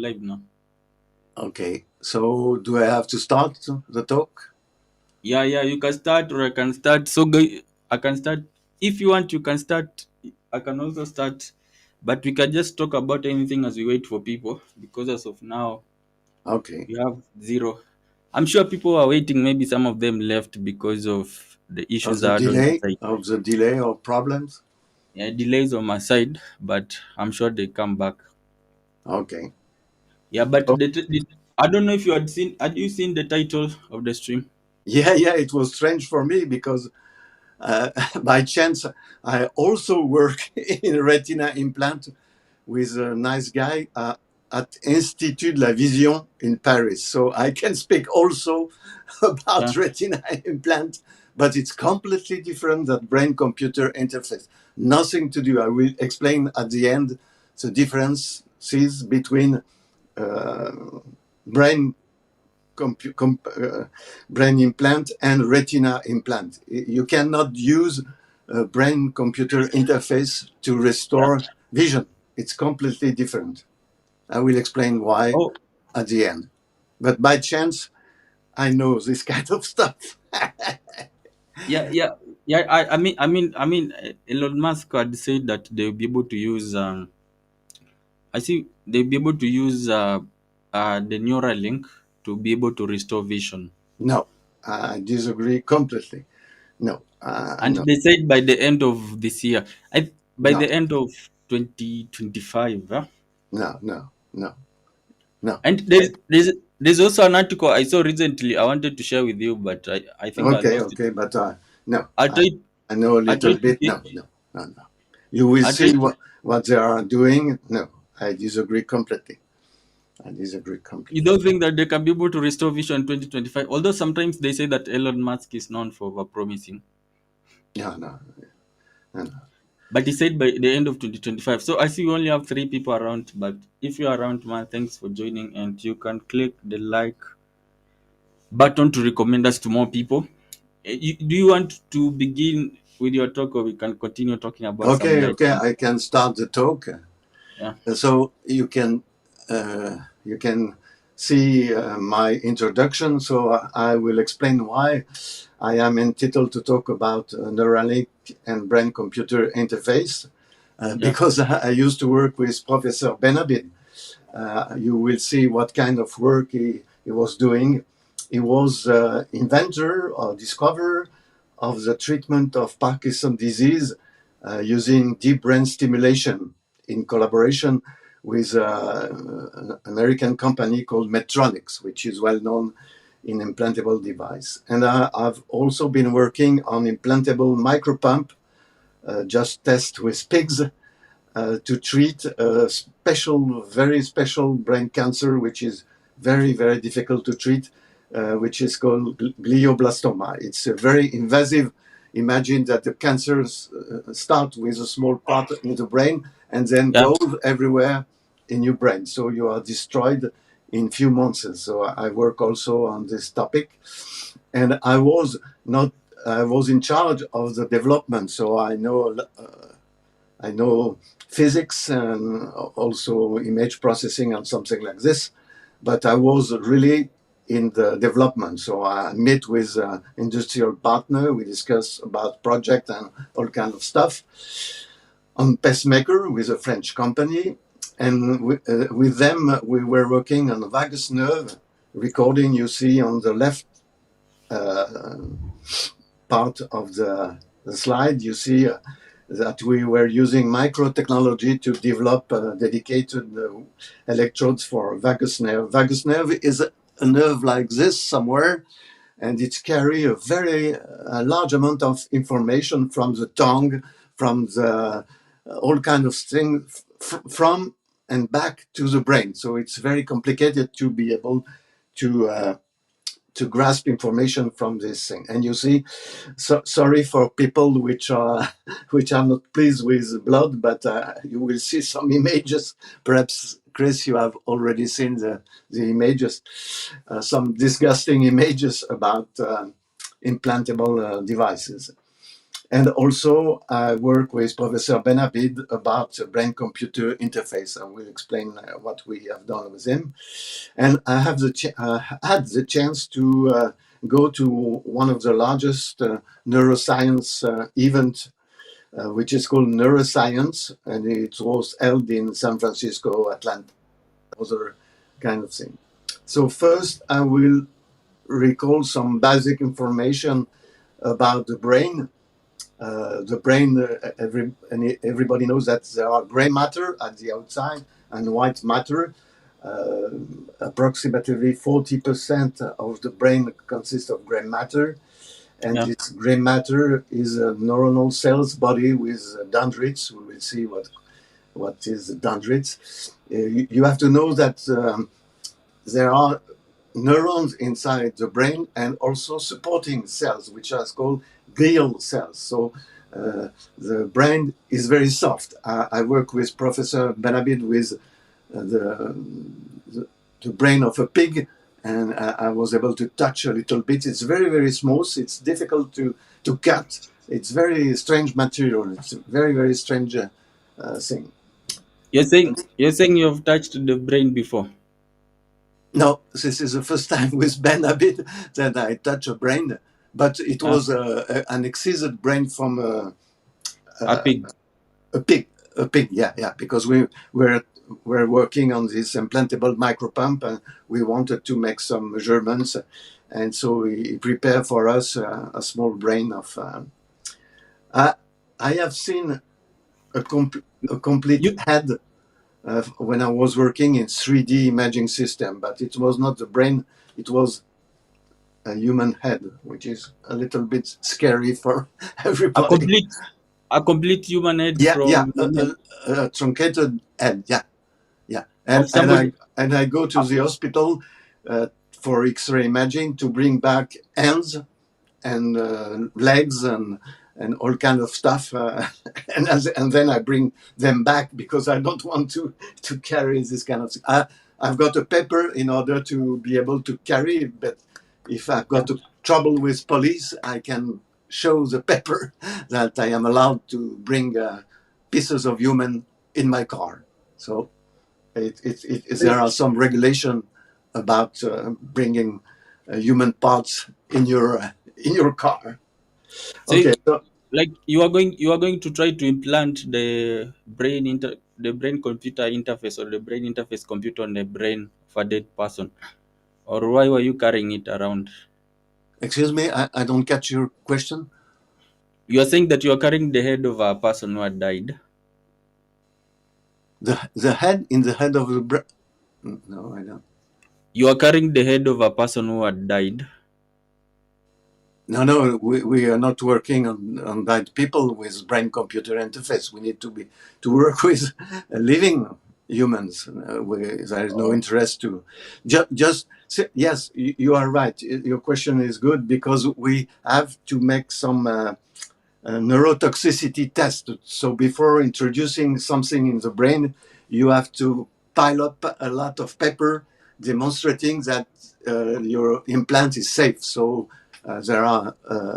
live now. Okay, so do I have to start the talk? Yeah, yeah, you can start or I can start. So I can start. If you want, you can start. I can also start. But we can just talk about anything as we wait for people because as of now, Okay. we have zero. I'm sure people are waiting. Maybe some of them left because of the issues that are on my side. Of the delay or problems? Yeah, delays on my side, but I'm sure they come back. Okay. Yeah, but Oh, I don't know if you had you seen the title of the stream? yeah, yeah, it was strange for me because uh, by chance I also work in retina implant with a nice guy at Institut de la Vision in Paris. So I can speak also Yeah. about retina implant, but it's completely different than brain computer interface. Nothing to do. I will explain at the end the differences between uh, brain brain implant and retina implant. You cannot use a brain computer interface to Yeah. restore vision. It's completely different. I will explain why Oh, at the end. But by chance, I know this kind of stuff. yeah, yeah, yeah. Elon Musk had said that they'll be able to use. I see they'll be able to use the Neuralink to be able to restore vision. No, I disagree completely. No, And no, they said by the end of this year, by no, the end of 2025. Huh? no, no, no, no. And there's also an article I saw recently. I wanted to share with you, but I think I Okay, lost it. okay, but no, I tried I know a I little tried to bit. get No, no, no, no. You will I see tried to. what they are doing. No, I disagree completely. I disagree You completely. don't think that they can be able to restore vision in 2025? Although sometimes they say that Elon Musk is known for over promising, No, no, no, no. but he said by the end of 2025. So I see we only have three people around. But if you're around, man, thanks for joining, and you can click the like button to recommend us to more people. Do you want to begin with your talk, or we can continue talking about some Okay, light okay. things? I can start the talk. Yeah, So you can see my introduction. So I will explain why I am entitled to talk about Neuralink and brain-computer interface. yeah, Because I used to work with Professor Benabid. You will see what kind of work he was doing. He was inventor or discoverer of the treatment of Parkinson disease using deep brain stimulation in collaboration with an American company called Medtronics, which is well known in implantable device. And I've also been working on implantable micropump, just test with pigs to treat a special, very special brain cancer, which is very, very difficult to treat, which is called glioblastoma. It's a very invasive. Imagine that the cancers start with a small part in the brain and then yeah. go everywhere in your brain. So you are destroyed in few months. So I work also on this topic, and I was in charge of the development. So I know physics and also image processing and something like this, but I was really in the development. So I met with an industrial partner. We discussed about project and all kind of stuff on pacemaker with a French company. And with them, we were working on the vagus nerve recording. You see on the left uh, part of the slide, you see that we were using microtechnology to develop dedicated electrodes for vagus nerve. Vagus nerve is a nerve like this somewhere, and it carries a very large amount of information from the tongue, from the all kind of things from and back to the brain. So it's very complicated to be able to grasp information from this thing. And you see, sorry for people which are which are not pleased with blood, but you will see some images. Perhaps Chris, you have already seen the images, some disgusting images about implantable devices. And also, I work with Professor Benabid about brain-computer interface. I will explain what we have done with him. And I have had the chance to go to one of the largest neuroscience event, which is called Neuroscience, and it was held in San Francisco, Atlanta, other kind of thing. So first, I will recall some basic information about the brain. Everybody knows that there are gray matter at the outside and white matter. Uh, Approximately 40% of the brain consists of gray matter, and Yeah. this gray matter is a neuronal cells body with dendrites. We will see what is dendrites. You have to know that there are neurons inside the brain and also supporting cells, which are called glial cells. So the brain is very soft. I work with Professor Benabid with the, the, the brain of a pig, and I was able to touch a little bit. It's very, very smooth. It's difficult to cut. It's very strange material. It's a very, very strange thing. You're saying you've touched the brain before. No, this is the first time with Ben Abid that I touch a brain, but it Yeah. was an excised brain from A pig. a pig. A pig, yeah, yeah, because we're working on this implantable micropump, and we wanted to make some measurements, and so he prepared for us a small brain of. I I have seen a complete You head when I was working in 3D imaging system, but it was not the brain; it was a human head, which is a little bit scary for a everybody. complete a complete human head Yeah, yeah, from a truncated head. Yeah, yeah, of somebody. and I go to the hospital for X-ray imaging to bring back hands and legs and all kind of stuff, and then I bring them back because I don't want to carry this kind of thing. I've got a paper in order to be able to carry it, but if I've Yeah. got a trouble with police, I can show the paper that I am allowed to bring pieces of human in my car. So there are some regulation about bringing human parts in your car. So, Okay, so like you are going to try to implant the brain computer interface or the brain interface computer on the brain of a dead person, or why were you carrying it around? excuse me, I don't catch your question. You are saying that you are carrying the head of a person who had died. The head in the head of the brain. No, I don't. You are carrying the head of a person who had died. No, no, we are not working on that people with brain computer interface. We need to work with living humans. There is no Oh, interest to yes, you are right. Your question is good because we have to make some neurotoxicity test. So before introducing something in the brain, you have to pile up a lot of paper demonstrating that your implant is safe. So there are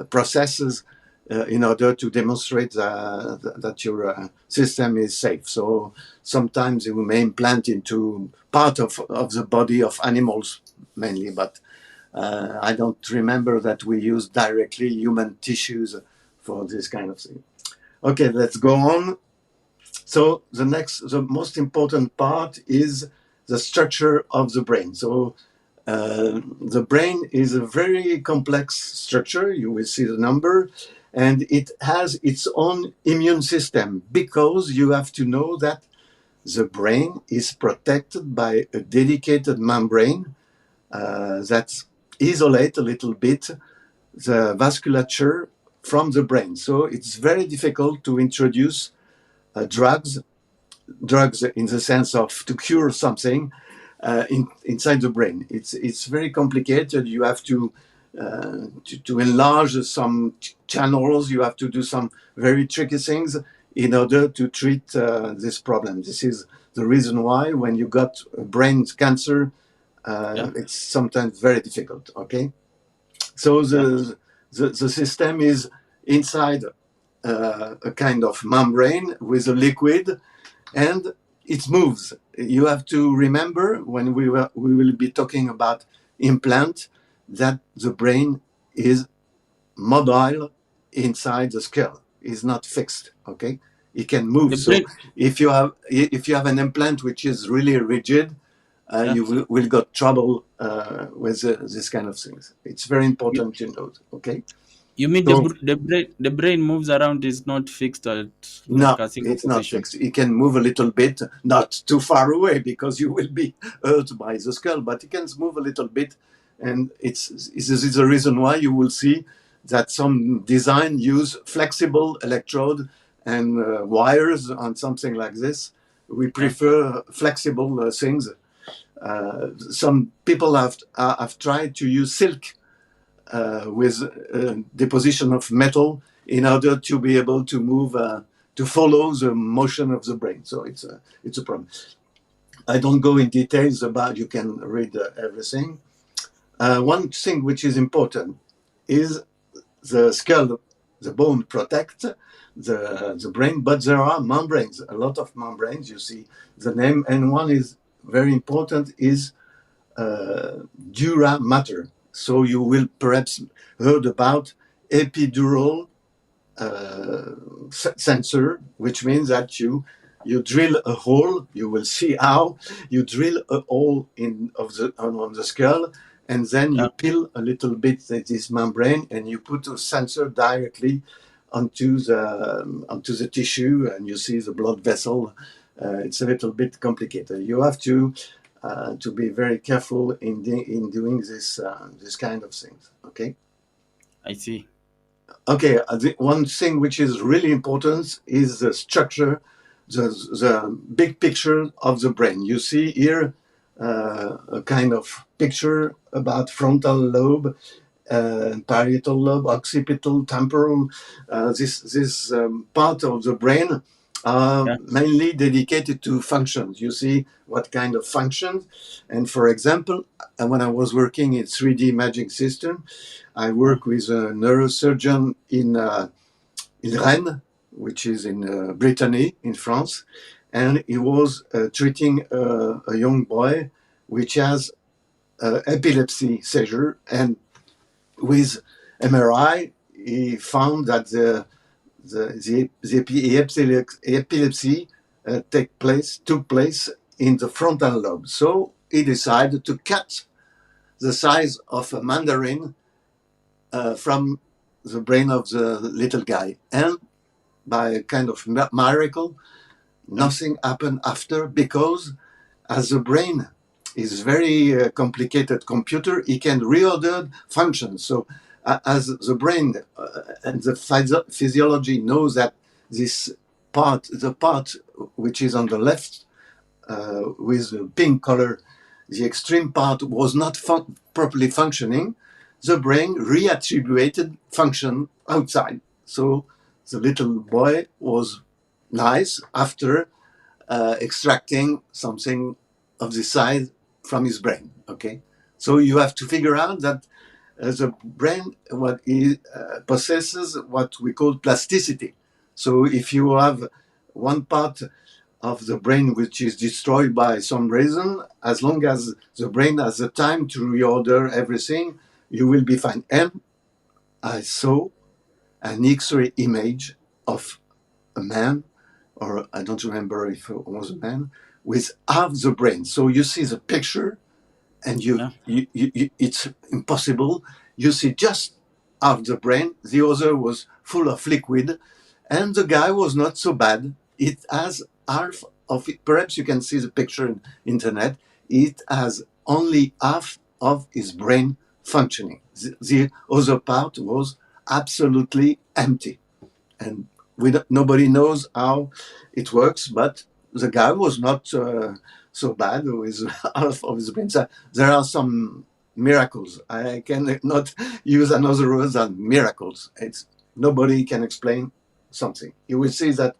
processes in order to demonstrate that your system is safe. So sometimes we may implant into part of the body of animals mainly, but I don't remember that we use directly human tissues for this kind of thing. Okay, let's go on. So the most important part is the structure of the brain. So the brain is a very complex structure. You will see the number, and it has its own immune system because you have to know that the brain is protected by a dedicated membrane that isolate a little bit the vasculature from the brain. So it's very difficult to introduce drugs in the sense of to cure something inside the brain. It's very complicated. You have to enlarge some channels. You have to do some very tricky things in order to treat this problem. This is the reason why when you got brain cancer, yeah, it's sometimes very difficult. Okay, so yeah, the system is inside. a kind of membrane with a liquid, and it moves. You have to remember when we will be talking about implant that the brain is mobile inside the skull. Is not fixed. Okay, it can move. The So brain, if you have an implant which is really rigid, yeah. you will got trouble with this kind of things. It's very You, important to note. Okay, you mean so the brain moves around is not fixed at like no, a single it's not position. fixed. It can move a little bit, not too far away because you will be hurt by the skull, but it can move a little bit. And this is the reason why you will see that some design use flexible electrode and wires on something like this. We Yeah. prefer flexible things. Some people have tried to use silk with deposition of metal in order to be able to move to follow the motion of the brain. So it's a problem. I don't go in details about. You can read everything. One thing which is important is the skull, the bone protect the brain, but there are membranes, a lot of membranes. You see the name, and one is very important is dura mater. So you will perhaps heard about epidural sensor, which means that you drill a hole. You will see how you drill a hole in of the on the skull, and then Yeah. you peel a little bit this membrane, and you put a sensor directly onto the tissue, and you see the blood vessel. It's a little bit complicated. You have to be very careful in doing this kind of things. Okay. I see. Okay, one thing which is really important is the structure, the big picture of the brain. You see here a kind of picture about frontal lobe, parietal lobe, occipital, temporal. This part of the brain are Yeah. mainly dedicated to functions. You see what kind of functions. And for example, when I was working in 3D imaging system, I Yeah. work with a neurosurgeon in Rennes, which is in Brittany, in France, and he was treating a young boy which has epilepsy seizure, and with MRI, he found that the epilepsy took place in the frontal lobe. So he decided to cut the size of a mandarin from the brain of the little guy. And by a kind of miracle, Yeah. nothing happened after because as the brain is very complicated computer, it can reorder functions. So as the brain and the physiology knows that this the part which is on the left with the pink color, the extreme part was not properly functioning, the brain reattributed function outside. So the little boy was nice after extracting something of this size from his brain. Okay, so you have to figure out that the brain what it possesses what we call plasticity. So if you have one part of the brain which is destroyed by some reason, as long as the brain has the time to reorder everything, you will be fine. And I saw an X-ray image of a man, or I don't remember if it was a man, with half the brain. So you see the picture, and Yeah. it's impossible. You see just half the brain. The other was full of liquid, and the guy was not so bad. It has half of it. Perhaps you can see the picture on internet. It has only half of his brain functioning. The other part was absolutely empty, and nobody knows how it works. But the guy was not so bad with half of his brain. So there are some miracles. I cannot use another word than miracles. It's nobody can explain something. You will see that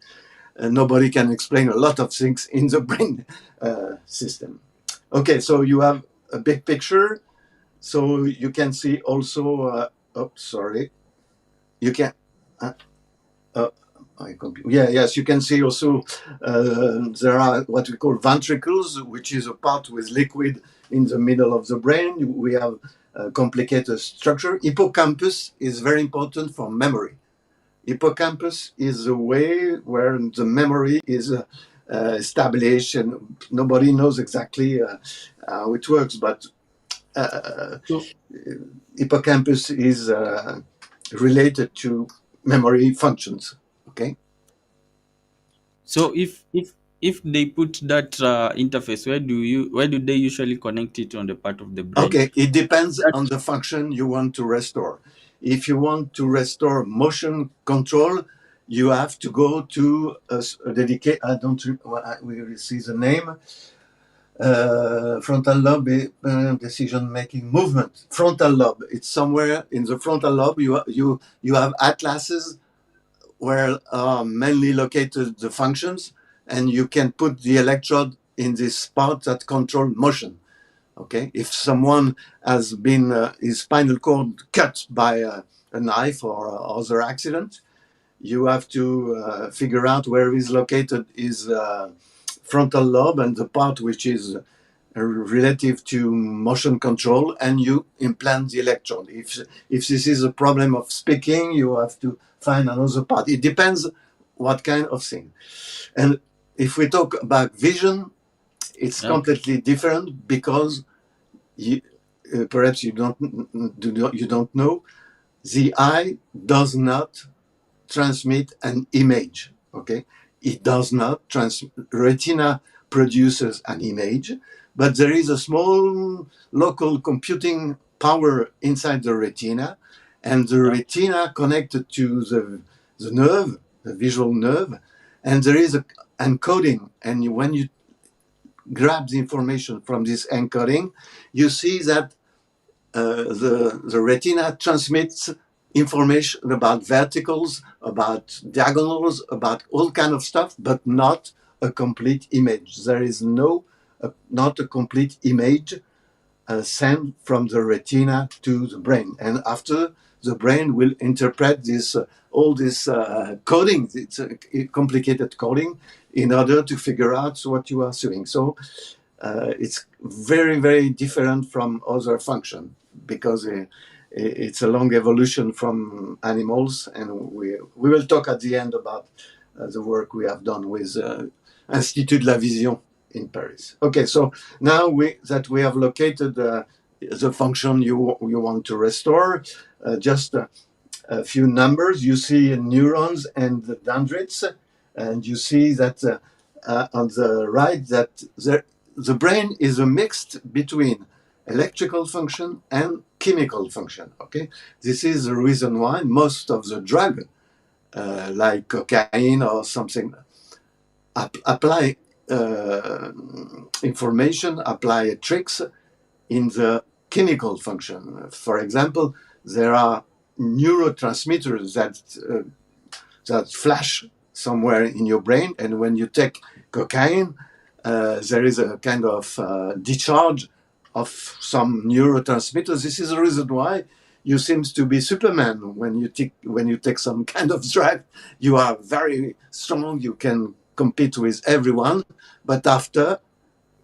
nobody can explain a lot of things in the brain system. Okay, so you have a big picture. So you can see also. Oh, sorry. You can. Uh, uh, yes, you can see also there are what we call ventricles, which is a part with liquid in the middle of the brain. We have a complicated structure. Hippocampus is very important for memory. Hippocampus is the way where the memory is established, and nobody knows exactly how it works, but uh, So hippocampus is related to memory functions. Okay. so if they put that interface, where do they usually connect it on the part of the brain? Okay, it depends That on the function you want to restore. If you want to restore motion control, you have to go to a dedicated. I don't. We will see the name. Frontal lobe decision making movement. Frontal lobe. It's somewhere in the frontal lobe. You have atlases where are mainly located the functions, and you can put the electrode in this part that control motion. Okay, if someone has been his spinal cord cut by a knife or other accident, you have to figure out where is located his frontal lobe and the part which is relative to motion control, and you implant the electrode. If this is a problem of speaking, you have to find another part. It depends what kind of thing. And if we talk about vision, it's okay. completely different because you, perhaps you don't know, the eye does not transmit an image. Okay, it does not retina produces an image, but there is a small local computing power inside the retina, and the Yeah. retina connected to the nerve, the visual nerve, and there is a encoding, and when you grab the information from this encoding, you see that the retina transmits information about verticals, about diagonals, about all kind of stuff, but not a complete image. There is not a complete image sent from the retina to the brain, and after the brain will interpret this all this coding. It's a complicated coding in order to figure out what you are doing. So it's very, very different from other function because it's a long evolution from animals, and we will talk at the end about the work we have done with Institut de la Vision in Paris. Okay, so now we have located the function you want to restore, just a few numbers. You see neurons and the dendrites, and you see that on the right that the brain is a mix between electrical function and chemical function. Okay, this is the reason why most of the drug, like cocaine or something, apply information, apply tricks in the chemical function. For example, there are neurotransmitters that flash somewhere in your brain, and when you take cocaine, there is a kind of discharge of some neurotransmitters. This is the reason why you seem to be Superman when you take some kind of drug. You are very strong. You can compete with everyone, but after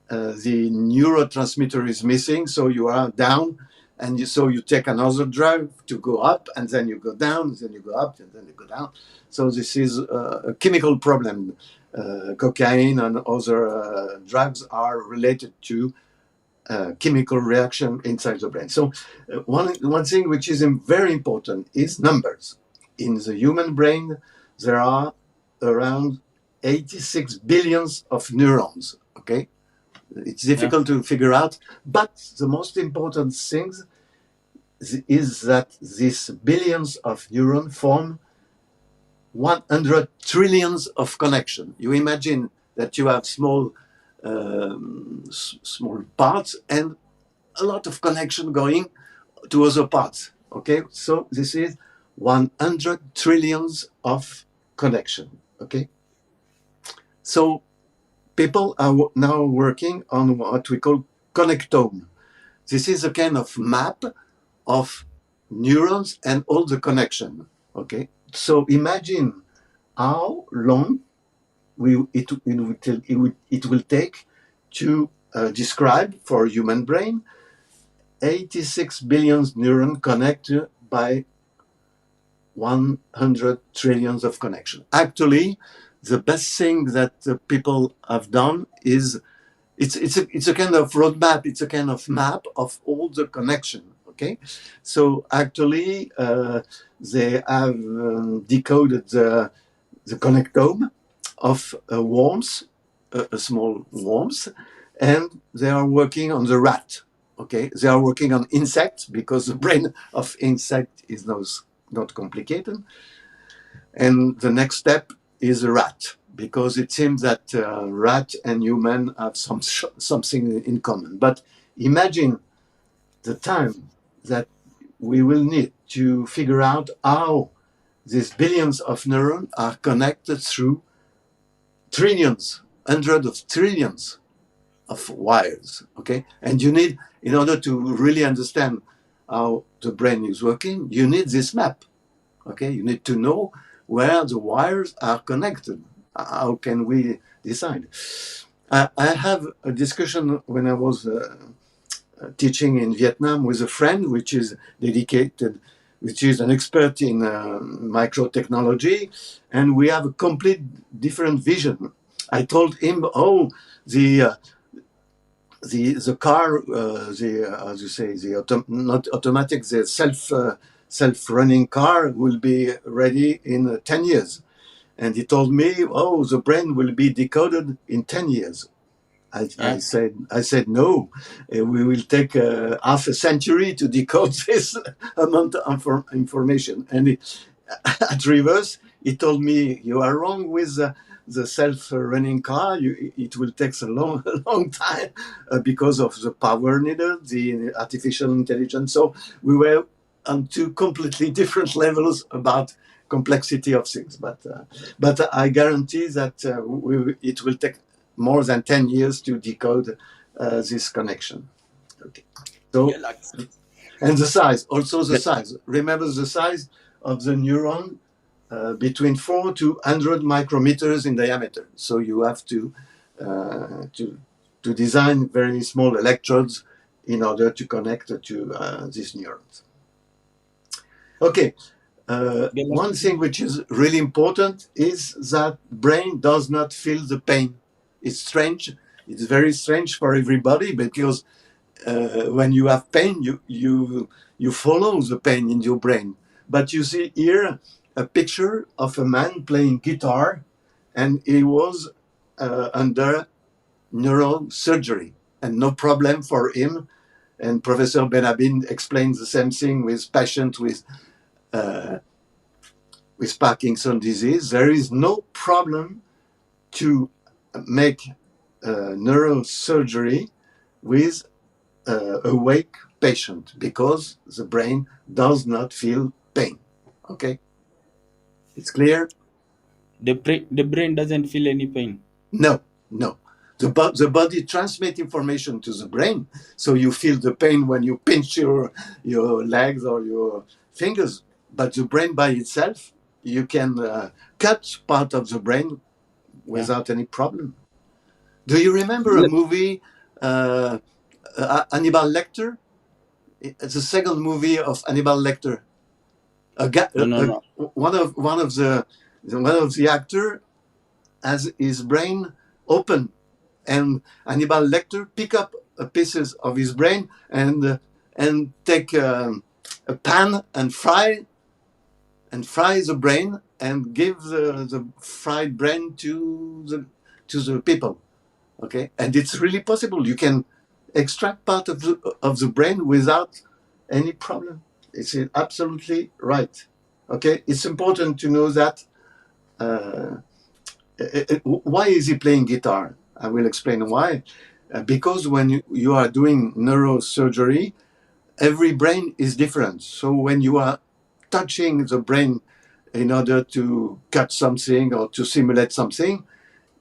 the neurotransmitter is missing, so you are down, and so you take another drug to go up, and then you go down, then you go up, and then you go down. So this is a chemical problem. Cocaine and other drugs are related to chemical reaction inside the brain. So one thing which is very important is numbers. In the human brain, there are around 86 billions of neurons. Okay, it's Yeah. difficult to figure out, but the most important thing is that these billions of neurons form 100 trillions of connection. You imagine that you have small parts and a lot of connection going to other parts. Okay, so this is 100 trillions of connection. Okay, so people are now working on what we call connectome. This is a kind of map of neurons and all the connection. Okay, so imagine how long it will take to describe for human brain 86 billion neurons connected by 100 trillions of connections. Actually, the best thing that people have done is it's a kind of roadmap. It's a kind of map of all the connection. Okay, so actually they have decoded the connectome of worms, a small worms, and they are working on the rat. Okay, they are working on insects because the brain of insect is not complicated. And the next step is a rat, because it seems that rat and human have something in common. But imagine the time that we will need to figure out how these billions of neurons are connected through trillions, hundreds of trillions of wires. Okay, and you need, in order to really understand how the brain is working, you need this map. Okay, you need to know where the wires are connected. How can we decide? I have a discussion when I was teaching in Vietnam with a friend which is dedicated, which is an expert in microtechnology, and we have a complete different vision. I told him, "Oh, the the car, the as you say, the not automatic, the self-running car will be ready in 10 years." And he told me, "Oh, the brain will be decoded in 10 years." Yeah. I said no, we will take half a century to decode this amount of information. And at reverse, he told me, "You are wrong with the self-running car. It will take a long, a long time because of the power needed, the artificial intelligence." So we were on two completely different levels about complexity of things. But I guarantee that it will take more than 10 years to decode this connection. Okay. Yeah, So, like and the size, also the that. size. Remember the size of the neuron, between 4 to 100 micrometers in diameter. So you have uh, to to design very small electrodes in order to connect to these neurons. Okay. Yeah, like, One thing which is really important is that brain does not feel the pain. It's strange. It's very strange for everybody, because when you have pain, you follow the pain in your brain. But you see here a picture of a man playing guitar, and he was under neurosurgery, and no problem for him. And Professor Benabin explains the same thing with patients uh, with Parkinson disease. There is no problem to make neurosurgery with awake patient, because the brain does not feel pain. Okay, it's clear. the brain doesn't feel any pain. No, no. The body transmits information to the brain, so you feel the pain when you pinch your legs or your fingers. But the brain by itself, you can cut part of the brain Yeah. without any problem. Do you remember a movie, uh, Hannibal Lecter? It's the second movie of Hannibal Lecter. No, no, no. One of the actor has his brain open, and Hannibal Lecter pick up pieces of his brain and take a pan and fry the brain and give the fried brain to the people. Okay, and it's really possible. You can extract part of the brain without any problem. It's absolutely right. Okay, it's important to know that. Uh, why is he playing guitar? I will explain why. Because when you are doing neurosurgery, every brain is different. So when you are touching the brain in order to cut something or to simulate something,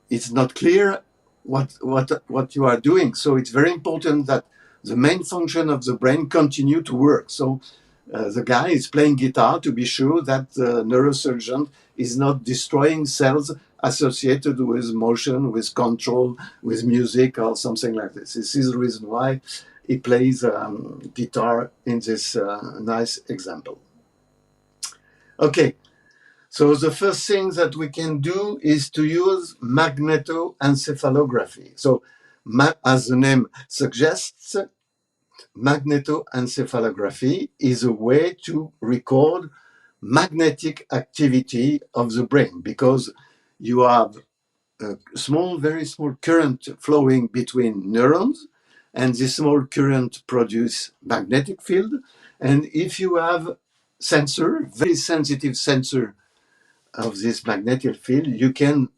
it's not clear what you are doing. So it's very important that the main function of the brain continue to work. So the guy is playing guitar to be sure that the neurosurgeon is not destroying cells associated with motion, with control, with music, or something like this. This is the reason why he plays guitar in this nice example. Okay, so the first thing that we can do is to use magnetoencephalography. So, as the name suggests, magnetoencephalography is a way to record magnetic activity of the brain, because you have a small, very small current flowing between neurons, and this small current produce magnetic field. And if you have sensor, very sensitive sensor of this magnetic field, you can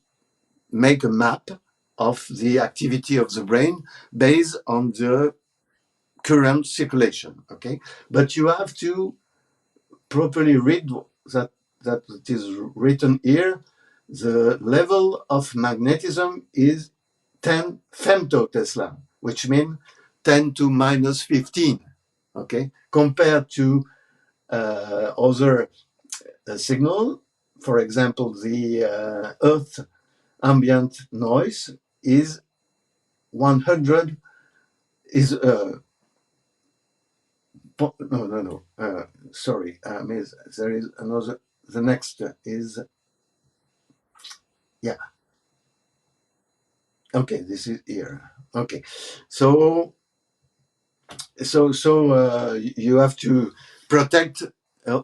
make a map of the activity of the brain based on the current circulation. Okay, but you have to properly read that it is written here. The level of magnetism is 10 femtotesla, which means 10 to minus 15. Okay, compared to other signal, for example, the Earth ambient noise is 100 is no, sorry, there is another. The next is, yeah, okay, this is here. Okay, so you have to protect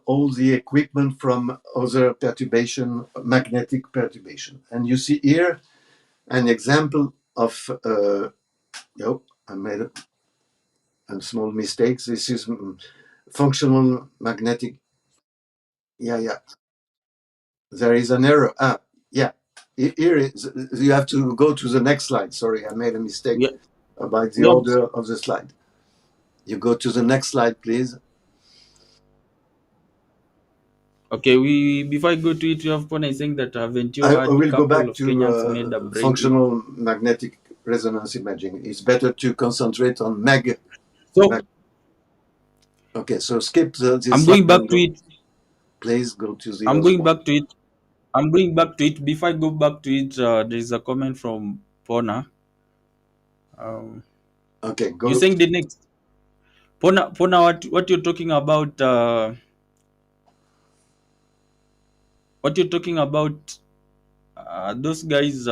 all the equipment from other perturbation, magnetic perturbation. And you see here an example of I made a small mistake. This is functional magnetic. Yeah, there is an error. Yeah, here is, you have to go to the next slide. Sorry, I made a mistake Yeah, about the yeah. order of the slide. You go to the next slide, please. Okay, we before I go to it, you have point saying that haven't you I had will go couple back of Kenyans made a to brain? functional magnetic resonance imaging. It's better to concentrate on So Okay, so skip this I'm slide going back and to go. it. Please go to the I'm other going one. back to it. I'm going back to it. Before I go back to it, there is a comment from Pona. Um, Okay, you're go. saying the next Pona, what you're talking about? What you're talking about? Those guys.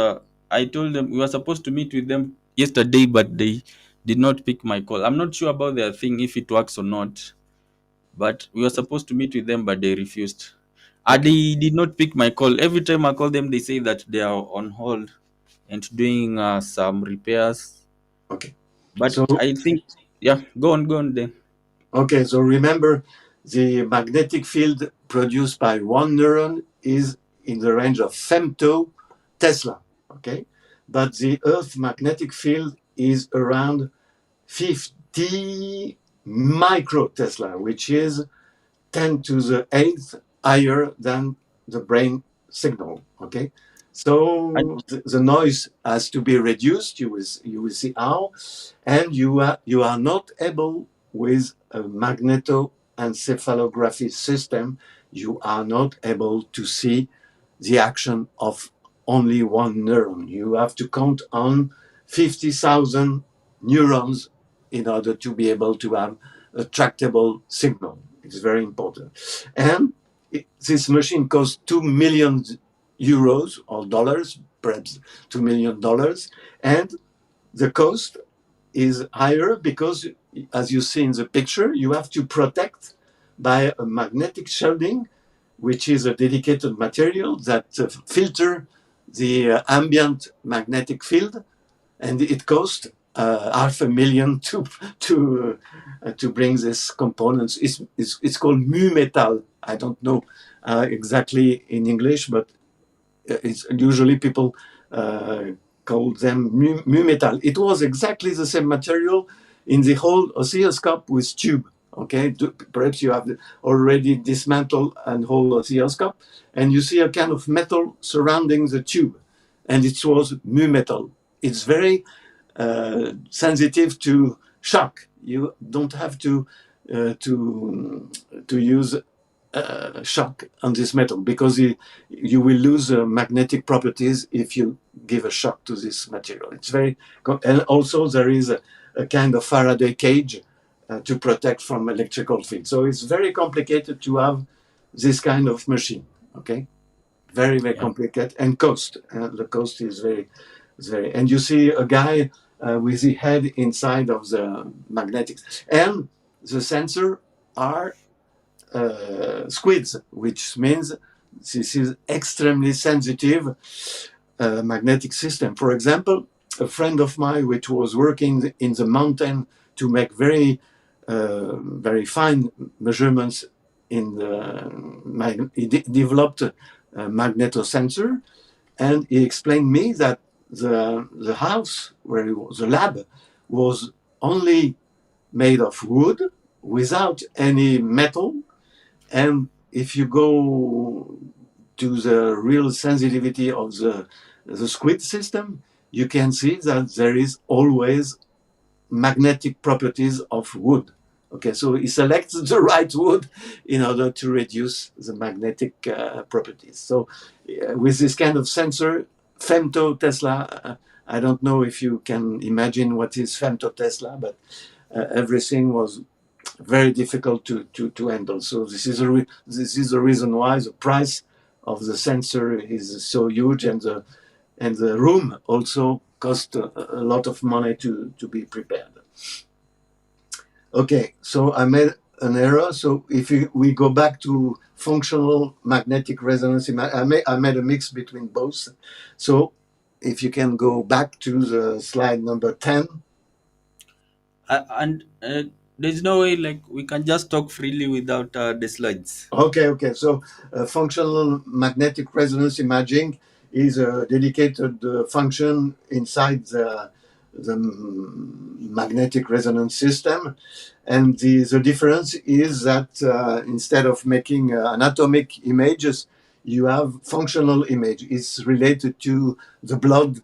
I told them we were supposed to meet with them yesterday, but they did not pick my call. I'm not sure about their thing if it works or not. But we were supposed to meet with them, but they refused. Okay, They did not pick my call. Every time I call them, they say that they are on hold and doing some repairs. okay. But So I think, yeah, go on then. okay, so remember, the magnetic field produced by one neuron is in the range of femto Tesla. Okay, but the Earth magnetic field is around 50 micro Tesla, which is 10 to the eighth higher than the brain signal. Okay, And so the noise has to be reduced. You will see how, and you are not able with a magnetoencephalography system. You are not able to see the action of only one neuron. You have to count on 50,000 neurons in order to be able to have a tractable signal. It's very important. And this machine costs 2 million euros or dollars, perhaps $2 million. And the cost is higher because, as you see in the picture, you have to protect by a magnetic shielding, which is a dedicated material that filter the ambient magnetic field, and it cost half a million to bring these components. It's called mu metal. I don't know exactly in English, but it's usually people uh, call them mu metal. It was exactly the same material in the whole oscilloscope with tube. Okay, perhaps you have already dismantled an whole oscilloscope, and you see a kind of metal surrounding the tube, and it was mu metal. It's very sensitive to shock. You don't have to to use shock on this metal, because you will lose magnetic properties if you give a shock to this material. It's very and also there is a kind of Faraday cage to protect from electrical field. So it's very complicated to have this kind of machine. Okay, very Yeah. complicated, and cost. The cost is very. And you see a guy with the head inside of the magnetics, and the sensor are squids, which means this is extremely sensitive magnetic system. For example, a friend of mine, which was working in the mountain to make very fine measurements in the, he developed a magnetosensor, and he explained me that the house where he was, the lab, was only made of wood without any metal. And if you go to the real sensitivity of the squid system, you can see that there is always magnetic properties of wood. Okay, so he selects the right wood in order to reduce the magnetic properties. So, with this kind of sensor, femto Tesla, I don't know if you can imagine what is femto Tesla, but everything was very difficult to handle. So this is the reason why the price of the sensor is so huge, and the room also cost a lot of money to be prepared. Okay, so I made an error. So if we go back to functional magnetic resonance, I made a mix between both. So if you can go back to the slide number 10. And there's no way like we can just talk freely without the slides. Okay. So, functional magnetic resonance imaging is a dedicated function inside the magnetic resonance system. And the difference is that instead of making anatomic images, you have functional image. It's related to the blood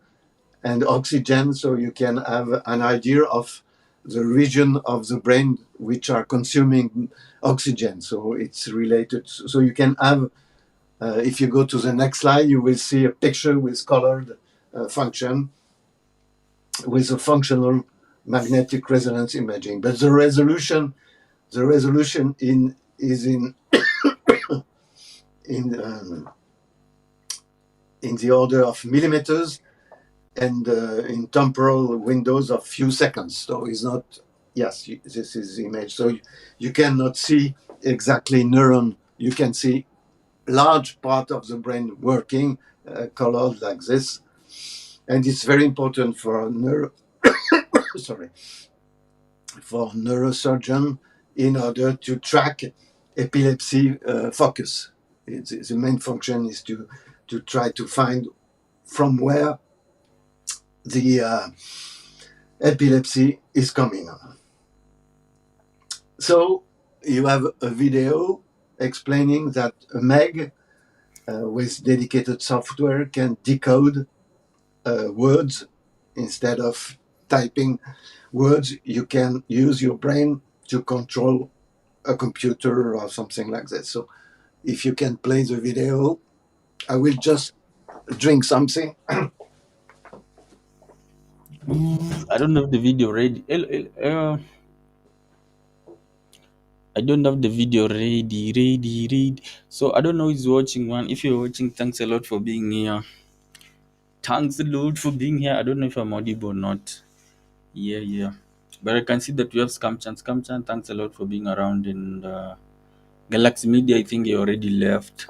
and oxygen, so you can have an idea of the region of the brain which are consuming oxygen. So it's related. So you can have, if you go to the next slide, you will see a picture with colored function with a functional magnetic resonance imaging. But the resolution is in in the order of millimeters, and in temporal windows of few seconds. So it's not, yes, this is image. So you cannot see exactly neuron. You can see large part of the brain working, colored like this. And it's very important for sorry, for neurosurgeon in order to track epilepsy focus. The main function is to try to find from where the epilepsy is coming on. So you have a video explaining that a MEG with dedicated software can decode words. Instead of typing words, you can use your brain to control a computer or something like that. So if you can play the video, I will just drink something. I don't have the video ready. I don't have the video ready. So I don't know who's watching one. If you're watching, thanks a lot for being here. Thanks a lot for being here. I don't know if I'm audible or not. Yeah. But I can see that we have Scamchan. Scamchan, thanks a lot for being around. And Galaxy Media, I think you already left.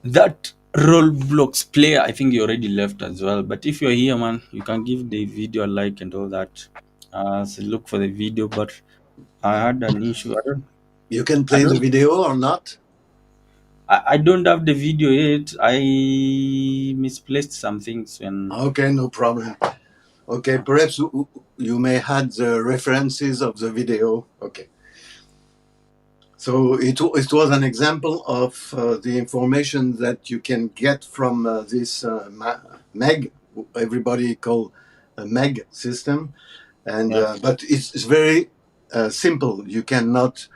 That Roblox player, I think you already left as well. But if you're here, man, you can give the video a like and all that. So look for the video. But I had an issue. You can I play the don't. video or not? I don't have the video yet. I misplaced some things when. Okay, no problem. Okay, perhaps you may have the references of the video. Okay. So it was an example of the information that you can get from this MEG, everybody call a MEG system, and Yeah. but it's very simple. You cannot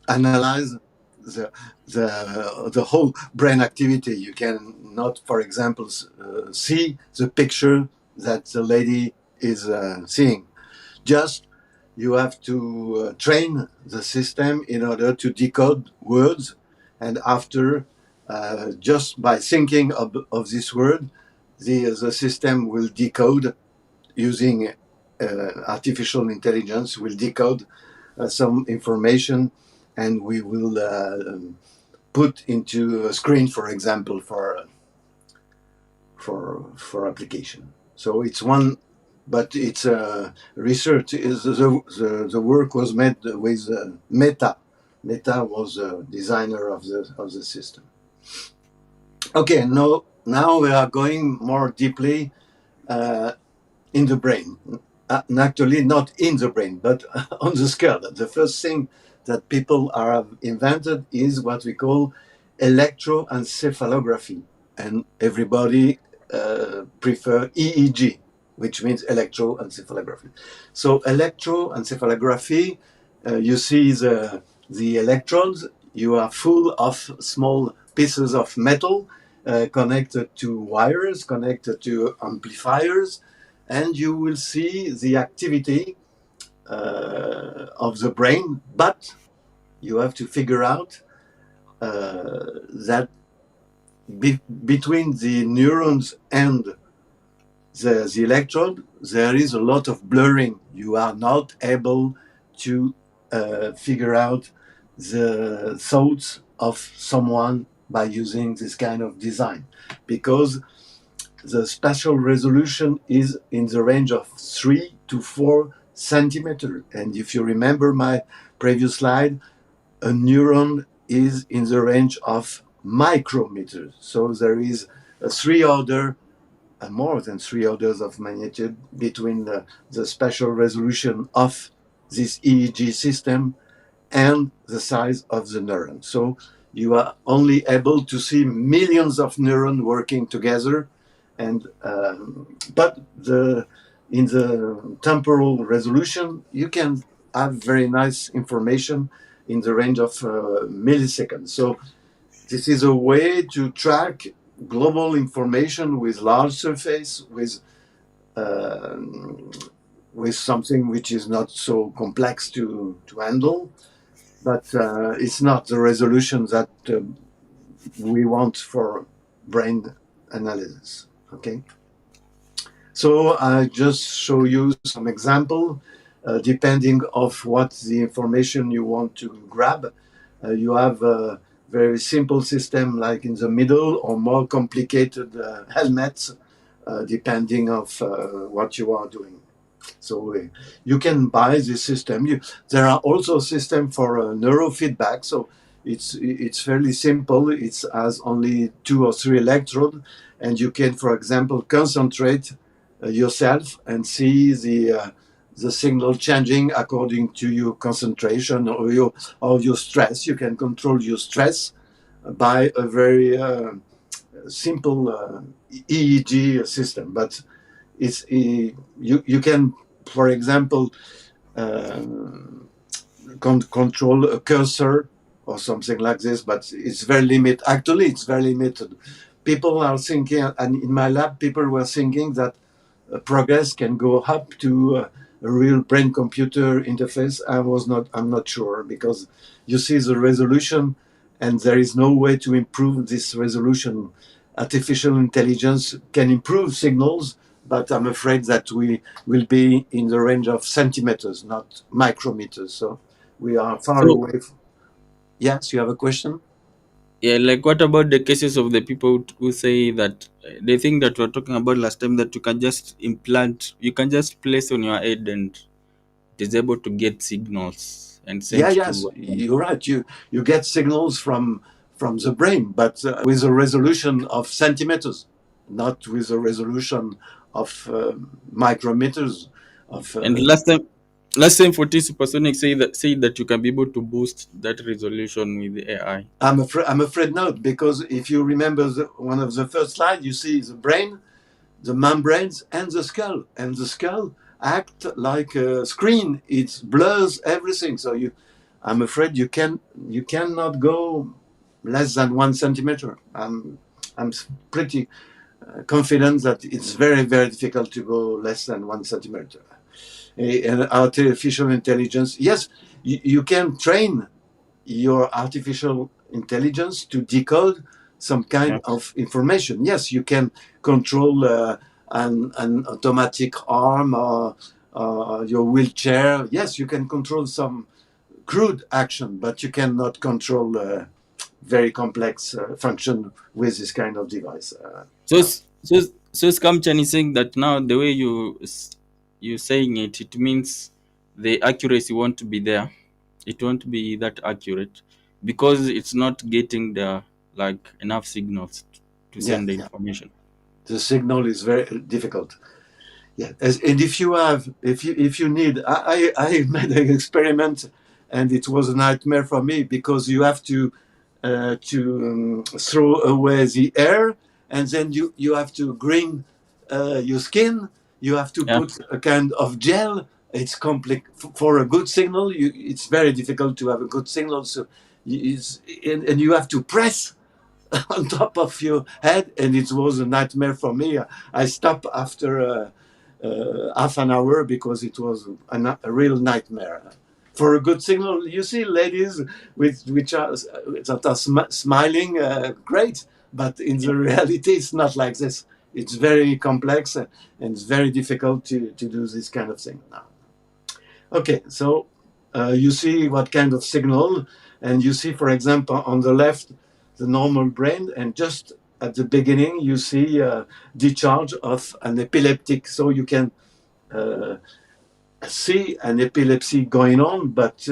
analyze the the whole brain activity. You cannot, for example, see the picture that the lady is seeing. Just you have to train the system in order to decode words, and after, just by thinking of this word, the system will decode using artificial intelligence, will decode some information, and we will put into a screen, for example, for application. So it's one, but it's research. Is the work was made with Meta. Meta was a designer of the system. Okay, now we are going more deeply uh, in the brain. Actually, not in the brain, but on the skull. The first thing that people have invented is what we call electroencephalography, and everybody prefer EEG, which means electroencephalography. So electroencephalography, you see the electrodes. You are full of small pieces of metal connected to wires, connected to amplifiers, and you will see the activity of the brain. But you have to figure out that between the neurons and the electrode, there is a lot of blurring. You are not able to figure out the thoughts of someone by using this kind of design, because the spatial resolution is in the range of 3 to 4 centimeters. And if you remember my previous slide, a neuron is in the range of micrometers. So there is a three order, more than three orders of magnitude between the spatial resolution of this EEG system and the size of the neuron. So you are only able to see millions of neurons working together, and but in the temporal resolution, you can have very nice information in the range of milliseconds. So this is a way to track global information with large surface, uh, with something which is not so complex to handle, but it's not the resolution that we want for brain analysis. Okay. So I just show you some example, depending of what the information you want to grab. You have a very simple system like in the middle, or more complicated helmets, depending of what you are doing. So you can buy this system. There are also systems for neurofeedback. So it's fairly simple. It has only 2 or 3 electrodes, and you can, for example, concentrate yourself and see the signal changing according to your concentration or your stress. You can control your stress by a very simple EEG system, but you can, for example, uh, control a cursor or something like this, but it's very limited. Actually, it's very limited. People are thinking, and in my lab, people were thinking that progress can go up to a real brain computer interface. I'm not sure, because you see the resolution, and there is no way to improve this resolution. Artificial intelligence can improve signals, but I'm afraid that we will be in the range of centimeters, not micrometers. So we are far So away. Yes, you have a question? yeah, like what about the cases of the people who say that they think that we are talking about last time, that you can just implant, you can just place on your head and it is able to get signals and Yeah, send yes, to. you're right. You get signals from the brain, but with a resolution of centimeters, not with a resolution of micrometers. Of And last time for T Supersonic say that you can be able to boost that resolution with the AI. I'm afraid not, because if you remember one of the first slides, you see the brain, the membranes, and the skull. And the skull act like a screen. It blurs everything. So I'm afraid you cannot go less than 1 centimeter. I'm pretty confident that it's very, very difficult to go less than 1 centimeter. And artificial intelligence, yes, you can train your artificial intelligence to decode some Yeah. kind of information. Yes, you can control an automatic arm or your wheelchair. Yes, you can control some crude action, but you cannot control very complex function with this kind of device. So No. Scamchan is saying that now the way you saying it, it means the accuracy won't be there. It won't be that accurate because it's not getting the like enough signals to Yeah, send the yeah. information. The signal is very difficult. Yeah, and if you need, I made an experiment, and it was a nightmare for me because you have to throw away the air, and then you have to green your skin. You have to Yeah. put a kind of gel. It's complex for a good signal. It's very difficult to have a good signal. So and you have to press on top of your head, and it was a nightmare for me. I stopped after half an hour because it was a real nightmare. For a good signal, you see ladies which are that are smiling, great, but in the reality, it's not like this. It's very complex and it's very difficult to do this kind of thing now. Okay, so you see what kind of signal, and you see, for example, on the left, the normal brain, and just at the beginning, you see discharge of an epileptic. So you can uh, see an epilepsy going on, but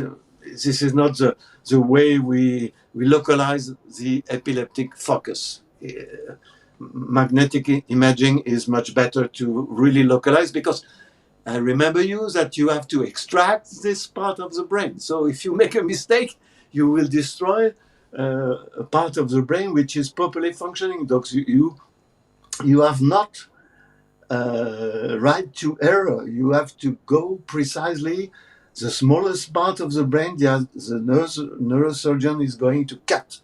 this is not the way we localize the epileptic focus. Magnetic imaging is much better to really localize because I remember you that you have to extract this part of the brain. So if you make a mistake, you will destroy a part of the brain which is properly functioning. Because you have not right to error. You have to go precisely the smallest part of the brain. The neurosurgeon is going to cut.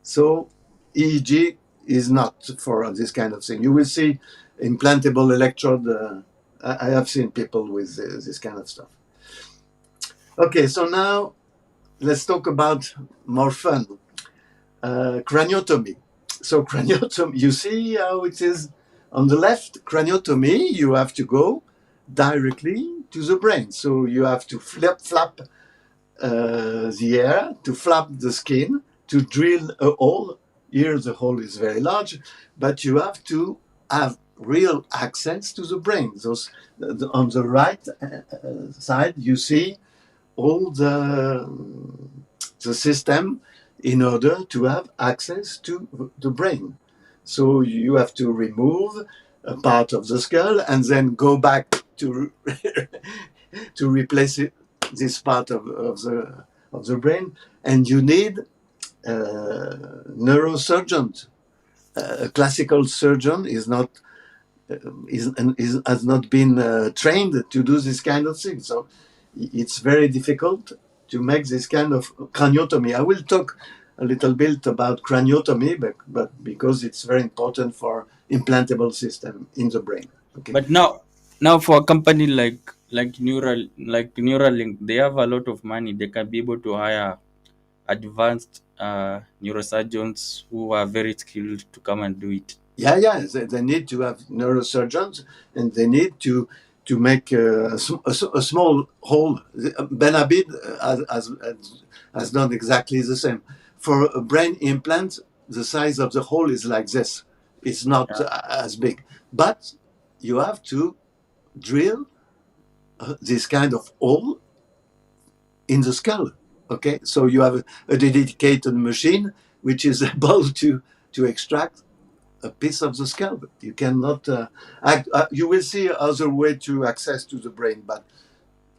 So EEG is not for this kind of thing. You will see implantable electrode. I have seen people with this kind of stuff. Okay, so now let's talk about more fun. Craniotomy. So craniotomy, you see how it is on the left? Craniotomy, you have to go directly to the brain. So you have to flap the air, to flap the skin, to drill a hole. Here the hole is very large, but you have to have real access to the brain. On the right side, you see all the system in order to have access to the brain. So you have to remove a part of the skull and then go back to to replace this part of the brain, and you need neurosurgeon. A classical surgeon has not been trained to do this kind of thing. So it's very difficult to make this kind of craniotomy. I will talk a little bit about craniotomy, but because it's very important for implantable system in the brain. Okay. But now for a company like Neuralink, they have a lot of money. They can be able to hire advanced neurosurgeons who are very skilled to come and do it. Yeah, yeah. They need to have neurosurgeons, and they need to make a small hole. Benabid has done exactly the same. For a brain implant, the size of the hole is like this. It's not Yeah. as big, but you have to drill this kind of hole in the skull. Okay, so you have a dedicated machine which is able to extract a piece of the skull. You cannot. You will see other way to access to the brain, but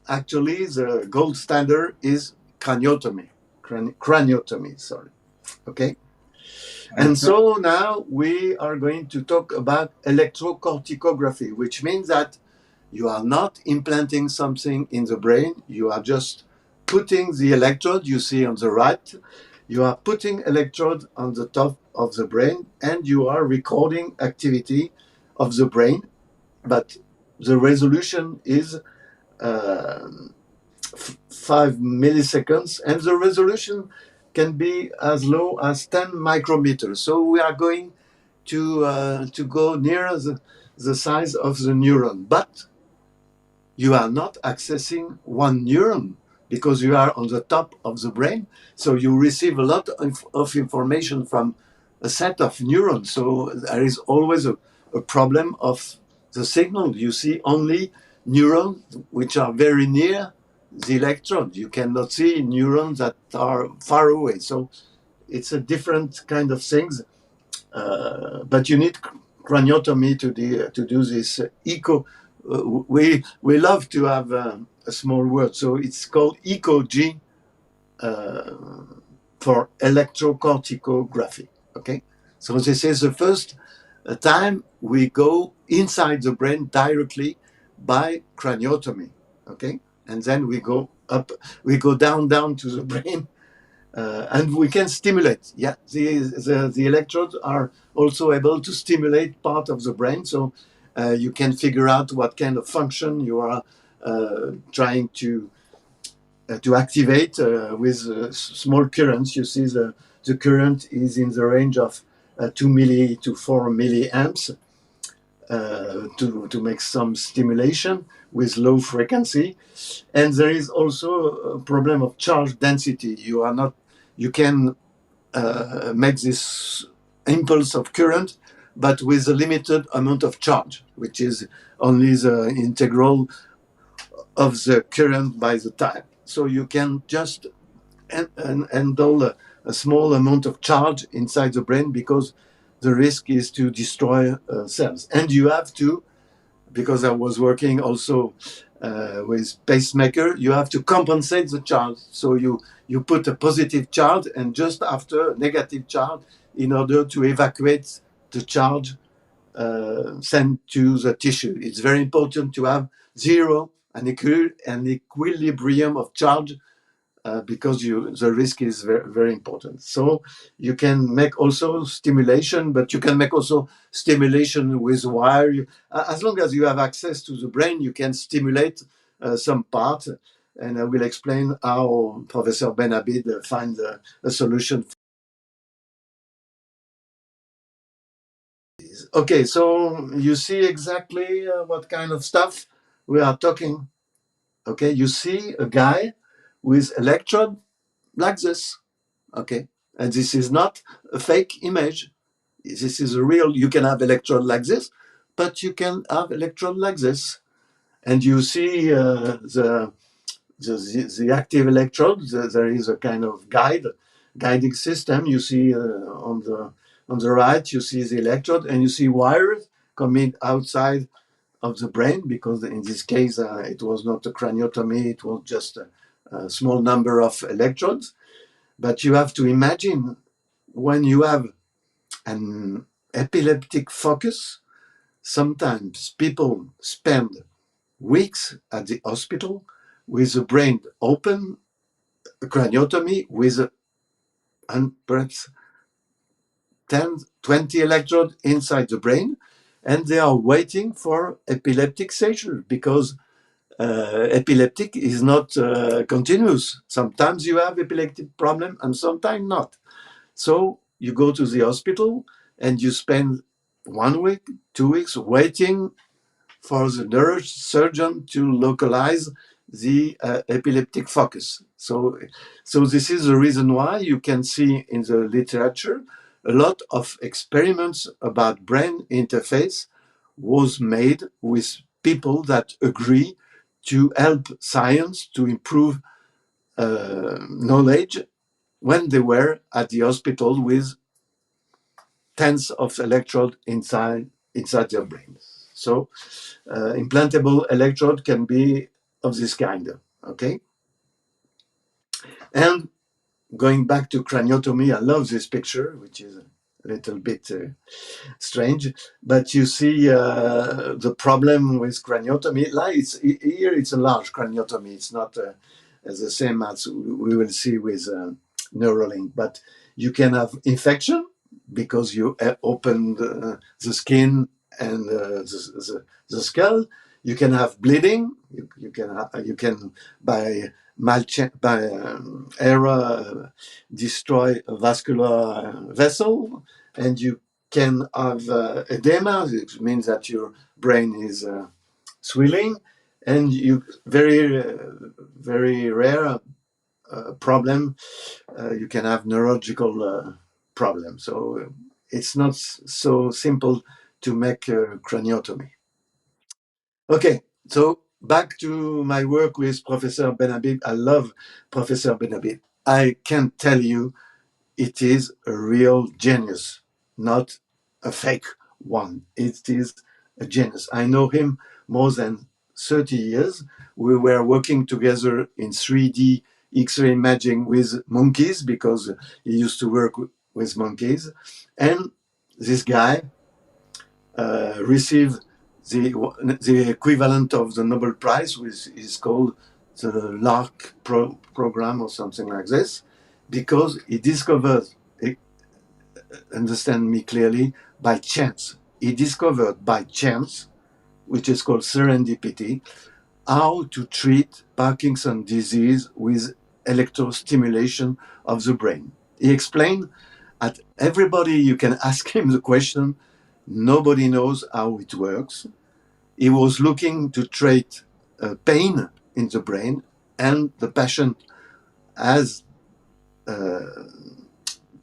actually the gold standard is craniotomy. Craniotomy. Sorry. Okay. And Okay. so now we are going to talk about electrocorticography, which means that You are not implanting something in the brain. You are just putting the electrode you see on the right. You are putting electrode on the top of the brain, and you are recording activity of the brain. But the resolution is uh, 5 milliseconds, and the resolution can be as low as 10 micrometers. So we are going to go near the size of the neuron, but you are not accessing one neuron because you are on the top of the brain. So you receive a lot of information from a set of neurons. So there is always a problem of the signal. You see only neurons which are very near the electron. You cannot see neurons that are far away. So it's a different kind of things. But you need craniotomy to do this eco. We love to have a small word, so it's called ECOG uh, for electrocorticography. Okay, so this is the first time we go inside the brain directly by craniotomy. Okay, and then we go up, we go down to the brain, and we can stimulate. Yeah, the electrodes are also able to stimulate part of the brain, so you can figure out what kind of function you are trying to activate with small currents. You see the current is in the range of 2 milli to 4 milliamps to make some stimulation with low frequency. And there is also a problem of charge density. You can make this impulse of current, but with a limited amount of charge, which is only the integral of the current by the time. So you can just handle a small amount of charge inside the brain because the risk is to destroy cells. And you have to, because I was working also with pacemaker, you have to compensate the charge. So you put a positive charge and just after a negative charge in order to evacuate the charge sent to the tissue. It's very important to have zero, an equilibrium of charge because the risk is very, very important. So you can make also stimulation, but you can make also stimulation with wire. As long as you have access to the brain, you can stimulate some part. And I will explain how Professor Ben Abid find a solution. Okay, so you see exactly what kind of stuff we are talking. Okay, you see a guy with electrode like this. Okay, and this is not a fake image. This is a real. You can have electrode like this, but you can have electrode like this, and you see the active electrode. There is a kind of guiding system. You see on the right, you see the electrode, and you see wires coming outside of the brain because in this case it was not a craniotomy. It was just a small number of electrodes. But you have to imagine when you have an epileptic focus, sometimes people spend weeks at the hospital with the brain open, a craniotomy with and perhaps 10, 20 electrodes inside the brain, and they are waiting for epileptic seizure because epileptic is not continuous. Sometimes you have epileptic problem and sometimes not. So you go to the hospital and you spend 1 week, 2 weeks waiting for the neurosurgeon to localize the epileptic focus. So this is the reason why you can see in the literature a lot of experiments about brain interface was made with people that agree to help science to improve knowledge when they were at the hospital with tens of electrodes inside their brain. So implantable electrode can be of this kind. Okay, and going back to craniotomy, I love this picture, which is a little bit strange. But you see the problem with craniotomy. Like here, it's a large craniotomy. It's not as the same as we will see with Neuralink. But you can have infection because you open the skin and the skull. You can have bleeding. You can by by error destroy a vascular vessel, and you can have edema, which means that your brain is swelling, and you very rare problem. You can have neurological problem. So it's not so simple to make a craniotomy. Okay, so back to my work with Professor Benhabib. I love Professor Benhabib. I can tell you it is a real genius, not a fake one. It is a genius. I know him more than 30 years. We were working together in 3D X-ray imaging with monkeys because he used to work with monkeys. And this guy received the equivalent of the Nobel Prize, which is called the LARC program or something like this, because he discovered, understand me clearly, by chance. He discovered by chance, which is called serendipity, how to treat Parkinson's disease with electrostimulation of the brain. He explained that everybody, you can ask him the question, nobody knows how it works. He was looking to treat pain in the brain, and the patient has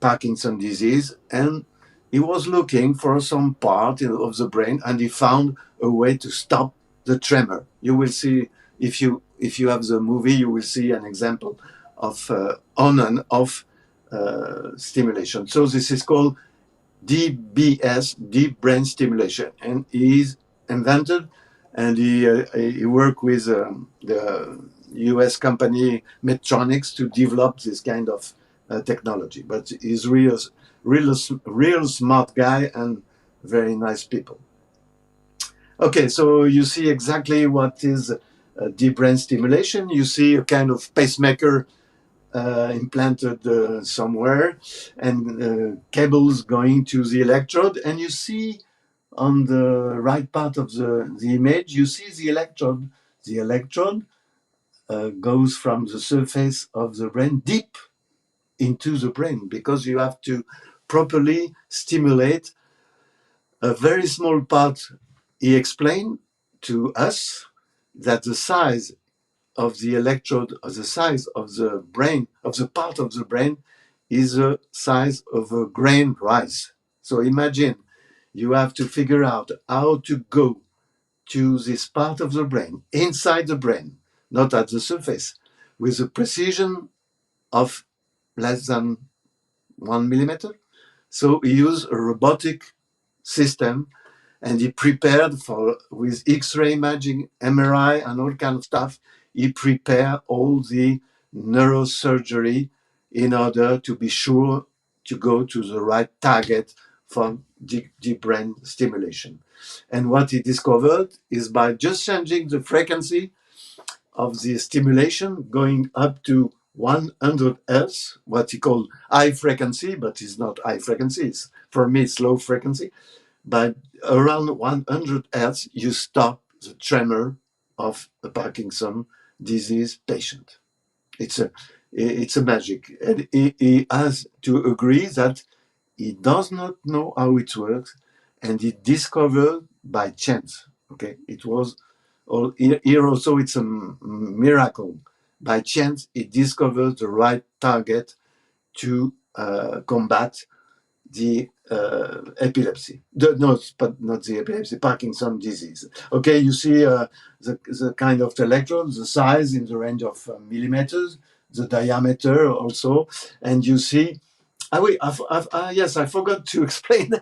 Parkinson's disease, and he was looking for some part of the brain, and he found a way to stop the tremor. You will see if you have the movie, you will see an example of on and off stimulation. So this is called DBS, deep brain stimulation, and he's invented, and he worked with the U.S. company Medtronics to develop this kind of technology. But he's real smart guy and very nice people. Okay, so you see exactly what is deep brain stimulation. You see a kind of pacemaker implanted somewhere, and cables going to the electrode, and you see on the right part of the image, you see the electrode. The electrode goes from the surface of the brain deep into the brain because you have to properly stimulate a very small part. He explained to us that the size of the electrode, or the size of the brain, of the part of the brain, is the size of a grain rice. So imagine you have to figure out how to go to this part of the brain, inside the brain, not at the surface, with a precision of less than 1 millimeter. So he used a robotic system, and he prepared for with X-ray imaging, MRI, and all kind of stuff. He prepared all the neurosurgery in order to be sure to go to the right target for deep brain stimulation. And what he discovered is by just changing the frequency of the stimulation, going up to 100 Hz, what he called high frequency, but it's not high frequency. For me, it's low frequency. But around 100 Hz, you stop the tremor of a Parkinson disease patient. It's a magic. And he has to agree that he does not know how it works, and he discovered by chance. Okay, it was all here also. It's a miracle. By chance, he discovered the right target to combat the epilepsy. No, but not the epilepsy, Parkinson disease. Okay, you see the kind of electrode, the size in the range of millimeters, the diameter also, and you see. Yes, I forgot to explain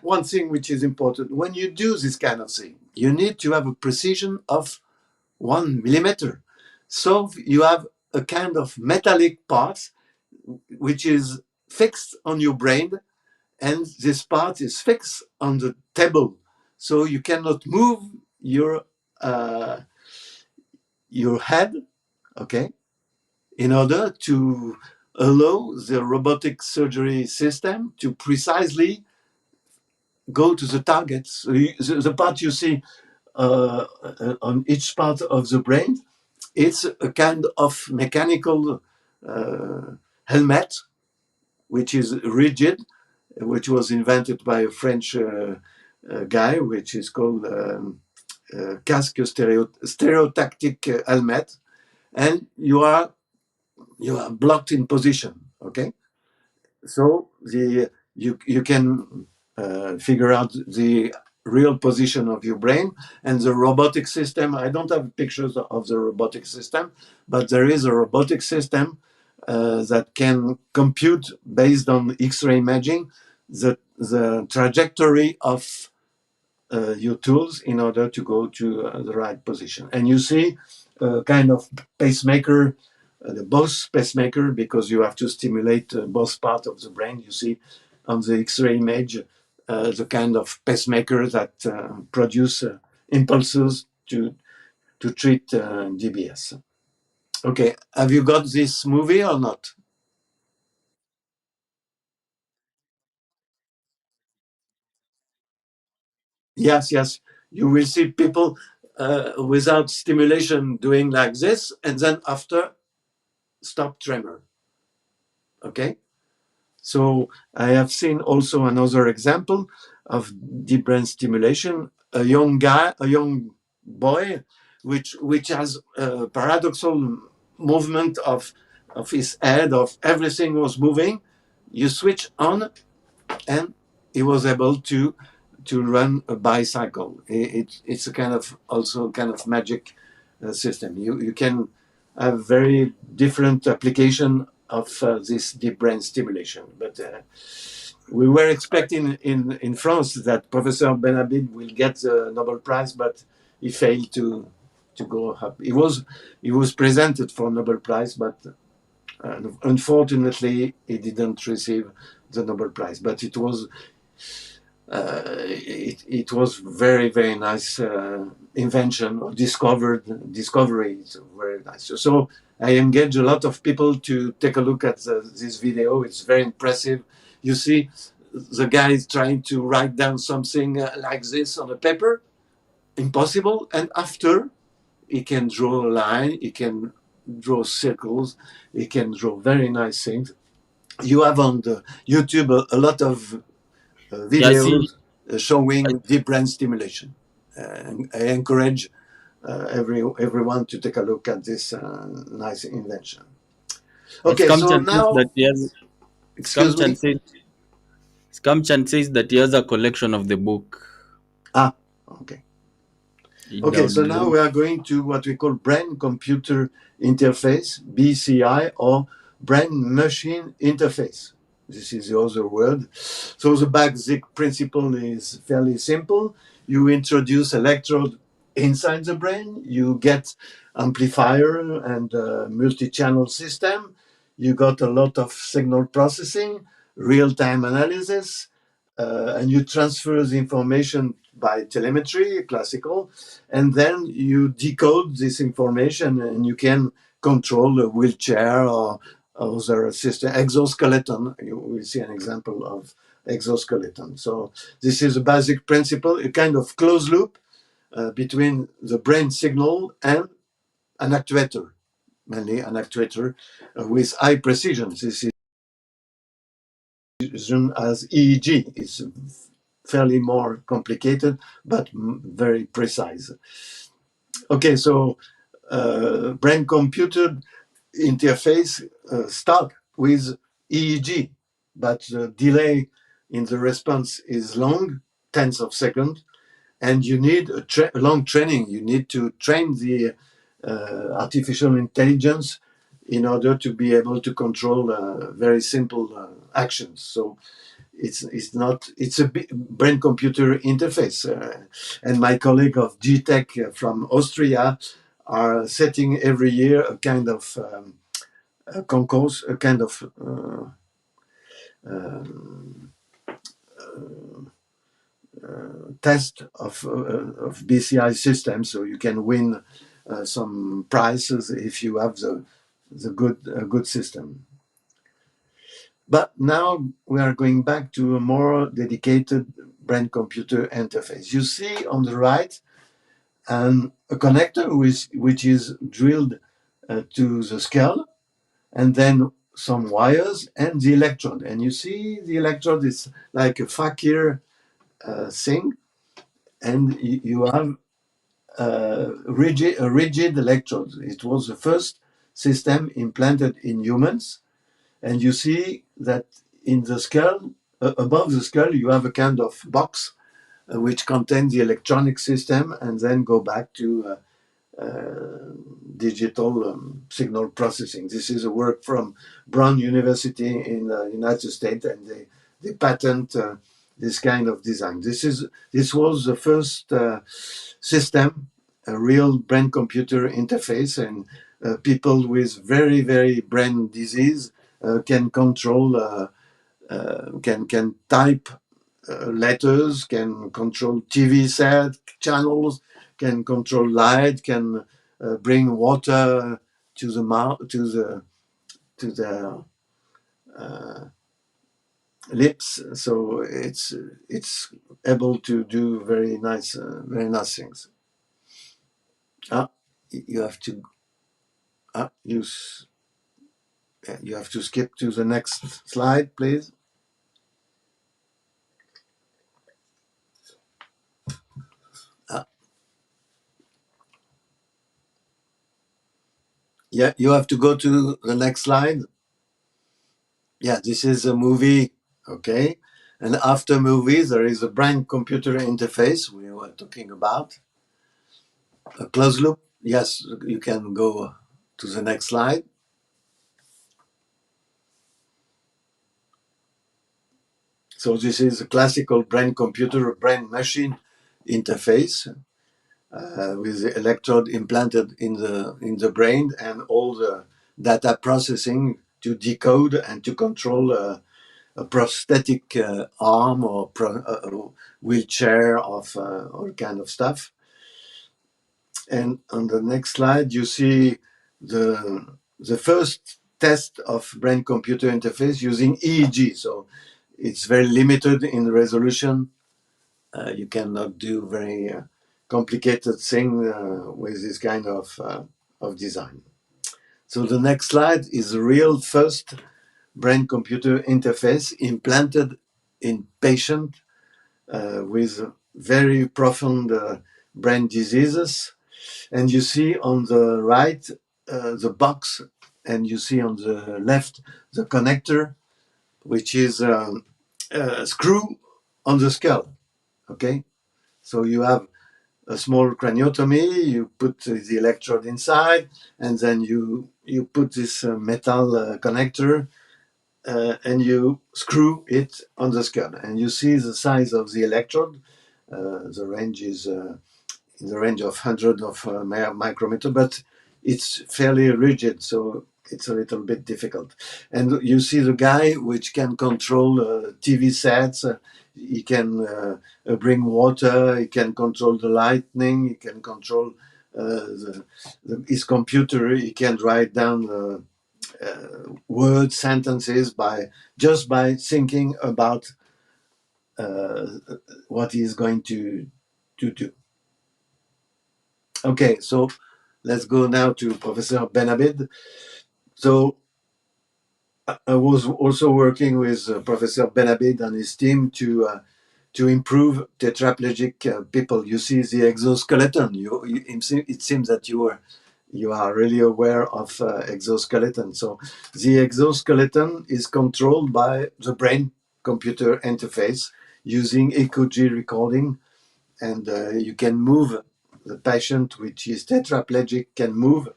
one thing which is important. When you do this kind of thing, you need to have a precision of 1 millimeter. So you have a kind of metallic part which is fixed on your brain, and this part is fixed on the table, so you cannot move your uh, your head, okay, in order to allow the robotic surgery system to precisely go to the target. So the part you see on each part of the brain, it's a kind of mechanical uh, helmet, which is rigid, which was invented by a French guy, which is called casque stereotactic helmet, and you are blocked in position. Okay, so you can figure out the real position of your brain and the robotic system. I don't have pictures of the robotic system, but there is a robotic system that can compute based on X-ray imaging the trajectory of your tools in order to go to the right position. And you see a kind of pacemaker, the both pacemaker, because you have to stimulate both parts of the brain. You see on the X-ray image the kind of pacemaker that produce impulses to treat DBS. Okay, have you got this movie or not? Yes, yes. You will see people without stimulation doing like this, and then after stop tremor. Okay. So I have seen also another example of deep brain stimulation. A young guy, a young boy, which has a paradoxal movement of his head, of everything was moving. You switch on, and he was able to run a bicycle. It's a kind of also kind of magic system. You can have very different application of this deep brain stimulation. But we were expecting in France that Professor Benabid will get the Nobel Prize, but he failed to go up. He was presented for Nobel Prize, but unfortunately he didn't receive the Nobel Prize. But it was very very nice invention or discovery. It's very nice. So I engage a lot of people to take a look at this video. It's very impressive. You see the guy is trying to write down something like this on a paper, impossible, and after he can draw a line, he can draw circles, he can draw very nice things. You have on the YouTube a lot of Yeah, I see. videos showing deep brain stimulation. And I encourage everyone to take a look at this nice invention. Okay, so Scamchan says now, that he has. excuse Scamchan me. says Scamchan says that he has a collection of the book. Ah, okay. He Okay, so now download. we are going to what we call brain computer interface, BCI, or brain machine interface. This is the other word. So the basic principle is fairly simple. You introduce electrode inside the brain, you get amplifier and multi-channel system, you got a lot of signal processing, real-time analysis, and you transfer the information by telemetry, classical, and then you decode this information and you can control a wheelchair or other system, exoskeleton. You will see an example of exoskeleton. So this is a basic principle, a kind of closed loop between the brain signal and an actuator, mainly an actuator with high precision. This is known as EEG. It's fairly more complicated, but very precise. Okay, so brain-computer interface start with EEG, but the delay in the response is long, tens of seconds, and you need a long training. You need to train the artificial intelligence in order to be able to control very simple actions. So it's not it's a brain computer interface, and my colleague of GTech from Austria are setting every year a kind of a concourse, a kind of test of BCI systems, so you can win some prizes if you have the good system. But now we are going back to a more dedicated brain-computer interface. You see on the right a connector which is drilled to the skull, and then some wires and the electrode. And you see the electrode is like a fakir thing, and you have a rigid electrode. It was the first system implanted in humans, and you see that in the skull, above the skull, you have a kind of box which contains the electronic system, and then go back to digital signal processing. This is a work from Brown University in the United States, and they patent this kind of design. This was the first system, a real brain-computer interface, and people with very brain disease can control, can type letters, can control TV set channels, can control light, can bring water to the mouth, to the lips. So it's able to do very nice things. Ah, you have to ah, use. You have to skip to the next slide, please. Ah, yeah, you have to go to the next slide. Yeah, this is a movie, okay? And after movies, there is a brain computer interface we were talking about. A closed loop. Yes, you can go to the next slide. So this is a classical brain computer, brain machine interface with the electrode implanted in the brain and all the data processing to decode and to control a prosthetic arm or wheelchair of all kind of stuff. And on the next slide, you see the first test of brain-computer interface using EEG. So it's very limited in resolution. You cannot do very complicated thing with this kind of design. So the next slide is the real first brain-computer interface implanted in patient with very profound brain diseases. And you see on the right the box, and you see on the left the connector, which is a screw on the skull. Okay, so you have a small craniotomy. You put the electrode inside, and then you put this metal connector, and you screw it on the skull, and you see the size of the electrode. The range is in the range of hundreds of micrometer, but it's fairly rigid, so it's a little bit difficult. And you see the guy which can control TV sets. He can bring water. He can control the lightning. He can control his computer. He can write down words, sentences by thinking about uh, what he is going to do. Okay, so let's go now to Professor Benabid. So I was also working with Professor Benabid and his team to improve tetraplegic people. You see the exoskeleton. It seems that you are really aware of exoskeleton. So the exoskeleton is controlled by the brain computer interface using EKG recording, and you can move the patient which is tetraplegic can move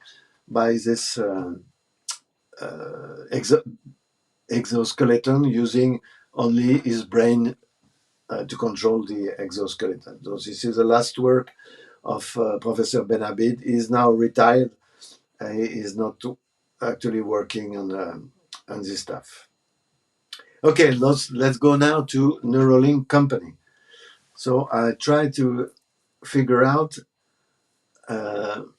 by this exoskeleton using only his brain to control the exoskeleton. So this is the last work of Professor Benabid. He is now retired. He is not actually working on this stuff. Okay, let's go now to Neuralink company. So I try to figure out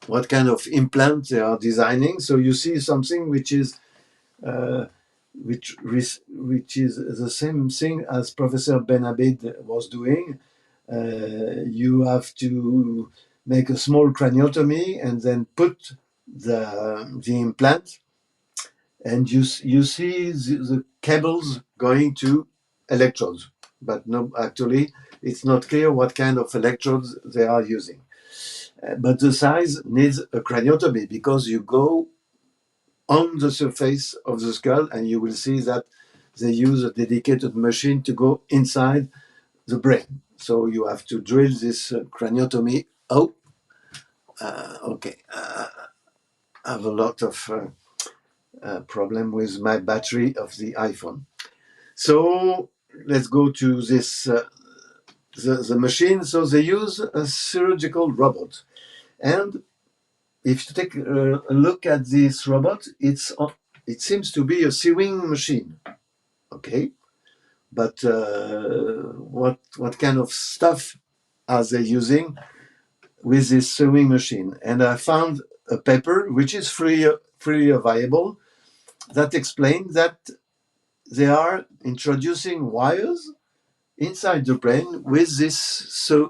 what kind of implant they are designing. So you see something which is uh, which is the same thing as Professor Ben Abid was doing. You have to make a small craniotomy and then put the implant, and you see the cables going to electrodes, but no, actually it's not clear what kind of electrodes they are using. But the size needs a craniotomy because you go on the surface of the skull and you will see that they use a dedicated machine to go inside the brain. So you have to drill this craniotomy. Oh, okay. I have a lot of problem with my battery of the iPhone. So let's go to this the machine. So they use a surgical robot, and if you take a look at this robot, it seems to be a sewing machine. Okay, but what kind of stuff are they using with this sewing machine? And I found a paper which is freely available that explains that they are introducing wires inside the brain with this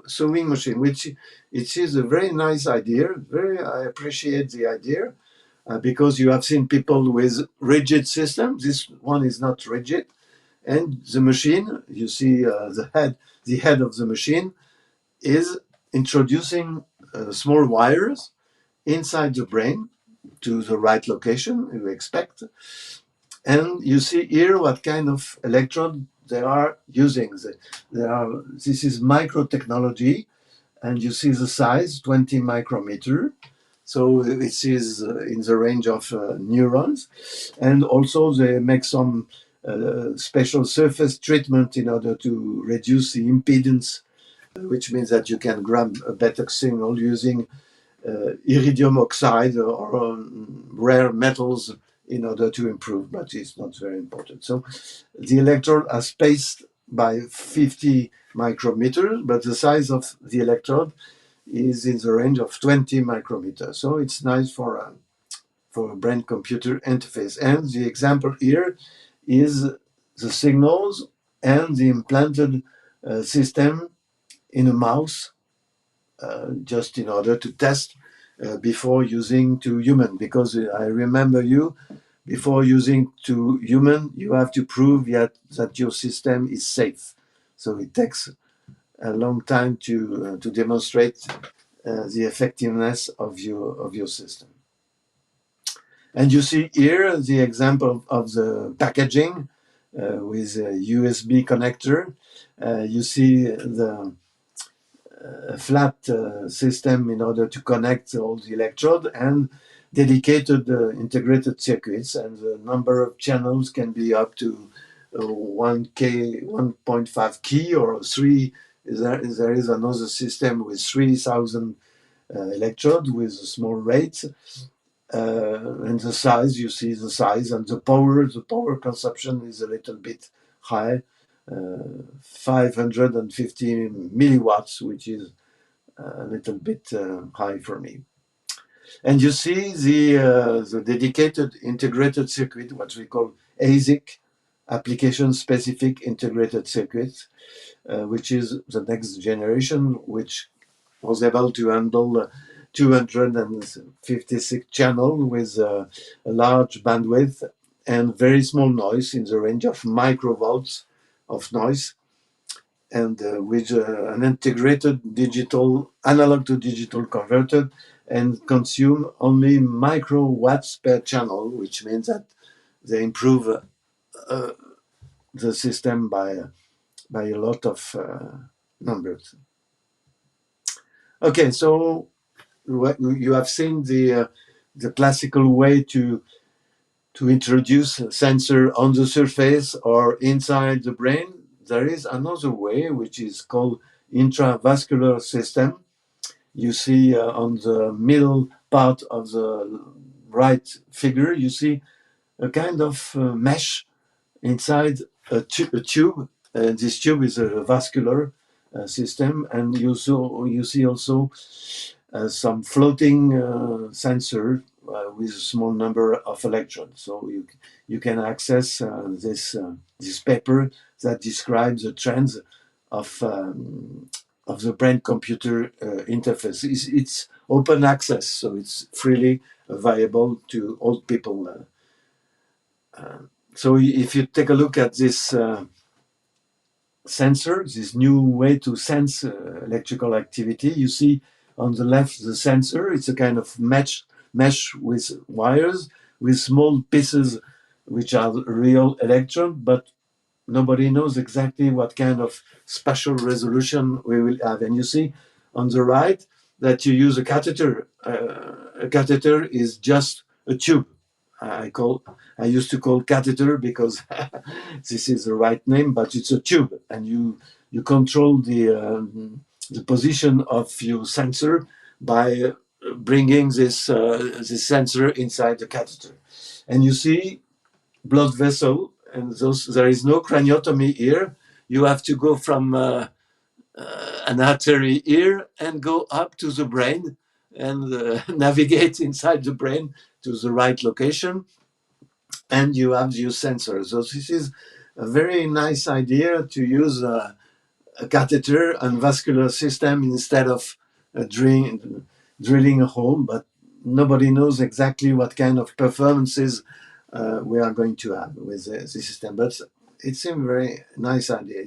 sewing machine, which it is a very nice idea. I appreciate the idea because you have seen people with rigid systems. This one is not rigid, and the machine, you see the head of the machine is introducing small wires inside the brain to the right location you expect. And you see here what kind of electrode they are using. This is micro technology, and you see the size 20 micrometer. So it is in the range of neurons. And also they make some special surface treatment in order to reduce the impedance, which means that you can grab a better signal using iridium oxide or rare metals in order to improve, but it's not very important. So the electrode are spaced by 50 micrometers, but the size of the electrode is in the range of 20 micrometers. So it's nice for a brain-computer interface. And the example here is the signals and the implanted system in a mouse, just in order to test before using to human. Because I remember you, before using to human, you have to prove that your system is safe. So it takes a long time to demonstrate the effectiveness of your system. And you see here the example of the packaging with a USB connector. You see the flat system in order to connect all the electrode and dedicated integrated circuits, and the number of channels can be up to 1.5 key or 3. There is another system with 3,000 electrode with a small rate. And the size, you see the size, and the power consumption is a little bit high, 550 milliwatts, which is a little bit high for me. And you see the dedicated integrated circuit, what we call ASIC, application specific integrated circuit, which is the next generation, which was able to handle 256 channel with a large bandwidth and very small noise in the range of microvolts of noise, and with an integrated digital analog to digital converter, and consume only microwatts per channel, which means that they improve the system by a lot of numbers. Okay, so you have seen the classical way to introduce a sensor on the surface or inside the brain. There is another way, which is called intravascular system. You see on the middle part of the right figure, you see a kind of mesh inside a tube. This tube is a vascular system, and you see also some floating sensor with a small number of electrodes. So you can access this paper that describes the trends of the brain computer interface. It's open access, so it's freely available to all people. So if you take a look at this sensor, this new way to sense electrical activity, you see on the left the sensor. It's a kind of mesh with wires, with small pieces which are real electron, but nobody knows exactly what kind of spatial resolution we will have. And you see on the right that you use a catheter. A catheter is just a tube. I call I used to call catheter because this is the right name, but it's a tube, and you control the position of your sensor by bringing this sensor inside the catheter, and you see blood vessel, and those there is no craniotomy here. You have to go from an artery here and go up to the brain and navigate inside the brain to the right location, and you have your sensor. So this is a very nice idea to use a catheter and vascular system instead of drilling a hole, but nobody knows exactly what kind of performances we are going to have with the system. But it's a very nice idea.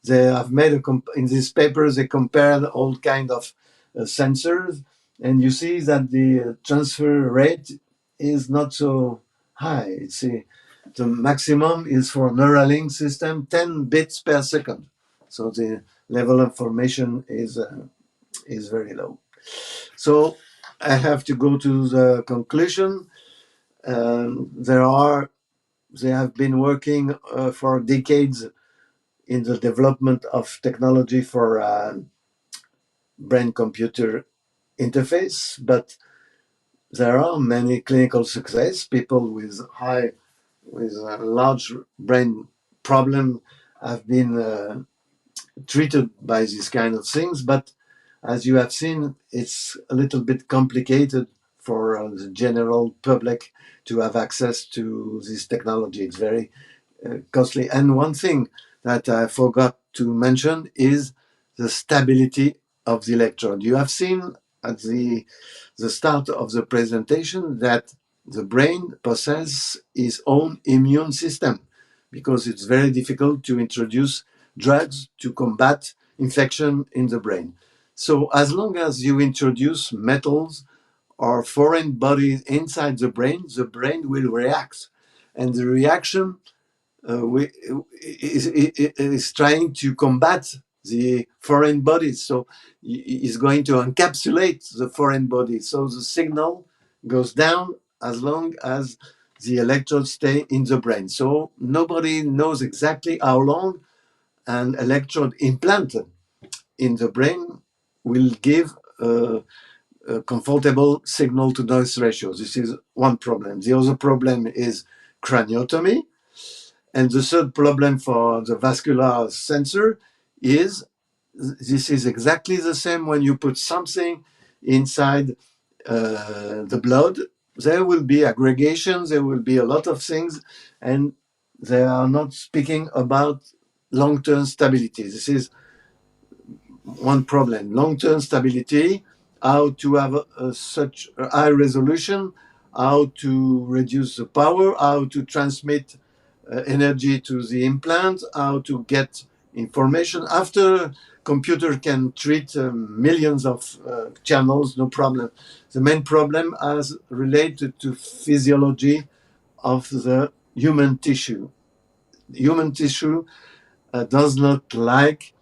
They have made in this paper, they compared all kind of sensors, and you see that the transfer rate is not so high. The maximum is for Neuralink system 10 bits per second. So the level of information is very low. So I have to go to the conclusion. They have been working for decades in the development of technology for brain-computer interface, but there are many clinical success. People with a large brain problem have been treated by these kind of things, but as you have seen, it's a little bit complicated for the general public to have access to this technology. It's very costly. And one thing that I forgot to mention is the stability of the electrode. You have seen at the start of the presentation that the brain possesses its own immune system because it's very difficult to introduce drugs to combat infection in the brain. So as long as you introduce metals or foreign bodies inside the brain will react. And the reaction is trying to combat the foreign bodies. So is going to encapsulate the foreign body. So the signal goes down as long as the electrodes stay in the brain. So nobody knows exactly how long an electrode implanted in the brain will give a comfortable signal to noise ratio. This is one problem. The other problem is craniotomy. And the third problem for the vascular sensor is this is exactly the same when you put something inside the blood. There will be aggregations, there will be a lot of things, and they are not speaking about long term stability. This is one problem. Long term stability, how to have such a high resolution, how to reduce the power, how to transmit energy to the implant, how to get information. After computer can treat millions of channels, no problem. The main problem is related to physiology of the human tissue. Human tissue does not like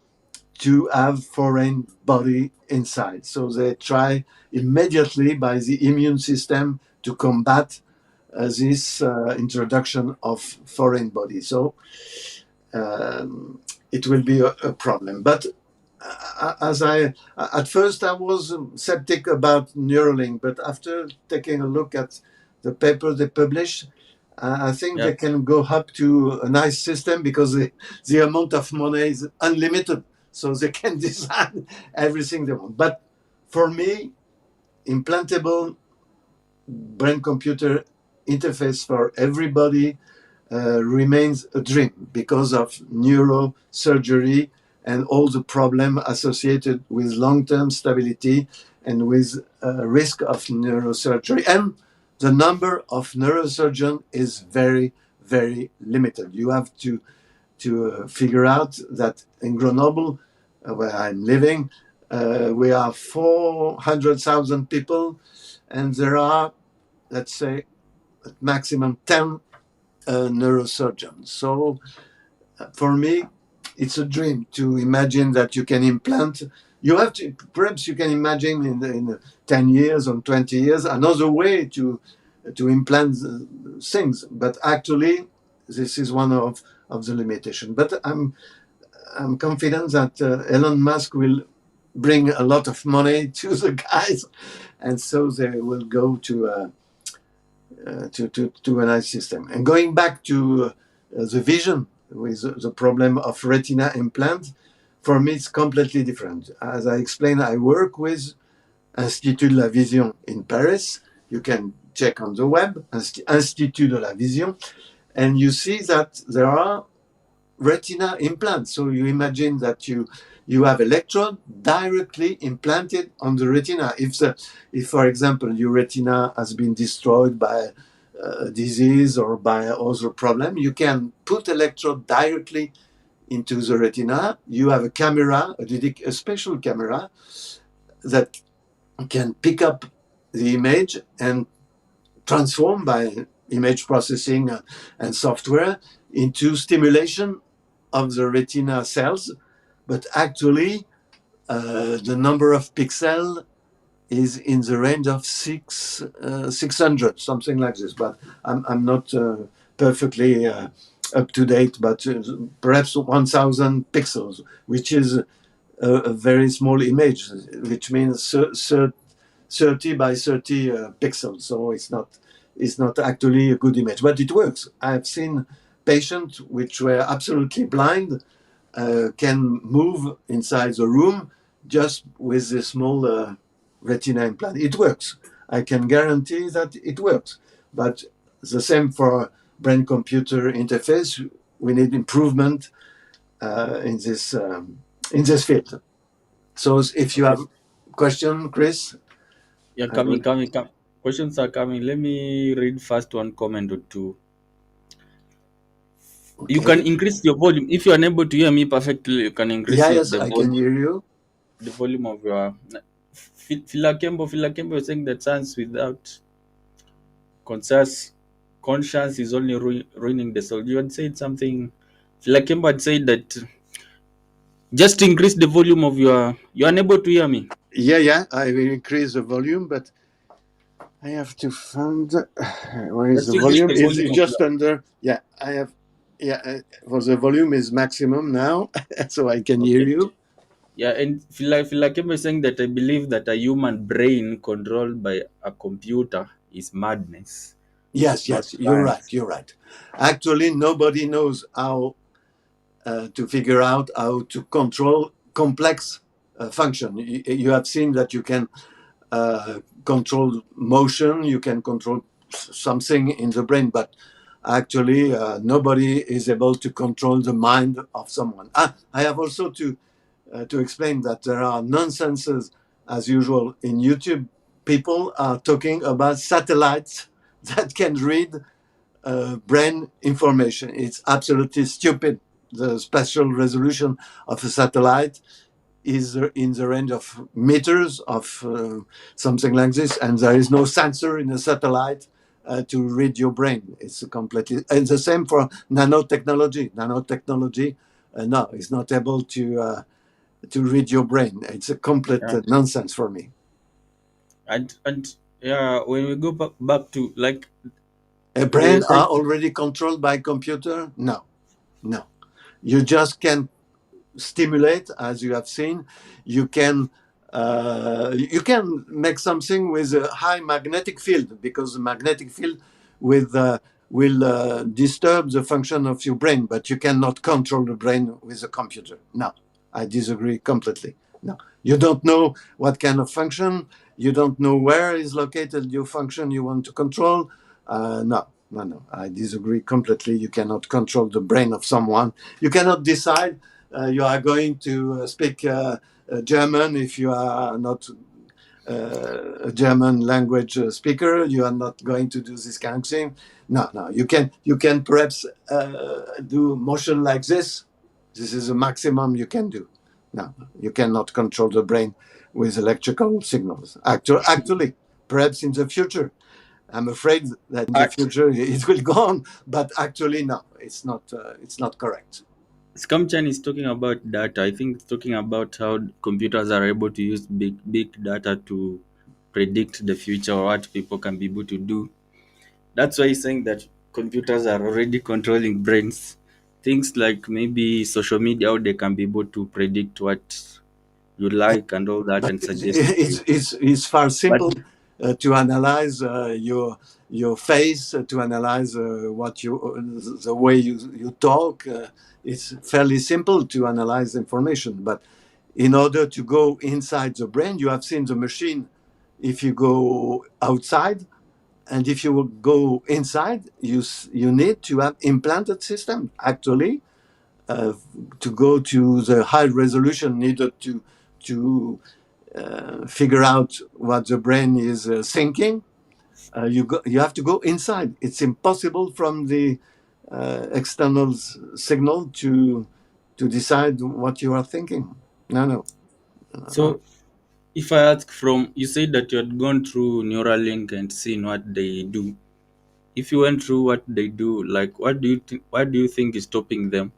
to have foreign body inside. So they try immediately by the immune system to combat this introduction of foreign body. So it will be a problem. But as at first I was skeptic about Neuralink, but after taking a look at the paper they published, I think Yeah. they can go up to a nice system because the amount of money is unlimited. So they can design everything they want. But for me, implantable brain computer interface for everybody remains a dream because of neurosurgery and all the problem associated with long-term stability and with risk of neurosurgery. And the number of neurosurgeons is very, very limited. You have to figure out that in Grenoble, where I'm living, we are 400,000 people, and there are, let's say, at maximum 10 neurosurgeons. So for me, it's a dream to imagine that you can implant. You have to, perhaps you can imagine in 10 years or 20 years another way to implant things. But actually, this is one of the limitation. But I'm confident that Elon Musk will bring a lot of money to the guys, and so they will go to a nice system. And going back to the vision with the problem of retina implant, for me it's completely different. As I explained, I work with Institut de la Vision in Paris. You can check on the web, Institut de la Vision, and you see that there are retina implant. So you imagine that you have electrode directly implanted on the retina. If for example your retina has been destroyed by disease or by other problem, you can put electrode directly into the retina. You have a camera, a special camera that can pick up the image and transform by image processing and software into stimulation of the retina cells, but actually the number of pixels is in the range of 600, something like this. But I'm not perfectly up to date, but perhaps 1,000 pixels, which is a very small image, which means 30 by 30 pixels. So it's not actually a good image, but it works. I've seen patients which were absolutely blind can move inside the room just with a small retina implant. It works. I can guarantee that it works. But the same for brain-computer interface. We need improvement in this field. So if you Okay. have question, Chris, Yeah, I coming, will. coming, come. Questions are coming. Let me read first one comment or two. You can Okay. increase your volume if you are unable to hear me perfectly. You can increase Yeah, your, yes, I can hear you. the volume of your. Filakembo is saying that science without conscious conscience is only ruining the soul. You had said something. Filakembo had said that just increase the volume of your. You are unable to hear me. Yeah, yeah, I will increase the volume, but I have to find where is Just the increase volume? the It's volume of just your. under. Yeah, I have. Yeah, for the volume is maximum now, so I can hear Okay. you. Yeah, and Filakembo is saying that I believe that a human brain controlled by a computer is madness, Yes, not yes, you're right. science. You're right. Actually, nobody knows how to figure out how to control complex function. You have seen that you can control motion, you can control something in the brain, but actually nobody is able to control the mind of someone. I have also to explain that there are nonsenses as usual in YouTube. People are talking about satellites that can read brain information. It's absolutely stupid. The spatial resolution of a satellite is in the range of meters of something like this, and there is no sensor in a satellite to read your brain. It's completely, and the same for nanotechnology. Nanotechnology, no, is not able to read your brain. It's a complete Yeah. nonsense for me. And yeah, when we go back to like A the brain are first. already controlled by computer? No, no. You just can stimulate, as you have seen. You can make something with a high magnetic field, because the magnetic field with will disturb the function of your brain, but you cannot control the brain with a computer. No, I disagree completely. No, you don't know what kind of function, you don't know where is located your function you want to control. No, no, no, I disagree completely. You cannot control the brain of someone. You cannot decide you are going to speak German if you are not a German language speaker. You are not going to do this kind of thing. No, no. You can perhaps do motion like this. This is the maximum you can do. No, you cannot control the brain with electrical signals. Actually, perhaps in the future. I'm afraid that in the I, future it will go on, but actually, no, it's not. It's not correct. Scamchan is talking about data. I think it's talking about how computers are able to use big data to predict the future or what people can be able to do. That's why he's saying that computers are already controlling brains. Things like maybe social media, how they can be able to predict what you like and all that But and suggest it to you. it's far But simple to analyze your face, to analyze what you the way you talk. It's fairly simple to analyze information, but in order to go inside the brain, you have seen the machine. If you go outside and if you will go inside, you need to have implanted system. Actually, uh, to go to the high resolution needed to figure out what the brain is thinking, you have to go inside. It's impossible from the external signal to decide what you are thinking. No, no. so if I ask from, you said that you had gone through Neuralink and seen what they do. If you went through what they do, like what do you think is stopping them?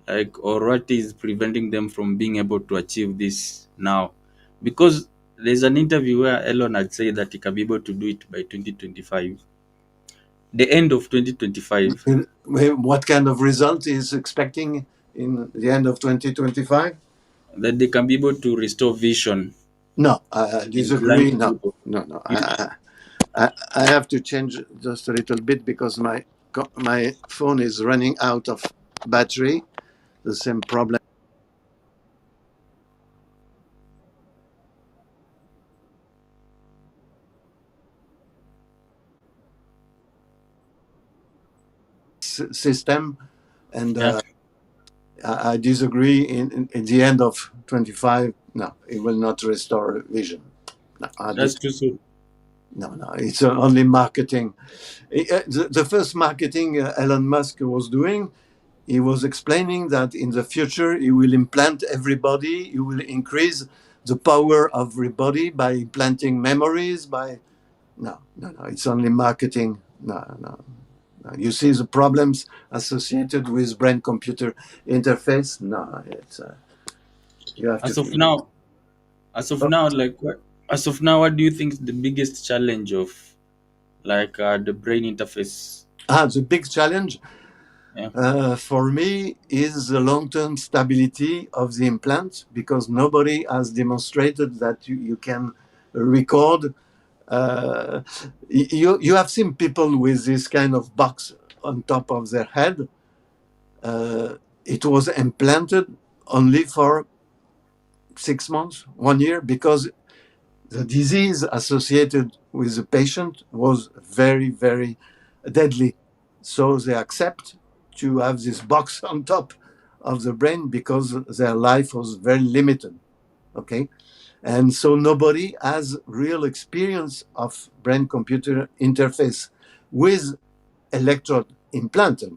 Like, or what is preventing them from being able to achieve this now? Because there's an interview where Elon had said that he can be able to do it by 2025, the end of 2025, What kind of result is expecting in the end of 2025? that they can be able to restore vision No, I in disagree. blind No, people. no, no. You, I have to change just a little bit because my phone is running out of battery. The same problem system, and yeah, I disagree. In the end of 25, no, it will not restore vision. No, that's true. So, no, no. It's only marketing. The first marketing Elon Musk was doing, he was explaining that in the future he will implant everybody. He will increase the power of everybody by implanting memories. By no, no, no. It's only marketing. No, no. No. You see the problems associated with brain-computer interface. No, it's you have to. as of now, as of Oh, now, like what? As of now, what do you think is the biggest challenge of like the brain interface? the big challenge Yeah, for me is the long-term stability of the implant because nobody has demonstrated that you can record. Uh, you have seen people with this kind of box on top of their head. Uh, it was implanted only for 6 months, 1 year, because the disease associated with the patient was very, very deadly. So they accept to have this box on top of the brain because their life was very limited. Okay. And so nobody has real experience of brain computer interface with electrode implanted.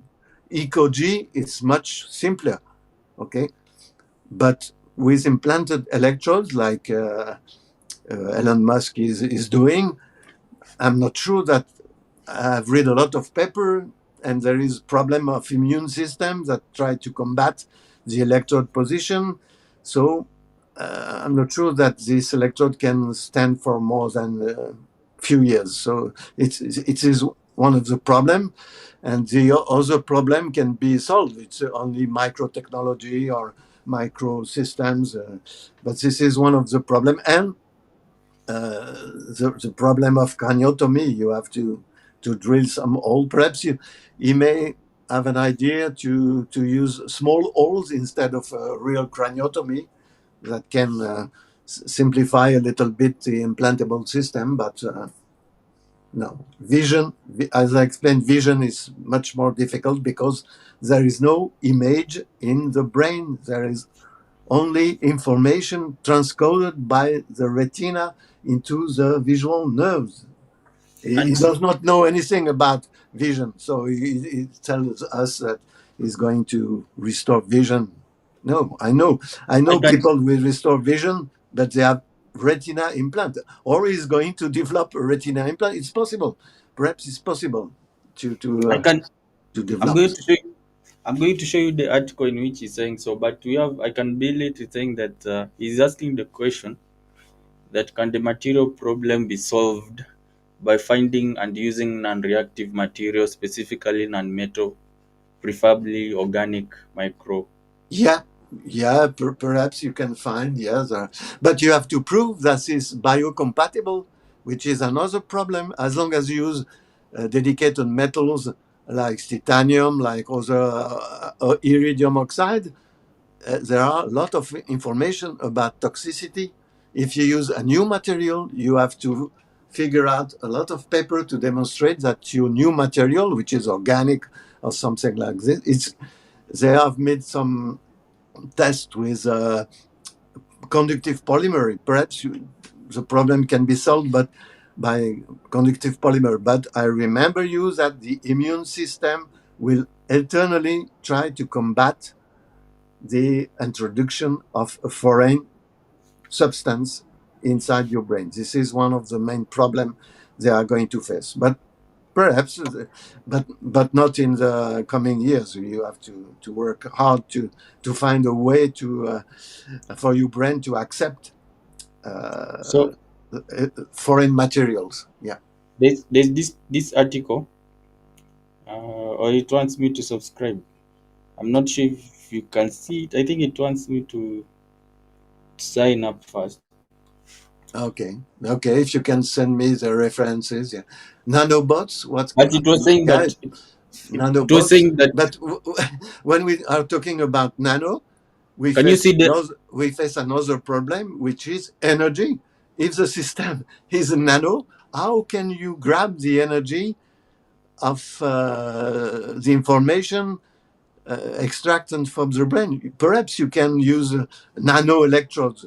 ECOG is much simpler. Okay. But with implanted electrodes, like Elon Musk is doing, I'm not sure that I've read a lot of paper, and there is problem of immune system that try to combat the electrode position. So I'm not sure that this electrode can stand for more than a few years. So it is one of the problem, and the other problem can be solved. It's only micro technology or micro systems, but this is one of the problem. And the problem of craniotomy. You have to to drill some hole. Perhaps you may have an idea to use small holes instead of real craniotomy that can simplify a little bit the implantable system. But no, vision, as I explained, vision is much more difficult because there is no image in the brain. There is only information transcoded by the retina into the visual nerves. He And does not know anything about vision, so he tells us that he's going to restore vision. No, I I know can people will restore vision, but they have retina implant, or he's going to develop a retina implant. It's possible. Perhaps it's possible to I can to I'm develop. going to show you I'm going to show you the article in which he's saying so, but we have I can be late saying that he's asking the question that can the material problem be solved by finding and using non-reactive materials, specifically non-metal, preferably organic micro. Yeah, yeah, perhaps you can find, yes, but you have to prove that it's biocompatible, which is another problem. As long as you use dedicated metals like titanium, like other iridium oxide, there are a lot of information about toxicity. If you use a new material, you have to figure out a lot of paper to demonstrate that your new material, which is organic or something like this, they have made some test with conductive polymer. Perhaps the problem can be solved, but by conductive polymer. But I remember you that the immune system will eternally try to combat the introduction of a foreign substance inside your brain. This is one of the main problems they are going to face. But perhaps, but not in the coming years. You have to work hard to find a way to for your brain to accept uh, So foreign materials. Yeah. there's this article, or it wants me to subscribe. I'm not sure if you can see it. I think it wants me to sign up first. Okay. Okay. If you can send me the references. Yeah. Nanobots. What's But it was saying yeah, that it was nanobots. saying that But when we are talking about nano, can you see the we face another problem, which is energy. If the system is a nano, how can you grab the energy of the information extracted from the brain? Perhaps you can use nano electrodes,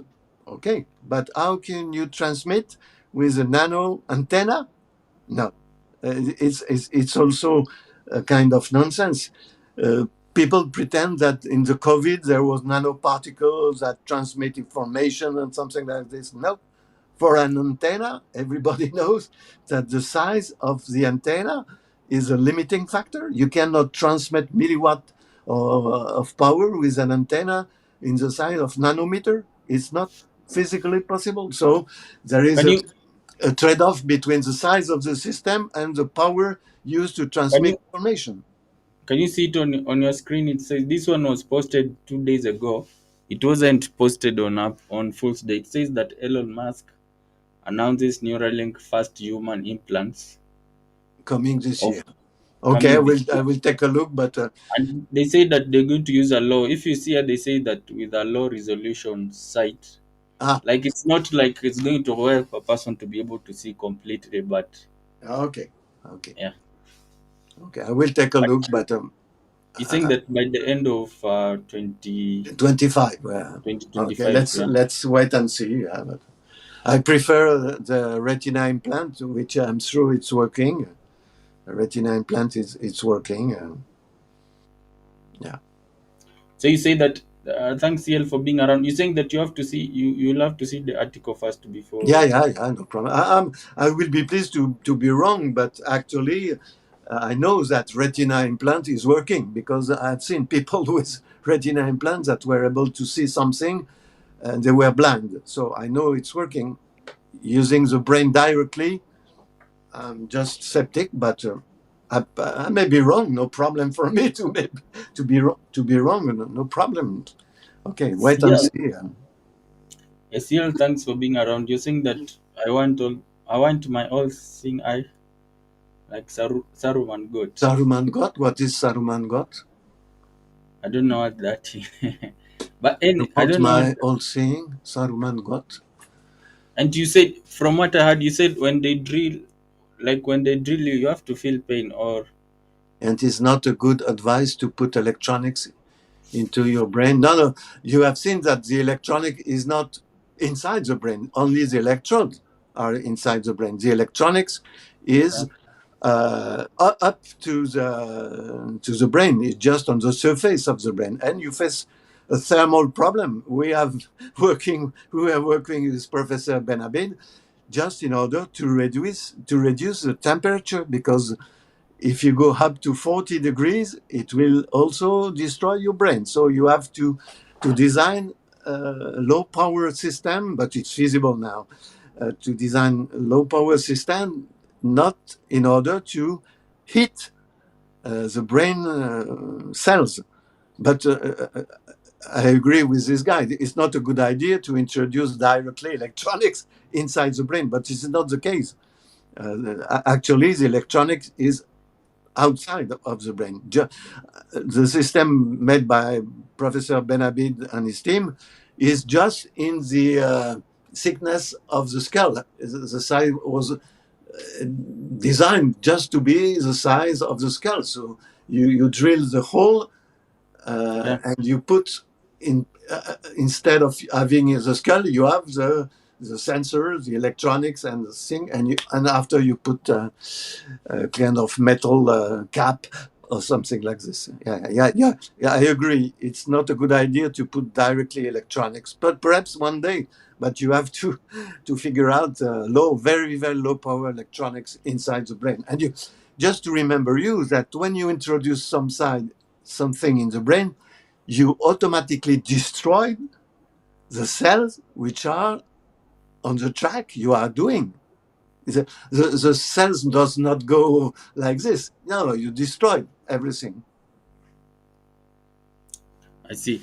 okay, but how can you transmit with a nano antenna? No, it's also a kind of nonsense. People pretend that in the COVID there was nanoparticles that transmit information and something like this. No, for an antenna, everybody knows that the size of the antenna is a limiting factor. You cannot transmit milliwatt of power with an antenna in the size of nanometer. It's not physically possible. So there is can you a trade-off between the size of the system and the power used to can transmit you information. can you see it on your screen? It says this one was posted 2 days ago. It wasn't posted on Fool's Day. It says that Elon Musk announces Neuralink first human implants Coming this of year. Okay, coming this I year. will take a look, but And they say that they're going to use a low. If you see here, they say that with a low resolution sight, ah, like it's not like it's going to help a person to be able to see completely, but okay, okay, yeah. okay. I will take a But look, but he's saying that by the end of 20 25. Okay, 2025, yeah. let's wait and see. Yeah, but I prefer the retina implant, which I'm sure it's working. The retina implant is it's working. Yeah, So you say that thanks CL for being around. You're saying that you have to see you'll have to see the article first yeah, before. yeah, yeah. No problem. I will be pleased to be wrong, but actually, I know that retina implant is working because I've seen people with retina implants that were able to see something and they were blind. So I know it's working using the brain directly. I'm just skeptic, but I may be wrong. No problem for me to be wrong. No, no problem. Okay, wait and CL, see. CL, thanks for being around. You're saying that I want my all seeing eye. like Saruman goat. Saruman got? What is Saruman got? I don't know what that is. But You I want don't know. my old saying, Saruman got? And you said, from what I heard, you said when they drill, like when they drill you, you have to feel pain, or And it's not a good advice to put electronics into your brain. No, no. You have seen that the electronic is not inside the brain. Only the electrodes are inside the brain. The electronics yeah, is up to the brain. It's just on the surface of the brain, and you face a thermal problem. We are working with Professor Benabid just in order to reduce the temperature, because if you go up to 40 degrees, it will also destroy your brain. So you have to design a low power system, but it's feasible now to design a low power system, not in order to heat the brain cells. But I agree with this guy. It's not a good idea to introduce directly electronics inside the brain, but this is not the case. Actually, the electronics is outside of the brain. The system made by Professor Benabid and his team is just in the thickness of the skull. The size was designed just to be the size of the skull. So you drill the hole yeah. and you put in instead of having the skull, you have the sensor, the electronics, and the thing, and after you put a kind of metal cap or something like this. Yeah. I agree. It's not a good idea to put directly electronics, but perhaps one day. But you have to to figure out very very low power electronics inside the brain. And you just to remember you that when you introduce something in the brain, you automatically destroy the cells which are on the track you are doing. The cells does not go like this. No, you destroy everything. I see.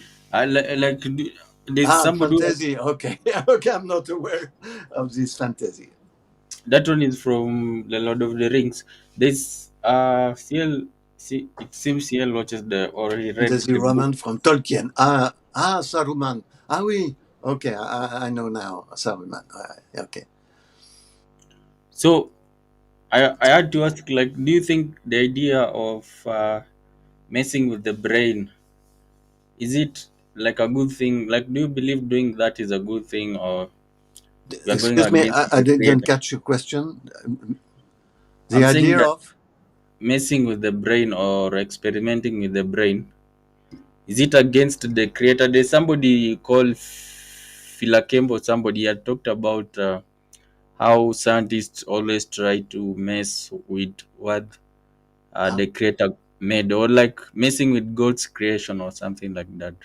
There's somebody who Fantasy. Okay, okay. I'm not aware of this fantasy. that one is from the Lord of the Rings. There's CL. See, it seems CL watches the or he read Fantasy the book. roman from Tolkien. Saruman. Ah, oui. Okay, I know now. Saruman. Okay. So I had to ask, like, do you think the idea of messing with the brain, is it like a good thing? Like, do you believe doing that is a good thing, or you are going Excuse me, against I the didn't creator? catch your question. The I'm saying idea that of messing with the brain or experimenting with the brain, is it against the creator? There's somebody called Philakembo. Somebody had talked about how scientists always try to mess with what uh, the creator made, or like messing with God's creation or something like that.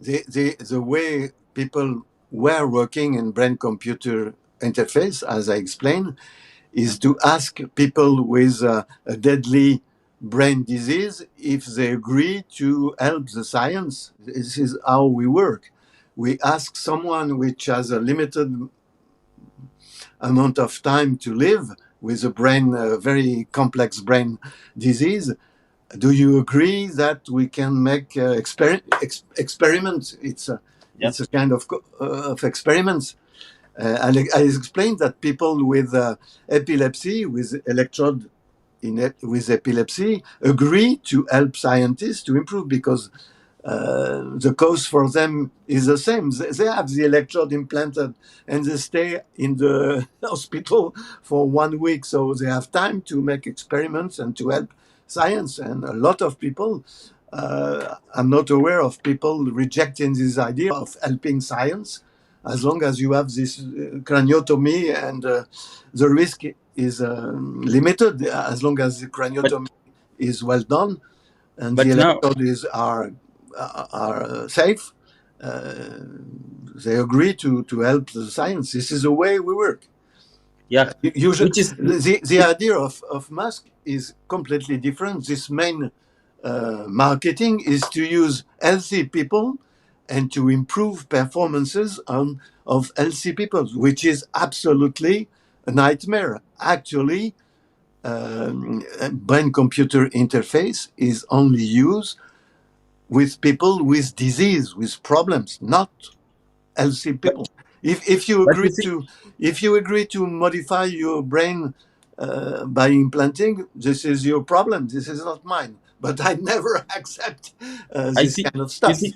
the way people were working in brain computer interface, as I explained, Yeah. is to ask people with a deadly brain disease if they agree to help the science. This is how we work. We ask someone which has a limited amount of time to live with a brain, a very complex brain disease. Do you agree that we can make experiments? Yeah. It's a kind of experiments. And I explained that people with epilepsy, with electrode with epilepsy, agree to help scientists to improve, because the cause for them is the same. They have the electrode implanted and they stay in the hospital for 1 week. So they have time to make experiments and to help science. And a lot of people, I'm not aware of people rejecting this idea of helping science, as long as you have this craniotomy and the risk is limited, as long as the But craniotomy is well done and the but now, electrodes are safe. Uh, they agree to help the science. This is the way we work. yeah, Usually, which is the idea of Musk is completely different. This main marketing is to use healthy people and to improve performances of healthy people, which is absolutely a nightmare. Actually, brain-computer interface is only used with people with disease, with problems, not healthy but people. If you but you agree see, to modify your brain by implanting, this is your problem. This is not mine. But I never accept I this see, kind of you stuff. see,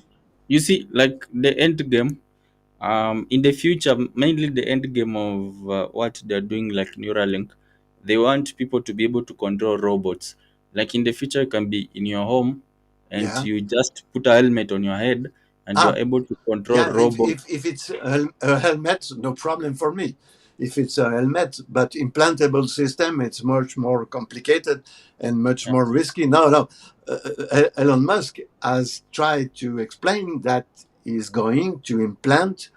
you see, like the end game. In the future, mainly the end game of what they're doing, like Neuralink, they want people to be able to control robots. Like in the future, you can be in your home, and Yeah. you just put a helmet on your head, and you're Ah, able to control yeah, robots. if it's a helmet, no problem for me. If it's a helmet, but implantable system, it's much more complicated and much Yeah. more risky. No, no. Elon Musk has tried to explain that he's going to implant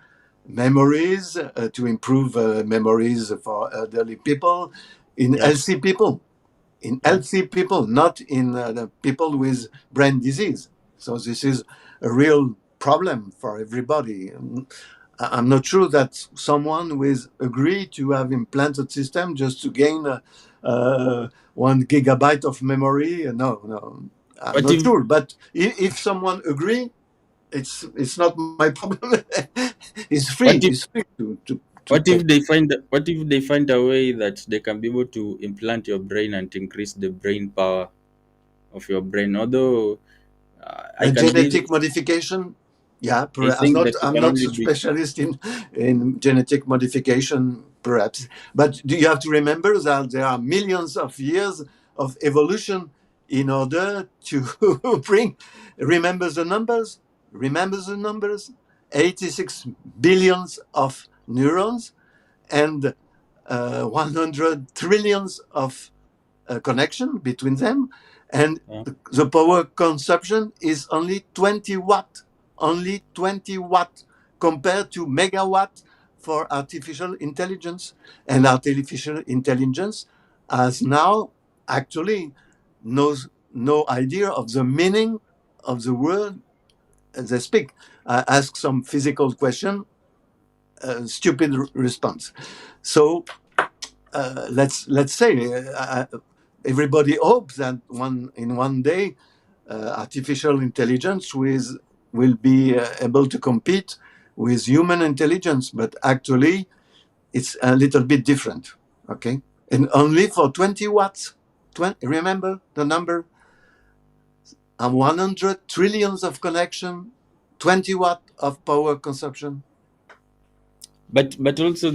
memories to improve memories for elderly people in Yeah. healthy people, Yeah. not in the people with brain disease. So this is a real problem for everybody. I'm not sure that someone will agree to have implanted system just to gain 1 gigabyte of memory. No, no, I'm What not if sure. But if someone agree, it's not my problem. It's free. what if It's free to take. what if they find a way that they can be able to implant your brain and increase the brain power of your brain? Although I A can be genetic modification, yeah, they I'm think not that you I'm can not only a do it. specialist in genetic modification, perhaps, but do you have to remember that there are millions of years of evolution in order to bring, remember the numbers, 86 billions of neurons and 100 trillions of connection between them, and Yeah. the power consumption is only 20 watt, only 20 watt compared to megawatt for artificial intelligence. And artificial intelligence has now actually no idea of the meaning of the word they speak. Ask some physical question, stupid response. So let's say everybody hopes that one day artificial intelligence will be able to compete with human intelligence, but actually it's a little bit different. Okay, and only for 20 watts. 20, remember the number? 100 trillions of connection, 20 watt of power consumption. But also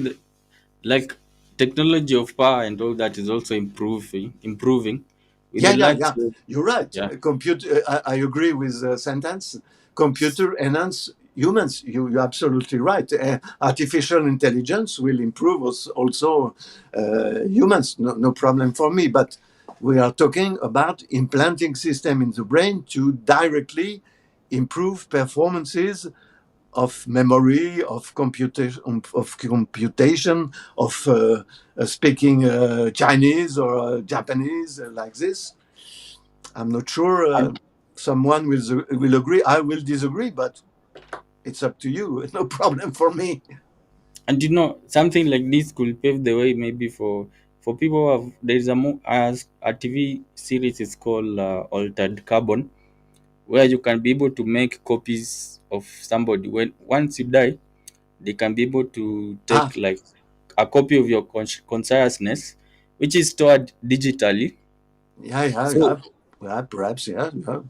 like technology of power and all that is also improving with Yeah, the yeah, likes yeah. of You're right. yeah. Computer. I agree with the sentence. Computer enhance humans. You're absolutely right. Artificial intelligence will improve us also humans. No, no problem for me. But we are talking about implanting system in the brain to directly improve performances of memory, of speaking Chinese or Japanese like this. I'm not sure and someone will agree. I will disagree, but it's up to you. It's no problem for me. and you know something like this could pave the way maybe for people who have there's as a TV series is called Altered Carbon, where you can be able to make copies of somebody when once you die. They can be able to Ah, take like a copy of your consciousness, which is stored digitally. yeah, yeah, So yeah. Yeah, perhaps, yeah, yeah.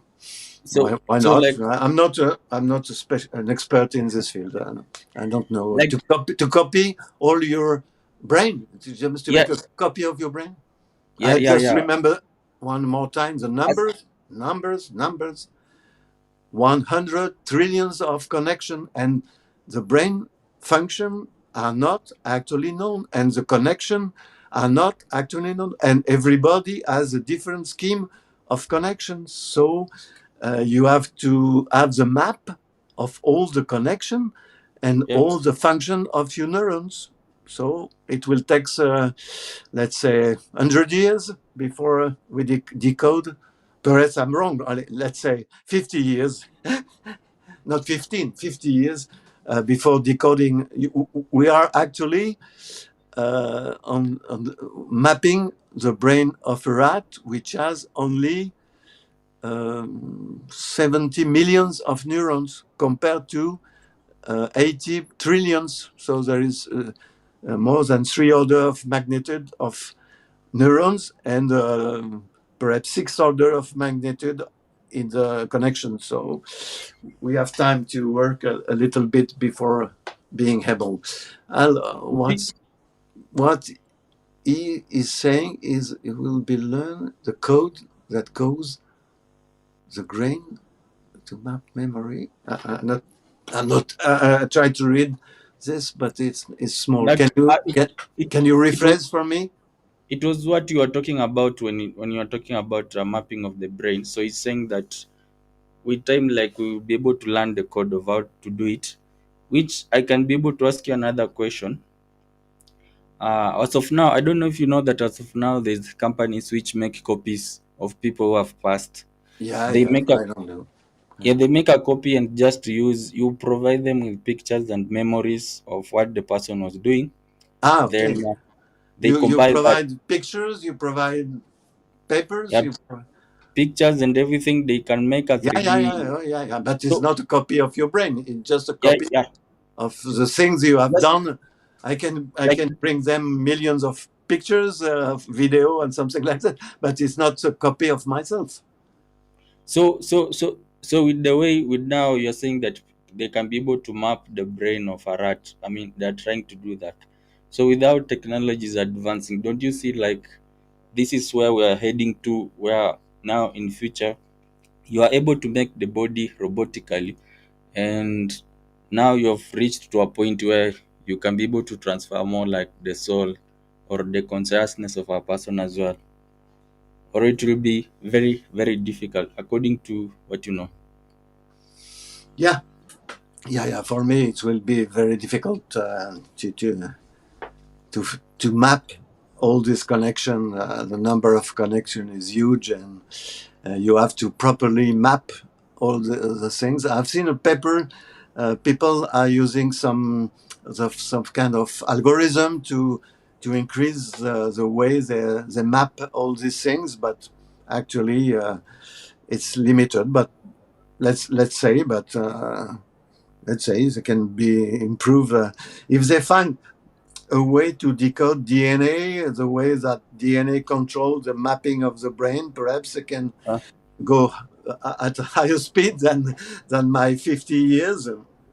so Why so not? like I'm not an expert in this field. I don't know like to copy all your brain. To yeah, make a copy of your brain. yeah, I yeah, just yeah. remember one more time the As numbers, 100 trillions of connection, and the brain function are not actually known, and the connection are not actually known, and everybody has a different scheme of connections. So you have to have the map of all the connection and yeah. all the function of your neurons. So it will take, let's say, 100 years before we decode. Perhaps I'm wrong. Let's say 50 years, not 15, 50 years before decoding. We are actually mapping the brain of a rat, which has only 70 millions of neurons compared to 80 trillions. So there is more than three order of magnitude of neurons and perhaps six order of magnitude in the connection. So we have time to work a little bit before being able. See, What he is saying is it will be learn the code that goes the grain to map memory. I'm not. I try to read this, but it's small. that it, Can you it was rephrase for me? it was what you were talking about when you were talking about mapping of the brain. So it's saying that with time, like we will be able to learn the code of how to do it, which I can be able to ask you another question. As of now, I don't know if you know that as of now, there's companies which make copies of people who have passed. Yeah, They yeah. make a I don't know. Yeah, they make a copy and just use you provide them with pictures and memories of what the person was doing. Ah, Then okay. they You compile that. provide pictures. You provide papers. Yeah, pictures and everything. They can make a Yeah, yeah, 3D. yeah, yeah, yeah, yeah. But it's So not a copy of your brain. It's just a yeah, copy yeah, of the things you have just done. I like can bring them millions of pictures, of video, and something like that. But it's not a copy of myself. so with the way with now you're saying that they can be able to map the brain of a rat. I mean, they're trying to do that. So without technologies advancing, don't you see like this is where we are heading to, where now in future you are able to make the body robotically, and now you've reached to a point where you can be able to transfer more like the soul or the consciousness of a person as well, or it will be very very difficult according to what you know. Yeah, yeah, yeah. For me, it will be very difficult to map all this connection. The number of connection is huge, and you have to properly map all the things. I've seen a paper. People are using some kind of algorithm to increase the way they map all these things, but actually it's limited. But let's say, but let's say they can be improved if they find a way to decode DNA, the way that DNA controls the mapping of the brain. Perhaps they can Uh, go at a higher speed than my 50 years.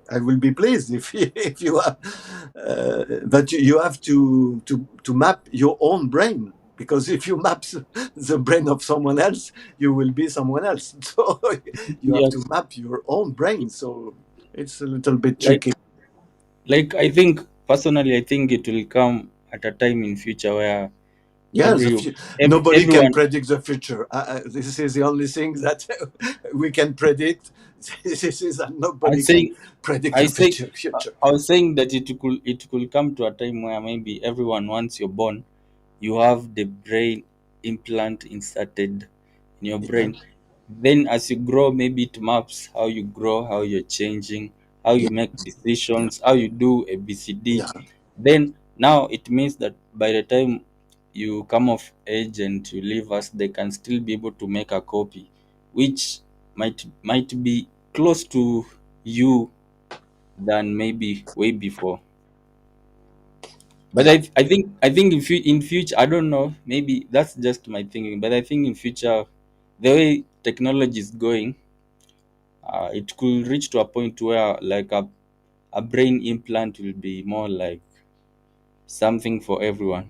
I will be pleased if if you have, but you have to map your own brain, because if you map the brain of someone else, you will be someone else. So you have to yes, map your own brain. So it's a little bit like tricky. I think personally, I think it will come at a time in future where Yeah, nobody can everyone. predict the future. This is the only thing that we can predict. This is that I nobody can say predict I the say future. I was saying that it could come to a time where maybe everyone, once you're born, you have the brain implant inserted in your Yeah, brain. Then as you grow, maybe it maps how you grow, how you're changing, how you yeah, make yeah, decisions, how you do ABCD. yeah, Then now it means that by the time you come of age and you leave us, they can still be able to make a copy, which might be close to you than maybe way before. But yeah. I think in future, I don't know, maybe that's just my thinking, but I think in future, the way technology is going, it could reach to a point where like a brain implant will be more like something for everyone,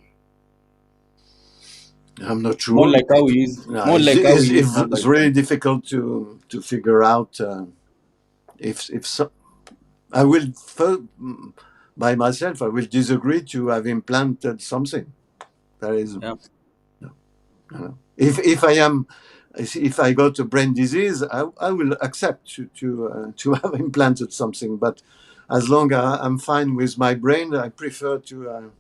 I'm not more sure. like how we use No, more like how we use it's mobile really phones. difficult to figure out if so, I will by myself. I will disagree to have implanted something. That is. Yeah, If I am, if I got a brain disease, I will accept to have implanted something. But as long as I'm fine with my brain, I prefer to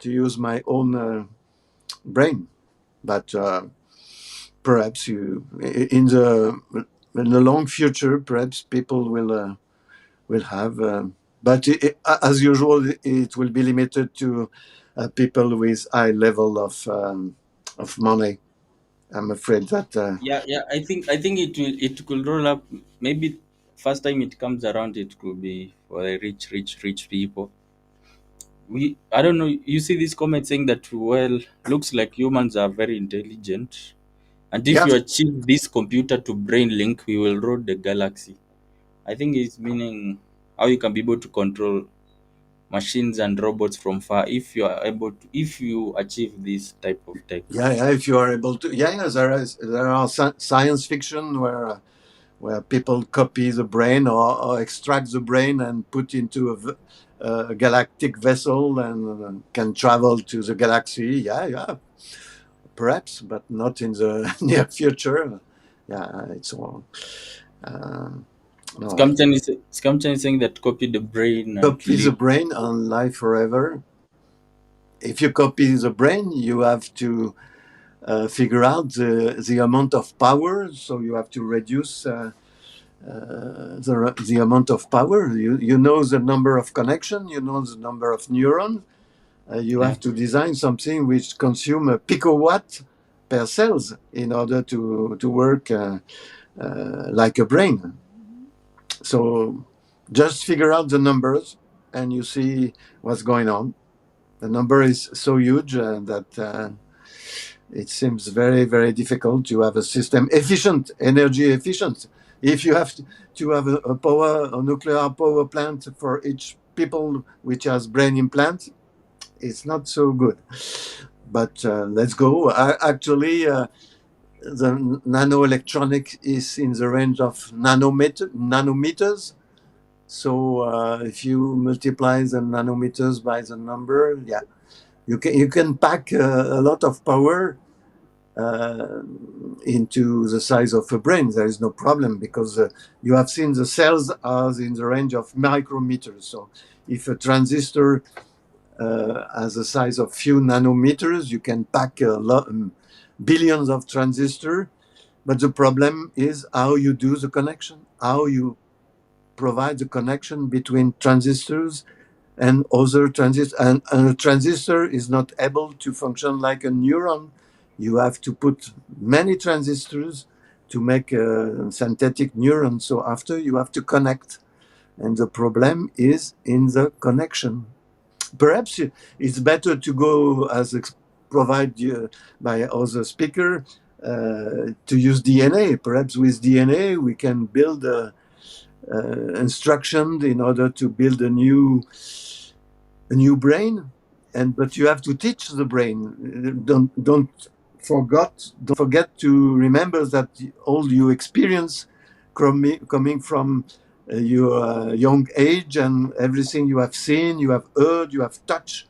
use my own brain. But perhaps in the long future, perhaps people will have But as usual, it will be limited to people with high level of money. I'm afraid that Yeah, yeah. I think it could roll up. Maybe first time it comes around, it could be for the rich people. I don't know. You see this comment saying that, well, looks like humans are very intelligent, and if yeah, you achieve this computer to brain link, we will rule the galaxy. I think it's meaning how you can be able to control machines and robots from far if you are able to, if you achieve this type of tech. yeah, yeah. If you are able to, yeah, yeah. There are science fiction where people copy the brain or extract the brain and put into a galactic vessel and can travel to the galaxy. Yeah, yeah, perhaps, but not in the near future. Yeah, it's all. Uh, no, Scamchan is saying that copy the brain and copy the live. brain and live forever. If you copy the brain, you have to figure out the amount of power. So you have to reduce the amount of power. You know the number of connection. You know the number of neurons. You Yeah. have to design something which consume a picowatt per cells in order to work like a brain. So just figure out the numbers and you see what's going on. The number is so huge that it seems very, very difficult to have a system efficient, energy efficient. If you have to have a nuclear power plant for each people which has brain implant, it's not so good. But let's go. The nanoelectronic is in the range of nanometers. So if you multiply the nanometers by the number, yeah, you can pack a lot of power uh, into the size of a brain. There is no problem because you have seen the cells are in the range of micrometers. So if a transistor has a size of few nanometers, you can pack a lot, billions of transistors. But the problem is how you do the connection, how you provide the connection between transistors and other transistors. And a transistor is not able to function like a neuron. You have to put many transistors to make a synthetic neuron. So after you have to connect. And the problem is in the connection. Perhaps it's better to go as provided by other speaker to use DNA. Perhaps with DNA we can build instruction in order to build a new brain. And but you have to teach the brain. Don't forget to remember that all you experience coming from your young age and everything you have seen, you have heard, you have touched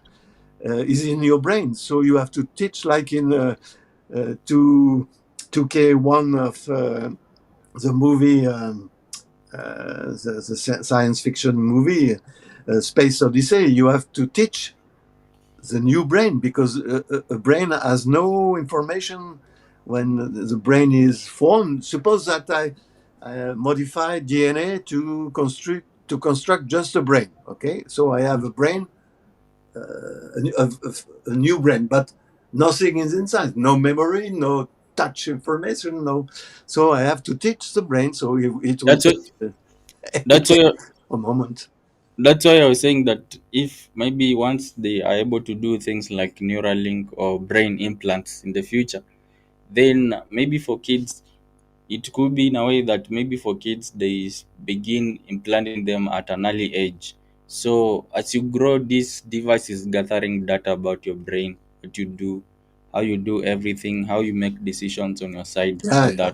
is in your brain. So you have to teach like in 2 2K1 of the movie, the science fiction movie, Space Odyssey. You have to teach the new brain because a brain has no information when the brain is formed. Suppose that I modify DNA to construct just a brain. Okay, so I have a brain, a new brain, but nothing is inside. No memory, no touch information, no. So I have to teach the brain. So it will That's take why. That's why. a moment. That's why I was saying that if maybe once they are able to do things like Neuralink or brain implants in the future, then maybe for kids, it could be in a way that maybe for kids they begin implanting them at an early age. So as you grow, this device is gathering data about your brain, what you do, how you do everything, how you make decisions on your side, Yeah, all yeah,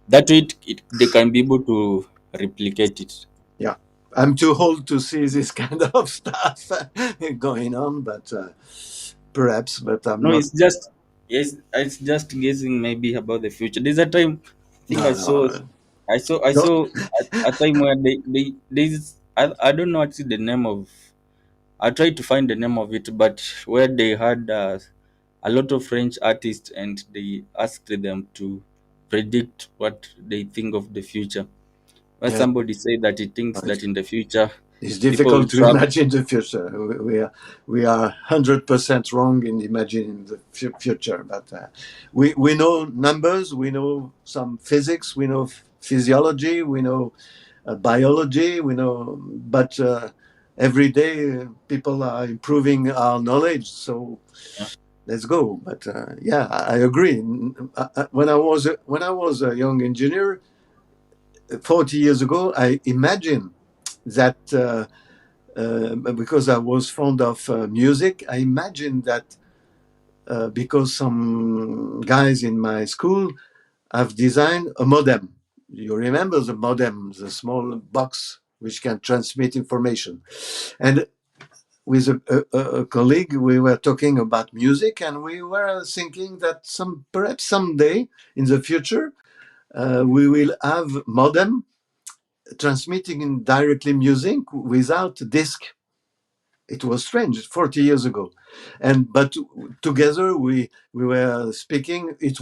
that way they can be able to replicate it. yeah. I'm too old to see this kind of stuff going on, but perhaps, but I'm No, not. it's just, yes, it's just guessing maybe about the future. There's a time I think No, no, I no. saw a time where there's I don't know what's the name of, I tried to find the name of it, but where they had a lot of French artists and they asked them to predict what they think of the future. Where Yeah, somebody said that he thinks right. that in the future It's People will difficult to travel. imagine the future. We are 100% wrong in imagining the future. But we know numbers, we know some physics, we know physiology, we know biology, we know. But every day people are improving our knowledge. So Yeah. let's go. But yeah, I agree. When I was a young engineer 40 years ago, I imagined that. Because I was fond of music, I imagined that because some guys in my school have designed a modem. You remember the modem, the small box which can transmit information. And with a colleague, we were talking about music, and we were thinking that perhaps someday in the future we will have modem transmitting directly music without disc. It was strange 40 years ago, and but together we were speaking. It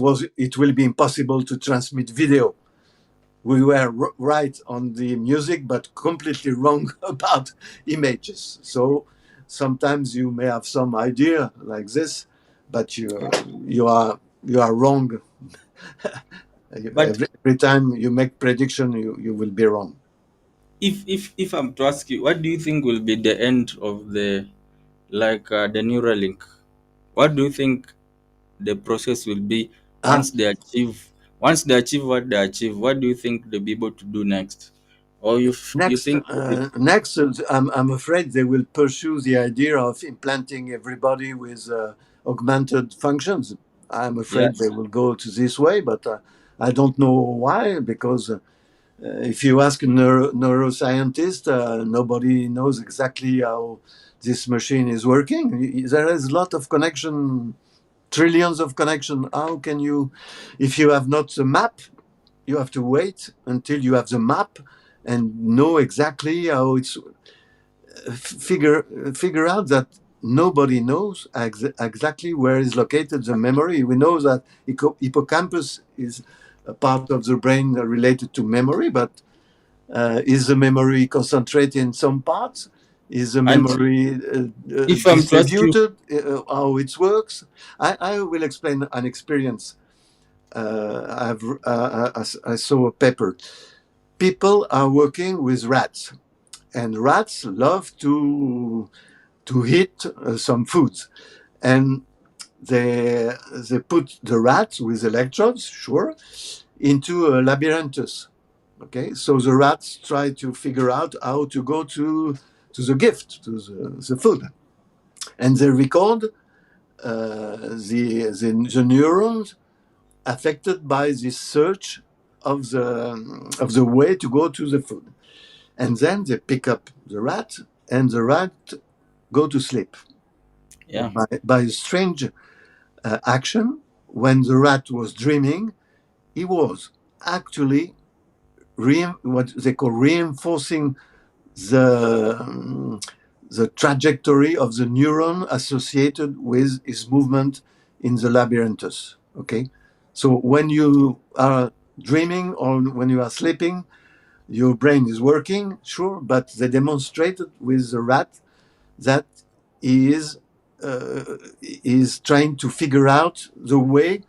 will be impossible to transmit video. We were right on the music but completely wrong about images. So sometimes you may have some idea like this, but you are wrong. But Every time you make prediction, you will be wrong. if I'm to ask you, what do you think will be the end of the Neuralink? What do you think the process will be Ah, once they achieve what they achieve? What do you think they'll be able to do next? Or you Next, think it, I'm afraid they will pursue the idea of implanting everybody with augmented functions. I'm yeah, afraid they will go to this way, but I don't know why. Because if you ask a neuroscientist, nobody knows exactly how this machine is working. There is a lot of connection, trillions of connection. How can you, if you have not the map, you have to wait until you have the map and know exactly how it's figure out that nobody knows exactly where is located the memory. We know that hippocampus is a part of the brain related to memory, but is the memory concentrated in some parts? Is the and memory if I'm to ask you, distributed? How it works? I will explain an experience. I saw a paper. People are working with rats, and rats love to eat some foods, and they put the rats with electrodes, sure, into a labyrinthus. Okay, so the rats try to figure out how to go to the gift, to the food, and they record the neurons affected by this search of the way to go to the food. And then they pick up the rat, and the rat go to sleep. yeah, By a strange action, when the rat was dreaming, he was actually what they call reinforcing the trajectory of the neuron associated with his movement in the labyrinthus. Okay, so when you are dreaming or when you are sleeping, your brain is working, sure, but they demonstrated with the rat that he is trying to figure out the way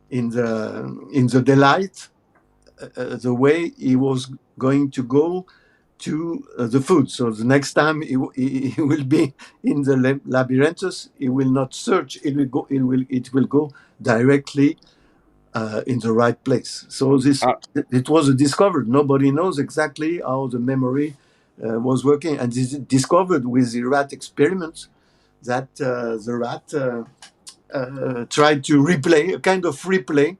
in the daylight, the way he was going to go to the food. So the next time he will be in the labyrinthus, he will not search. It will go directly in the right place. So uh, it was discovered. Nobody knows exactly how the memory was working, and this is discovered with the rat experiments that the rat tried to replay a kind of replay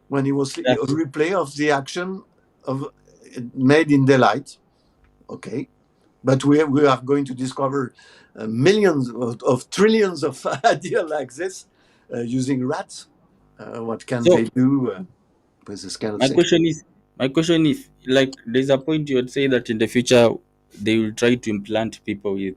when he was a yeah. replay of the action of made in daylight. Okay, but we are going to discover millions of trillions of ideas like this using rats. What can So they do with this kind of my thing? question is, like, there's a point you would say that in the future they will try to implant people with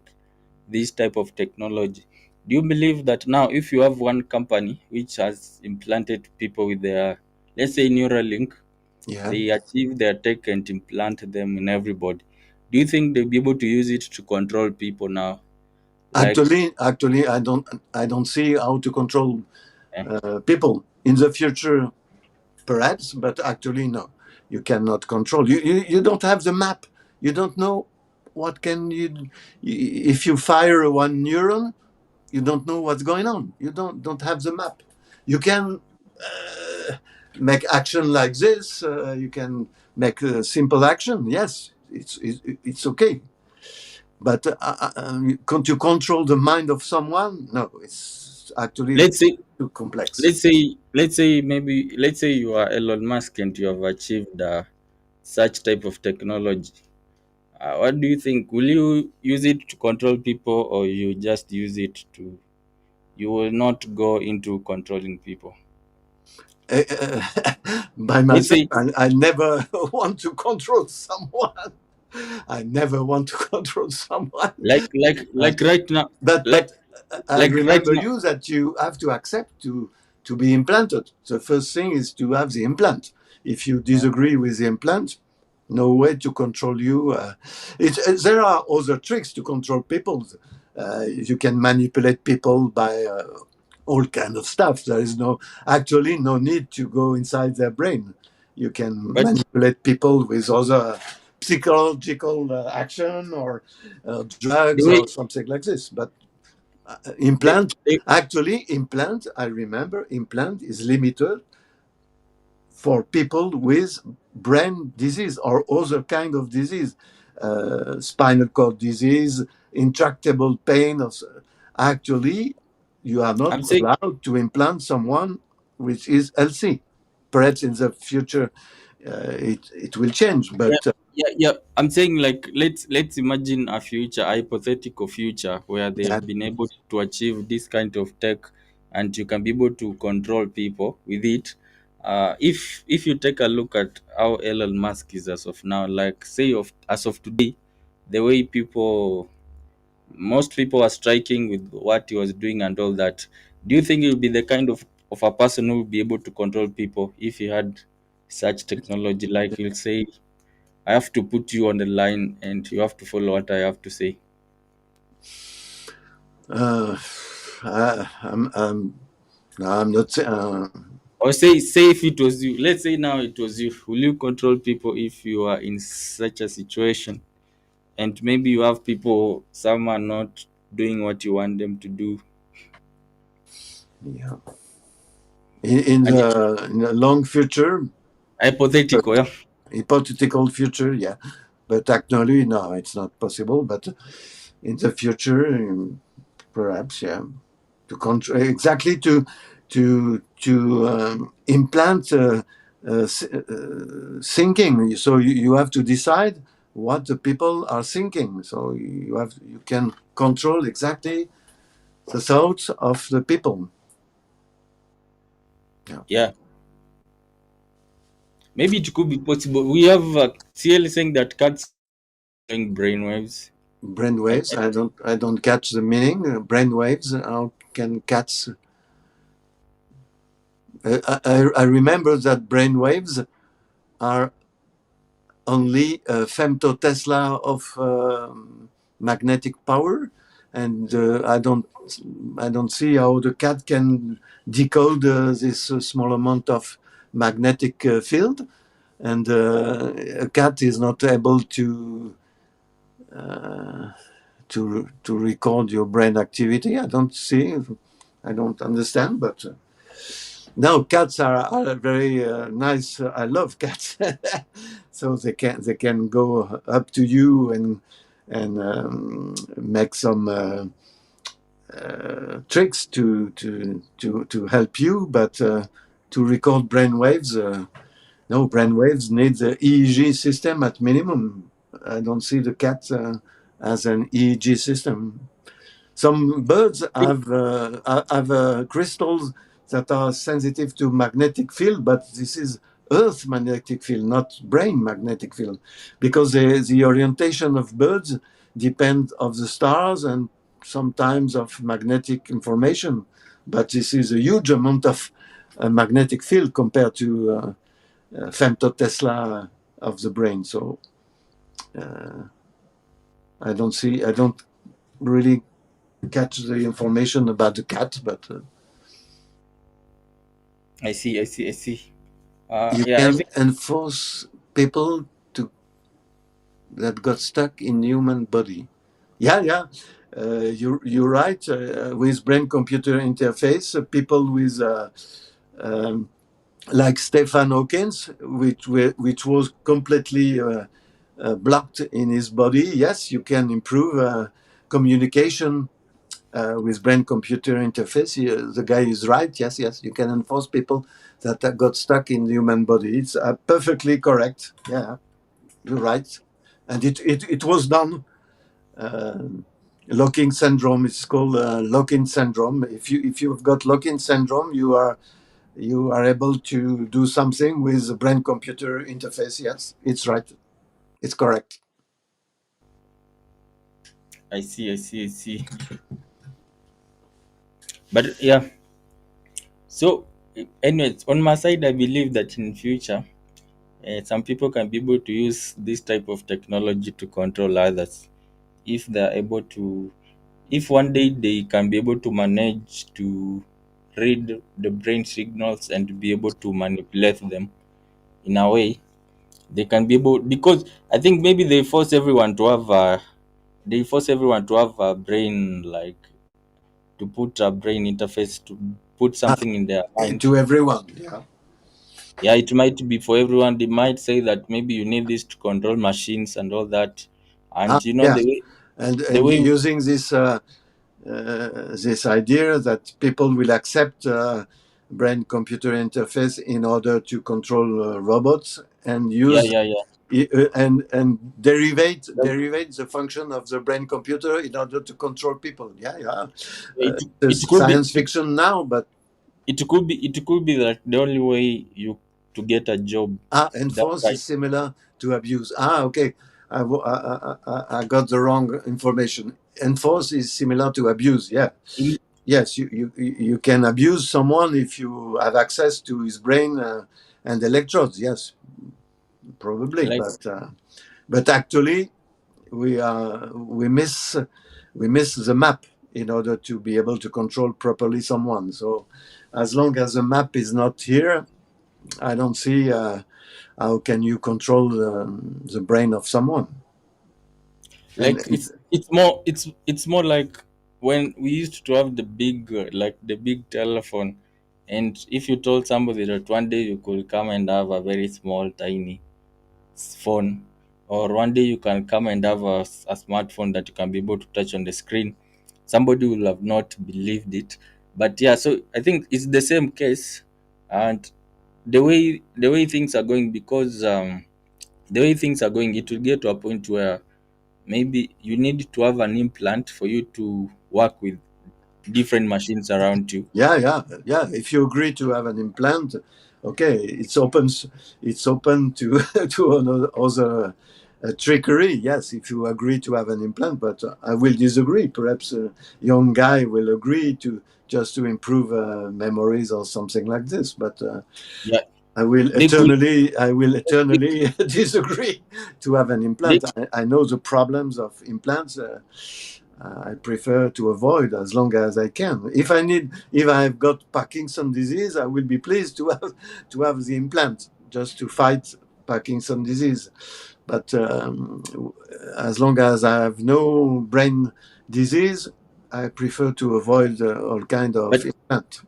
this type of technology. Do you believe that now, if you have one company which has implanted people with their, let's say, Neuralink, Yeah. they achieve their tech and implant them in everybody, Do you think they'll be able to use it to control people now? Like, Actually, I don't see how to control eh, people in the future. Perhaps, but actually, no, you cannot control. You don't have the map. You don't know what can you. If you fire one neuron, you don't know what's going on. You don't have the map. You can make action like this. You can make a simple action. Yes, it's okay. But to control the mind of someone, no, it's actually let's say, too complex. let's say you are Elon Musk and you have achieved such type of technology. What do you think? Will you use it to control people, or you just use it to? You will not go into controlling people. By Let's myself, say, I never want to control someone. I never want to control someone. like like Uh, like right now, like but I like right remember now. you that you have to accept to be implanted. The first thing is to have the implant. If you disagree with the implant, no way to control you. There are other tricks to control people. You can manipulate people by all kind of stuff. There is actually no need to go inside their brain. You can But manipulate people with other psychological action or the drugs way or something like this. But they, implant, they actually, implant. I remember implant is limited for people with brain disease or other kind of disease, spinal cord disease, intractable pain. Actually, you are not I'm saying, allowed to implant someone which is healthy. Perhaps in the future it will change, yeah, but yeah. I'm saying, like, let's imagine a future, a hypothetical future, where they yeah, have been able to achieve this kind of tech, and you can be able to control people with it. If you take a look at how Elon Musk is as of now, like, say, of as of today, the way most people are striking with what he was doing and all that. Do you think he will be the kind of a person who will be able to control people if he had such technology? Like, he'll say, I have to put you on the line and you have to follow what I have to say. uh, I'm not. Or say if it was you, let's say now it was you, will you control people if you are in such a situation? And maybe you have people, some are not doing what you want them to do. Yeah. And it, In the long future, hypothetical, yeah. hypothetical future, yeah. But actually, no, it's not possible. But in the future, perhaps, yeah, to control exactly to implant thinking. So you have to decide what the people are thinking. So you can control exactly the thoughts of the people. Yeah, Yeah. Maybe it could be possible. We have CL saying that cats doing brainwaves. And brainwaves. I don't catch the meaning. Brainwaves. How can cats? I remember that brainwaves are only a femtotesla of magnetic power, and I don't see how the cat can decode this small amount of magnetic field, and a cat is not able to record your brain activity. I don't see. I don't understand, but. No, cats are very nice. I love cats, so they can go up to you and make some tricks to help you, but to record brain waves, no, brain waves need the EEG system at minimum. I don't see the cat as an EEG system. Some birds think, have crystals that are sensitive to magnetic field, but this is Earth magnetic field, not brain magnetic field, because the orientation of birds depend of the stars and sometimes of magnetic information. But this is a huge amount of magnetic field compared to femtotesla of the brain. So I don't really catch the information about the cat, but I see, I see, I see. you Yeah, I can think enforce people to that got stuck in human body. Yeah, yeah. You're right. With brain computer interface, people with um, like Stephen Hawkins, which was completely blocked in his body. Yes, you can improve communication with brain computer interface. The guy is right. Yes, yes, you can enforce people that got stuck in the human body. It's perfectly correct. Yeah, you're right. And it was done. Locking syndrome. It's called lock-in syndrome. If you've got lock-in syndrome, you are able to do something with the brain computer interface. Yes, it's right. It's correct. I see, I see, I see. But yeah, so anyways, on my side, I believe that in future, some people can be able to use this type of technology to control others if they're able to. If one day they can be able to manage to read the brain signals and be able to manipulate them in a way, they can be able, because I think maybe they force everyone to have a brain, like to put a brain interface to put Ah, something in their mind. to everyone. Yeah. Yeah, it might be for everyone. They might say that maybe you need this to control machines and all that. Ah, And yeah. the And way using this idea that people will accept brain computer interface in order to control robots and yeah, use yeah, yeah. and Like, derivate the function of the brain computer in order to control people. Yeah, yeah. it It's could be science fiction now, but it could be that the only way you to get a job that enforce time. is similar to abuse. Okay. I got the wrong information. Enforce is similar to abuse. Yeah. In- Yes, you can abuse someone if you have access to his brain and electrodes. Yes, probably, like but actually we miss the map in order to be able to control properly someone. So as long as the map is not here, I don't see how can you control the brain of someone. like And it's more like when we used to have the big like the big telephone, and if you told somebody that one day you could come and have a very small tiny phone, or one day you can come and have a smartphone that you can be able to touch on the screen, somebody will have not believed it. But yeah, so I think it's the same case. And the way things are going, because the way things are going, it will get to a point where maybe you need to have an implant for you to work with different machines around you. yeah, yeah, yeah. If you agree to have an implant, okay, it's open to to other trickery. Yes, if you agree to have an implant, but I will disagree. Perhaps a young guy will agree to just to improve memories or something like this. But Yeah, I will they could they, eternally disagree to have an they implant. I know the problems of implants. I prefer to avoid as long as I can. If I've got Parkinson disease, I will be pleased to have the implant just to fight Parkinson disease. But as long as I have no brain disease, I prefer to avoid all kind of but implant.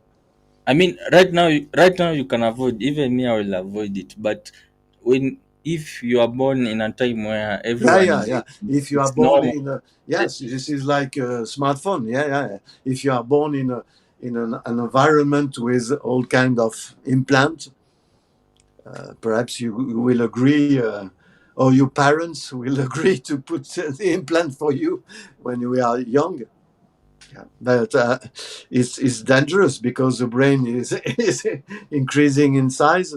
I mean, right now you can avoid. Even me, I will avoid it. But when if you are born in a time where Yeah, everyone yeah, is, yeah. If you are it's born normal. in a yes, this is like a smartphone. Yeah, yeah, yeah. If you are born in an environment with all kind of implant, perhaps you will agree, or your parents will agree to put the implant for you when you are young. Yeah. But it's dangerous because the brain is is increasing in size.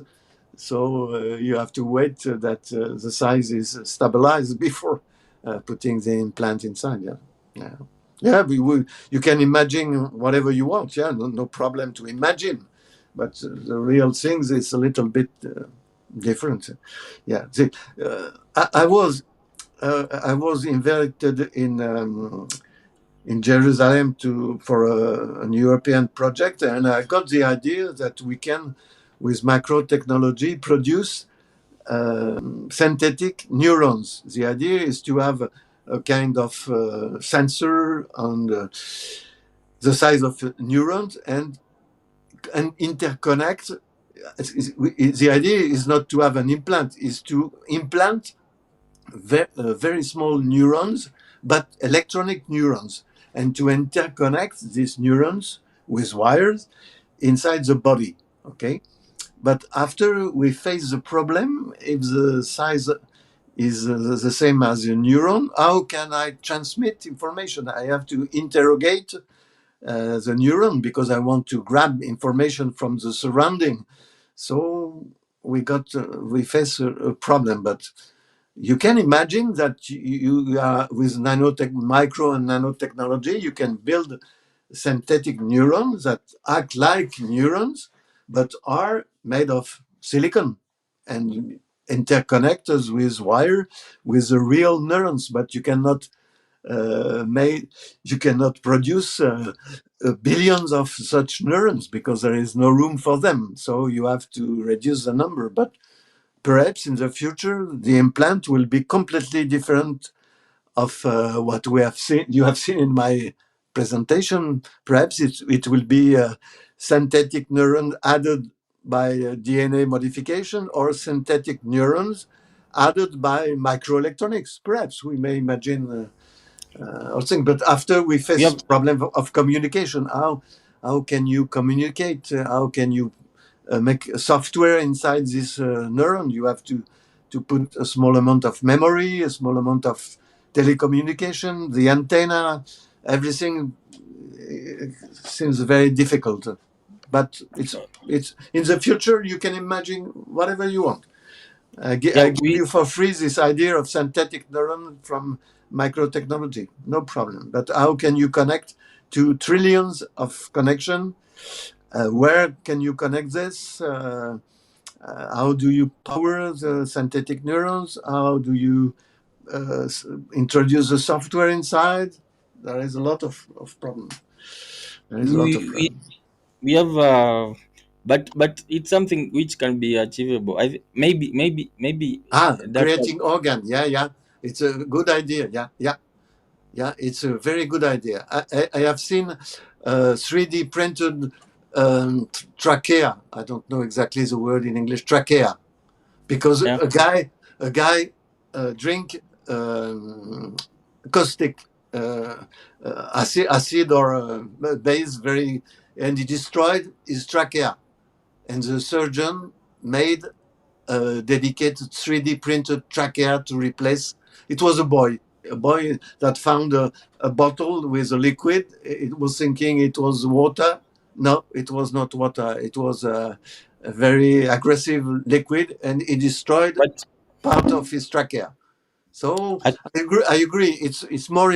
So you have to wait that the size is stabilized before putting the implant inside. Yeah, yeah, yeah. You can imagine whatever you want. Yeah, no, no problem to imagine, but the real things is a little bit different. Yeah, I was. I was invited in Jerusalem for an European project, and I got the idea that we can, with macro technology, produce synthetic neurons. The idea is to have a kind of sensor on the size of neurons and interconnect. The idea is not to have an implant, is to implant very small neurons, but electronic neurons, and to interconnect these neurons with wires inside the body. Okay, but after we face the problem, if the size is the same as a neuron, how can I transmit information? I have to interrogate the neuron because I want to grab information from the surrounding. So we face a problem, but you can imagine that you are with micro and nanotechnology, you can build synthetic neurons that act like neurons, but are made of silicon and interconnected with wire with the real neurons. But you cannot produce billions of such neurons because there is no room for them. So you have to reduce the number. But perhaps in the future, the implant will be completely different of what we have seen. You have seen in my presentation. Perhaps it will be a synthetic neuron added by DNA modification or synthetic neurons added by microelectronics. Perhaps we may imagine or thing. But after we We face have problem of communication, how can you communicate? How can you make a software inside this neuron? You have to put a small amount of memory, a small amount of telecommunication, the antenna, everything seems very difficult. But it's in the future. You can imagine whatever you want. yeah I give we you for free this idea of synthetic neuron from microtechnology, no problem. But how can you connect to trillions of connection? Where can you connect this? How do you power the synthetic neurons? How do you introduce the software inside? There is a lot of problem. There is a lot of we, problem. we have but it's something which can be achievable. Maybe that's what, Creating organ. Yeah, yeah. It's a good idea. Yeah, yeah. Yeah, it's a very good idea. I have seen 3D printed trachea. I don't know exactly the word in English. Trachea, because yeah. a guy drink caustic acid or base very, and he destroyed his trachea, and the surgeon made dedicated 3D printed trachea to replace. It was a boy that found a bottle with a liquid. It was thinking it was water. No, it was not water. It was a very aggressive liquid, and it destroyed But part of his trachea. So I, I agree. It's more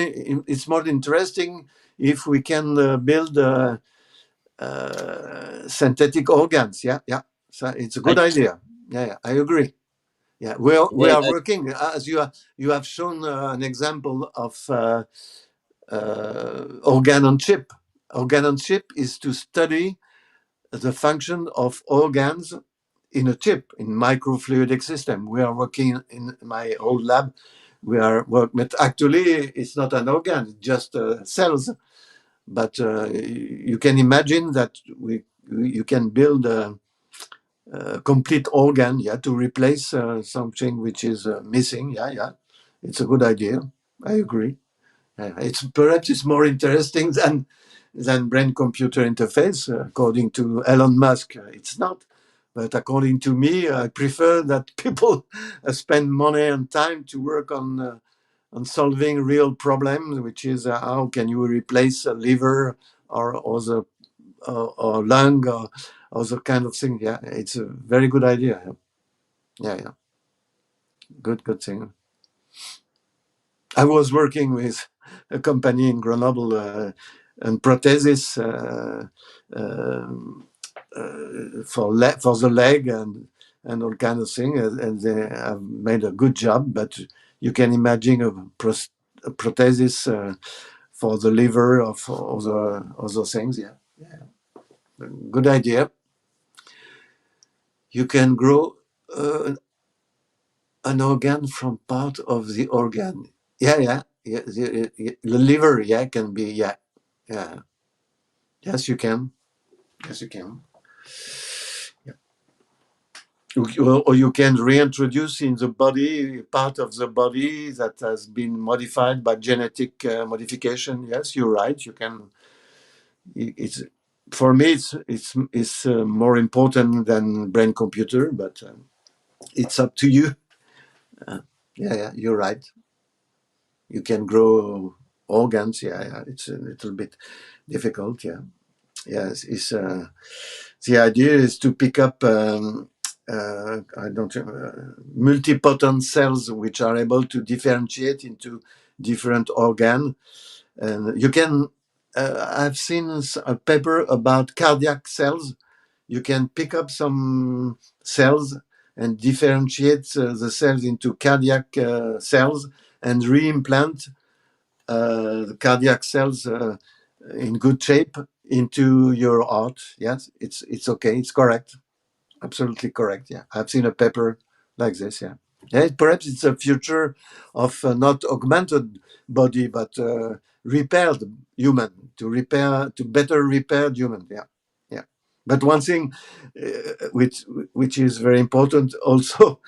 interesting if we can build synthetic organs. Yeah, yeah. So it's a I, good idea. Yeah, yeah, I agree. Yeah, we are yeah, working as you have shown an example of organ on chip. Organ on chip is to study the function of organs in a chip in microfluidic system. We are working in my old lab. We are work, but actually it's not an organ; it's just cells. But you can imagine that you can build complete organ, yeah, to replace something which is missing. Yeah, yeah, it's a good idea. I agree. It's perhaps it's more interesting than brain computer interface, according to Elon Musk. It's not, but according to me, I prefer that people spend money and time to work on solving real problems, which is how can you replace a liver or the or lung or the kind of thing. Yeah, it's a very good idea. Yeah, yeah, good thing. I was working with a company in Grenoble and prosthesis for the leg and all kind of thing, and they have made a good job. But You can imagine a prosthesis for the liver or for other things. Yeah, good idea. You can grow uh, an organ from part of the organ. Yeah. The liver, yeah, can be, yeah. Yes, you can. Yes, you can. Or you can reintroduce in the body part of the body that has been modified by genetic modification. Yes, you're right. You can. It's for me. It's more important than brain computer, but it's up to you. Yeah, you're right. You can grow organs. Yeah. It's a little bit difficult. Yeah. Yes, it's the idea is to pick up I don't multipotent cells which are able to differentiate into different organ, and you can. I've seen a paper about cardiac cells. You can pick up some cells and differentiate the cells into cardiac cells and reimplant the cardiac cells in good shape into your heart. Yes, it's okay. It's correct. Absolutely correct. Yeah, I've seen a paper like this. Yeah, yeah. Perhaps it's a future of not augmented body, but repaired human to better repaired human. Yeah, yeah. But one thing which is very important also,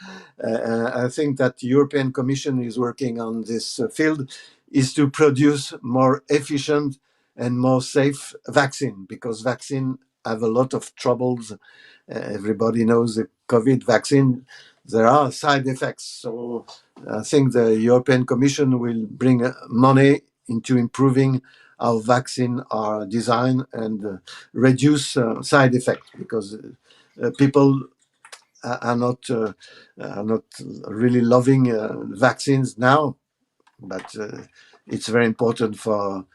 I think that the European Commission is working on this field, is to produce more efficient and more safe vaccine, because vaccine have a lot of troubles. Everybody knows the COVID vaccine. There are side effects. So I think the European Commission will bring money into improving how vaccine are designed and reduce side effects, because people are not really loving vaccines now, but it's very important for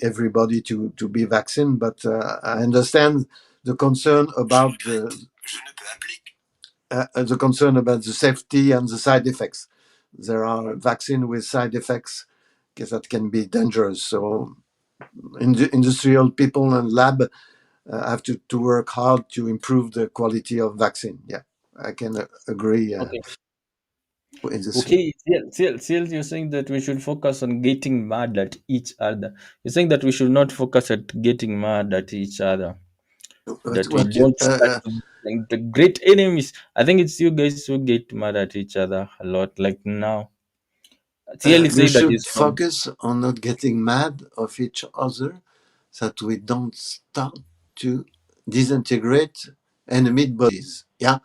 everybody to be vaccinated. But I understand the concern about the concern about the safety and the side effects. There are vaccines with side effects that can be dangerous. So industrial people and lab have to work hard to improve the quality of vaccine. Yeah, I can agree Okay. in this field. Okay, CL, you're saying that we should focus on getting mad at each other. You're saying that we should not focus at getting mad at each other. That we What you, don't start to be like the great enemies. I think it's you guys who get mad at each other a lot. Like now, CL is we saying that should he's from. focus on not getting mad of each other, that we don't start to disintegrate enemy bodies. Yeah,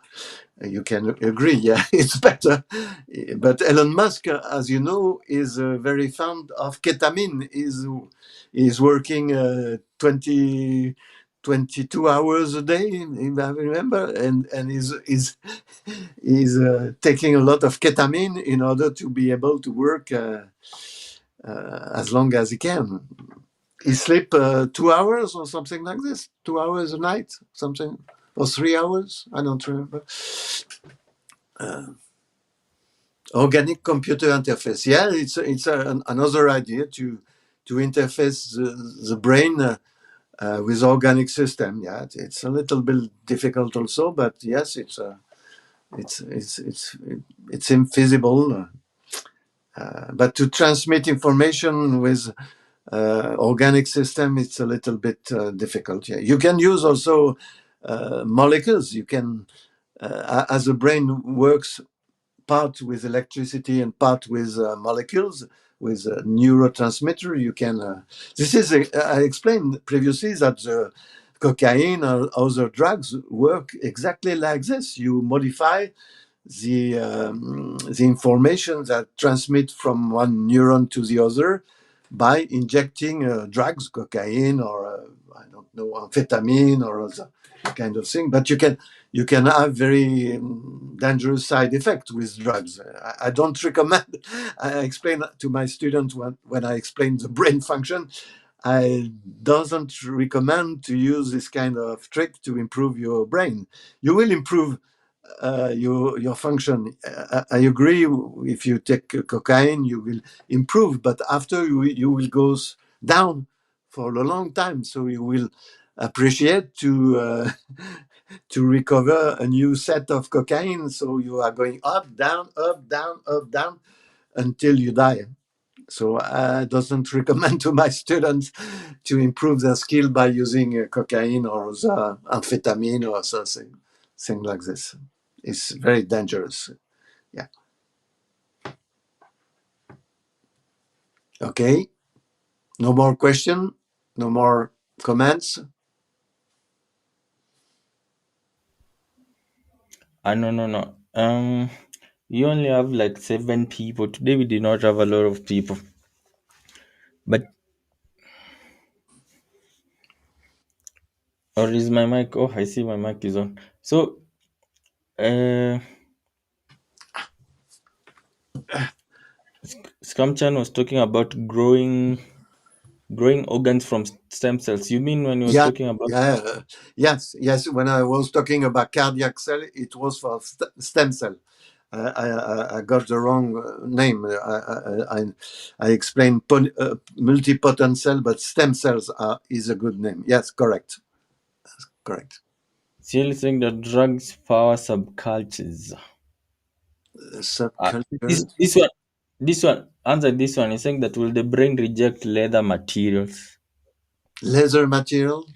you can agree. Yeah, it's better. But Elon Musk, as you know, is very fond of ketamine. Is working 22 hours a day, if I remember, and is taking a lot of ketamine in order to be able to work as long as he can. He sleep 2 hours or something like this, 2 hours a night, something, or 3 hours. I don't remember. Organic computer interface. Yeah, it's another idea to interface the brain with organic system. Yeah, it's a little bit difficult also, but yes, it's it's it's it's infeasible. But to transmit information with organic system, it's a little bit difficult. Yeah, you can use also molecules. You can, as the brain works part with electricity and part with molecules, with a neurotransmitter. You can. This is I explained previously that the cocaine or other drugs work exactly like this. You modify the information that transmit from one neuron to the other by injecting drugs, cocaine or I don't know, amphetamine or other kind of thing. But you can have very dangerous side effects with drugs. I don't recommend. I explain to my students when I explain the brain function. I doesn't recommend to use this kind of trick to improve your brain. You will improve your function. I agree. If you take cocaine, you will improve, but after you will go down for a long time. So you will appreciate to recover a new set of cocaine. So you are going up, down, up, down, up, down until you die. So I doesn't recommend to my students to improve their skill by using cocaine or the amphetamine or something, thing like this. It's very dangerous. Yeah. Okay. No more question. No more comments. No, no, no. You only have like 7 people today. We did not have a lot of people, but or is my mic? Oh, I see my mic is on. So, uh, Scamchan was talking about growing organs from stem cells. You mean when he was Yeah. talking about? Yeah. Yes. Yes. When I was talking about cardiac cell, it was for stem cell. I got the wrong name. I explained multipotent cell, but stem cells is a good name. Yes, correct, correct. Still saying that drugs power subcultures. Uh, this Subcultures, this one this one answer this one is saying that will the brain reject leather materials? leather material.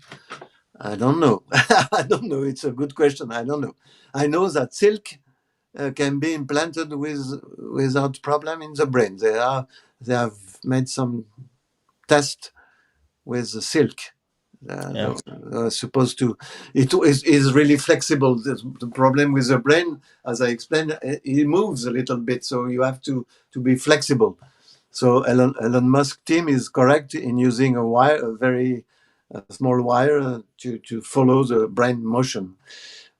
I don't know. I don't know. It's a good question. I don't know. I know that silk can be implanted without problem in the brain. They have made some test with the silk. Yeah. Supposed to is really flexible. The problem with the brain, as I explained, it moves a little bit, so you have to be flexible. So Elon Musk team is correct in using a wire, a very small wire, to follow the brain motion.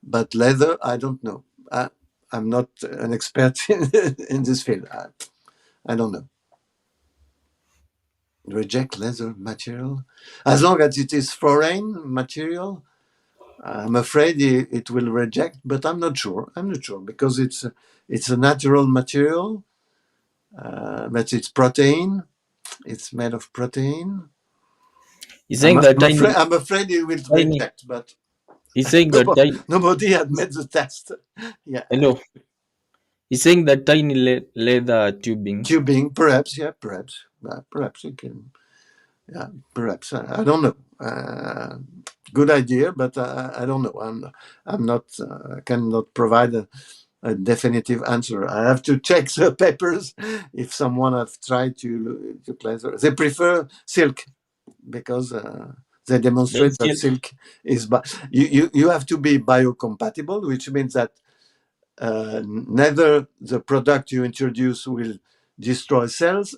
But leather, I don't know. I'm not an expert in this field. I don't know. Reject leather material as long as it is foreign material. I'm afraid it will reject, but I'm not sure. I'm not sure because it's a natural material, but it's protein. It's made of protein. He's saying that I'm afraid it will tiny reject, but he's saying that tiny nobody had made the test. Yeah, hello. He's saying that tiny leather tubing. tubing, perhaps. Yeah, perhaps. Perhaps you can. Yeah, perhaps. I don't know. Good idea, but I don't know. I'm not. I cannot provide a definitive answer. I have to check the papers if someone have tried to pleather. They prefer silk because they Then demonstrate that still silk is. You have to be biocompatible, which means that neither the product you introduce will destroy cells,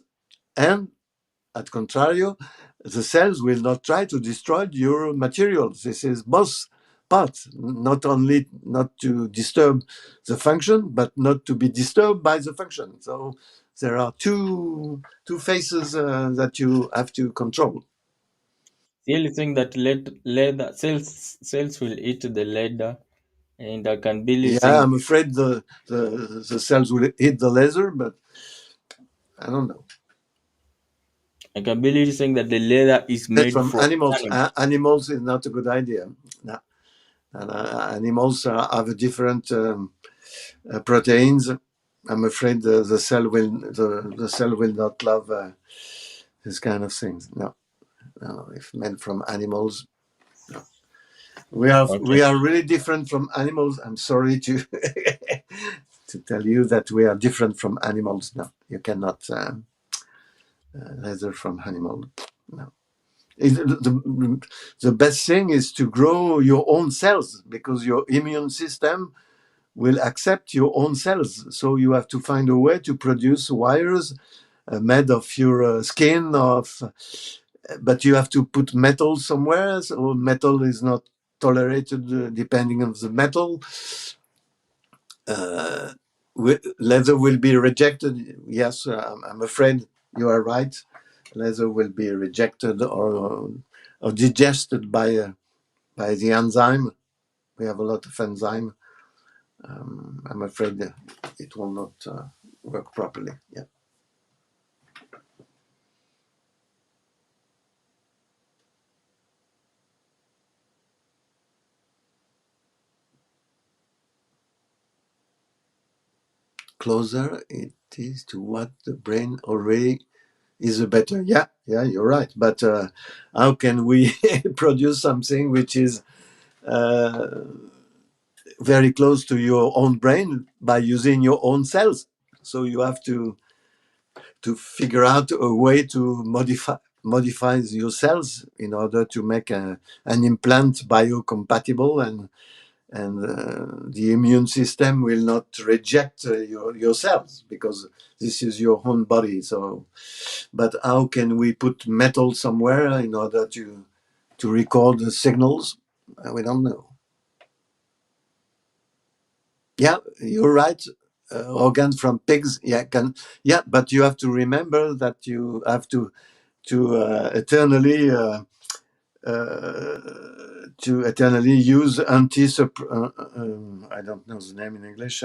and at contrario, the cells will not try to destroy your materials. This is both parts, not only not to disturb the function, but not to be disturbed by the function. So there are two phases that you have to control. still saying that leather cells will eat the leather, and I can believe Yeah, saying I'm afraid the cells will eat the laser, but I don't know. that the leather is That's made from from animals. animals. Animals is not a good idea. No. And animals have a different proteins. I'm afraid the cell will not love this kind of things. No, no. If meant from animals, no. Okay. We are really different from animals. I'm sorry to to tell you that we are different from animals. No, you cannot leather from animal. No. The best thing is to grow your own cells because your immune system will accept your own cells. So you have to find a way to produce wires made of your skin, but you have to put metal somewhere. So metal is not tolerated depending on the metal. Uh, Leather will be rejected. Yes, I'm afraid you are right. Leather will be rejected or digested by the enzyme. We have a lot of enzyme I'm afraid that it will not work properly. Yeah. Closer it is to what the brain already is a better. Yeah, yeah, you're right. But how can we produce something which is uh, very close to your own brain by using your own cells? So you have to figure out a way to modify your cells in order to make an implant biocompatible, and the immune system will not reject your cells because this is your own body. So, but how can we put metal somewhere in order to record the signals? We don't know. Yeah, you're right. Organs from pigs, yeah, can, yeah, but you have to remember that you have to eternally uh, to eternally use I don't know the name in English,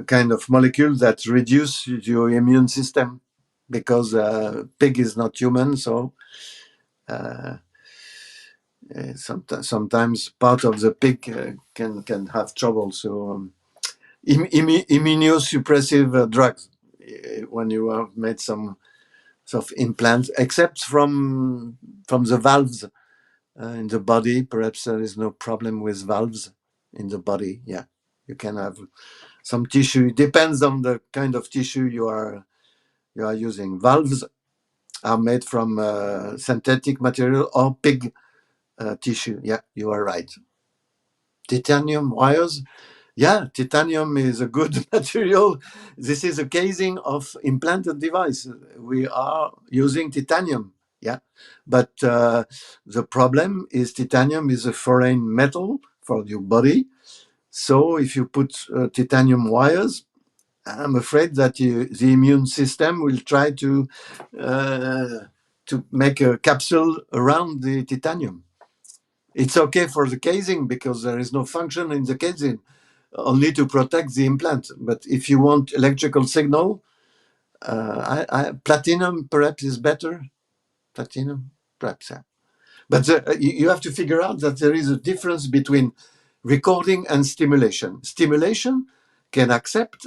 kind of molecule that reduce your immune system, because pig is not human, so uh, sometimes part of the pig can have trouble. So immunosuppressive drugs when you have made some sort of implants, except from the valves in the body. Perhaps there is no problem with valves in the body. Yeah, you can have some tissue. It depends on the kind of tissue you are using. Valves are made from synthetic material or pig tissue. Yeah, you are right. Titanium wires. Yeah, titanium is a good material. This is a casing of implanted device. We are using titanium. Yeah, but the problem is titanium is a foreign metal for your body. So if you put titanium wires, I'm afraid that the immune system will try uh, to make a capsule around the titanium. It's okay for the casing because there is no function in the casing, only to protect the implant. But if you want electrical signal, platinum perhaps is better. Platinum, perhaps. Yeah. But you have to figure out that there is a difference between recording and stimulation. Stimulation can accept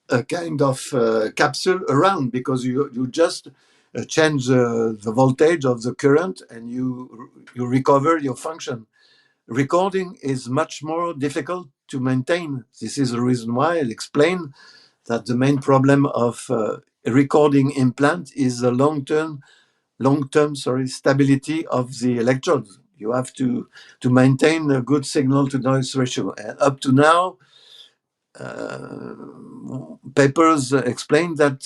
a kind of capsule around because you just change the voltage of the current and you recover your function. Recording is much more difficult to maintain. This is the reason why I'll explain that the main problem of a recording implant is the long-term stability of the electrodes. You have to maintain a good signal to noise ratio. And up to now, uh, papers explain that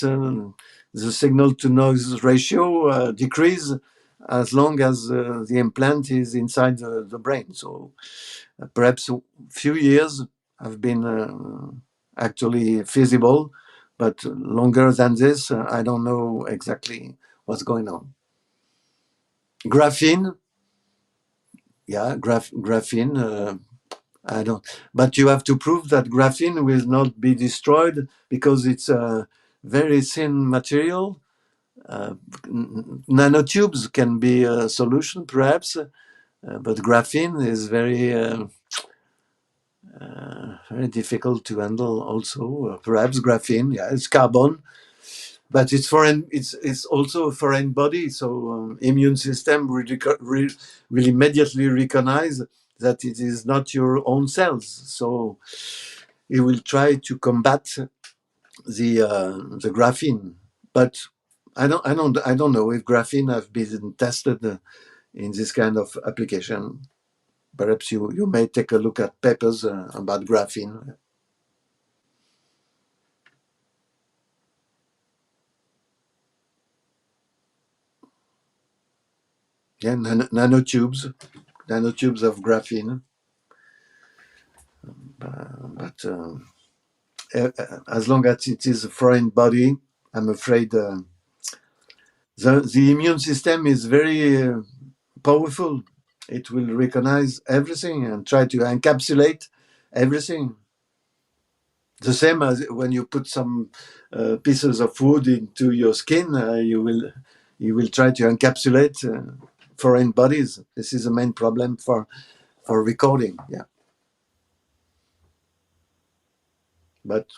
the signal to noise ratio decrease as long as the implant is inside the brain. So perhaps a few years have been actually feasible, but longer than this, I don't know exactly what's going on. Graphene, yeah, graphene. I don't, but you have to prove that graphene will not be destroyed because it's a very thin material. Uh, Nanotubes can be a solution, perhaps, but graphene is very difficult to handle. Also, perhaps graphene, yeah, it's carbon, but it's foreign. It's also a foreign body, so immune system will immediately recognize that it is not your own cells. So it will try to combat the graphene. But I don't know if graphene have been tested in this kind of application. Perhaps you may take a look at papers about graphene. Yeah, nanotubes of graphene. But as long as it is a foreign body, I'm afraid the immune system is very powerful. It will recognize everything and try to encapsulate everything. The same as when you put some pieces of wood into your skin, you will try to encapsulate foreign bodies. This is the main problem for recording. Yeah, but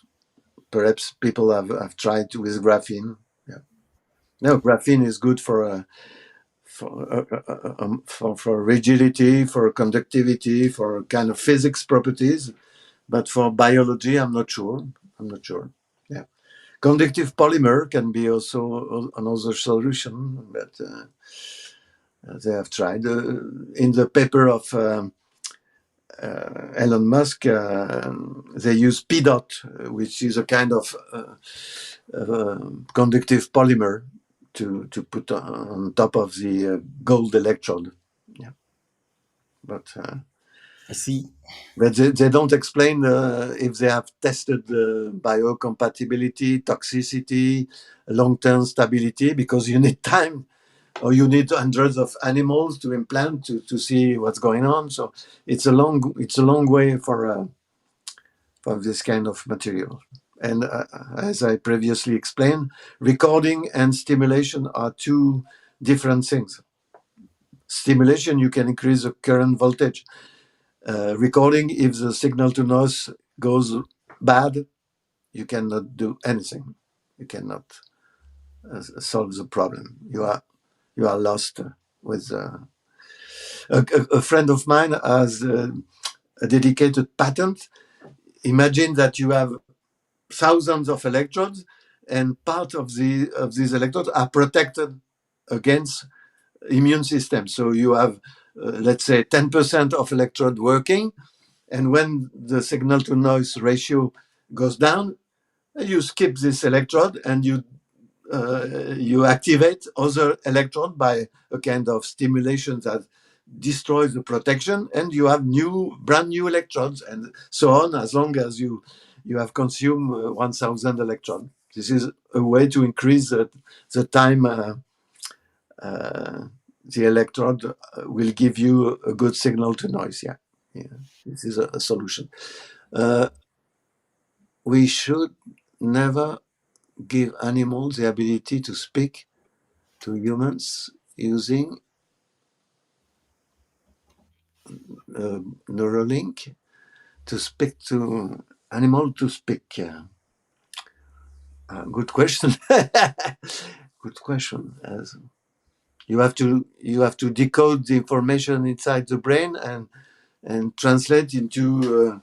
perhaps people have tried with graphene. Yeah, no, graphene is good for rigidity, for conductivity, for kind of physics properties. But for biology, I'm not sure. I'm not sure. Yeah. Conductive polymer can be also another solution, but they have tried. In the paper of Elon Musk, they use P dot, which is a kind of conductive polymer to put on top of the gold electrode. Yeah, but I see. they don't explain if they have tested biocompatibility, toxicity, long-term stability, because you need time or you need hundreds of animals to implant to see what's going on. So it's a long way for this kind of material. And as I previously explained, recording and stimulation are two different things. Stimulation, you can increase the current voltage. Recording, if the signal to noise goes bad, you cannot do anything. You cannot solve the problem. You are lost with. A friend of mine has a dedicated patent. Imagine that you have thousands of electrodes, and part of these electrodes are protected against immune system. So you have, let's say, 10% of electrode working, and when the signal to noise ratio goes down, you skip this electrode and you activate other electrode by a kind of stimulation that destroys the protection, and you have brand new electrodes, and so on, as long as you have consumed 1,000 electrons. This is a way to increase the time the electrode will give you a good signal to noise. Yeah, yeah. This is a solution. Uh, we should never give animals the ability to speak to humans using Neuralink to speak to animal to speak. Good question. Good question. You have to decode the information inside the brain and translate into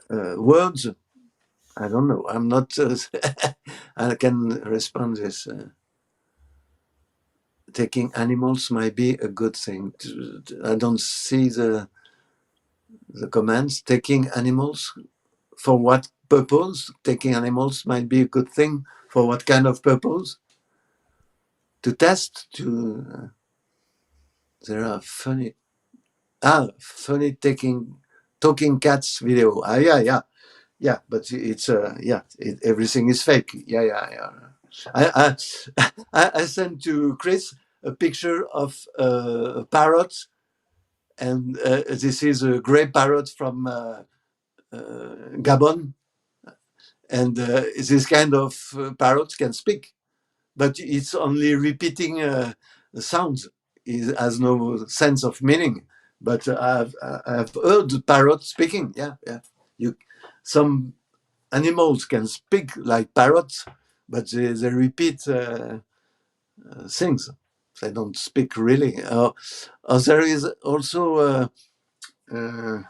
words. I don't know. I'm not. I can respond this. Taking animals might be a good thing. I don't see the comments. Taking animals for what purpose? Taking animals might be a good thing for what kind of purpose? To test. There are funny talking cats video. Yeah, yeah, yeah. But it's everything is fake. Yeah, yeah, yeah. I I sent to Chris a picture of a parrot, and this is a gray parrot from Gabon, and this kind of parrots can speak, but it's only repeating sounds. It has no sense of meaning. But I've heard parrots speaking. Yeah, yeah. You, some animals can speak like parrots, but they repeat things. They don't speak really. There is also uh,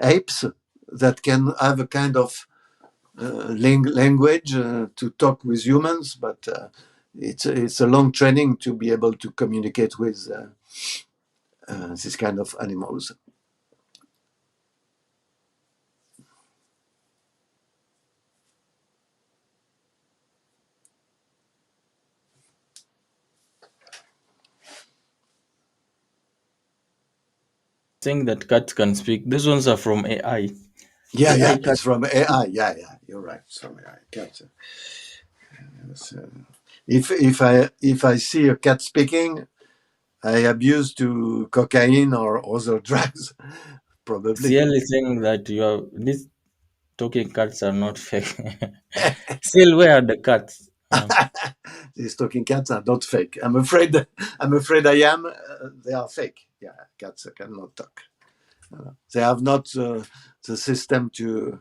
apes that can have a kind of language to talk with humans, but it's a long training to be able to communicate with this kind of animals. Saying that cats can speak. These ones are from AI. Yeah, yeah, AI it's cat. from AI. Yeah, yeah, you're right. It's from AI. Cat. If I see a cat speaking, I abuse to cocaine or other drugs probably. CL is saying that these talking cats are not fake. CL, where are the cats? These talking cats are not fake. I'm afraid. I'm afraid I am. They are fake. Yeah, cats cannot talk. They have not the system to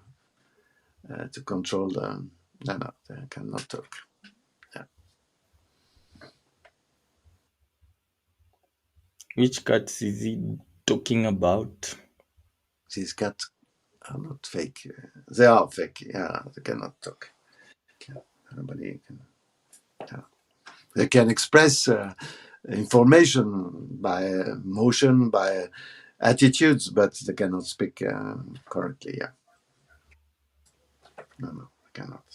control them. No, no, they cannot talk. Yeah. Which cats is he talking about? These cats are not fake. They are fake. Yeah, they cannot talk. Nobody can. Yeah. They can express information by motion, by attitudes, but they cannot speak correctly. Yeah, no, no, they cannot.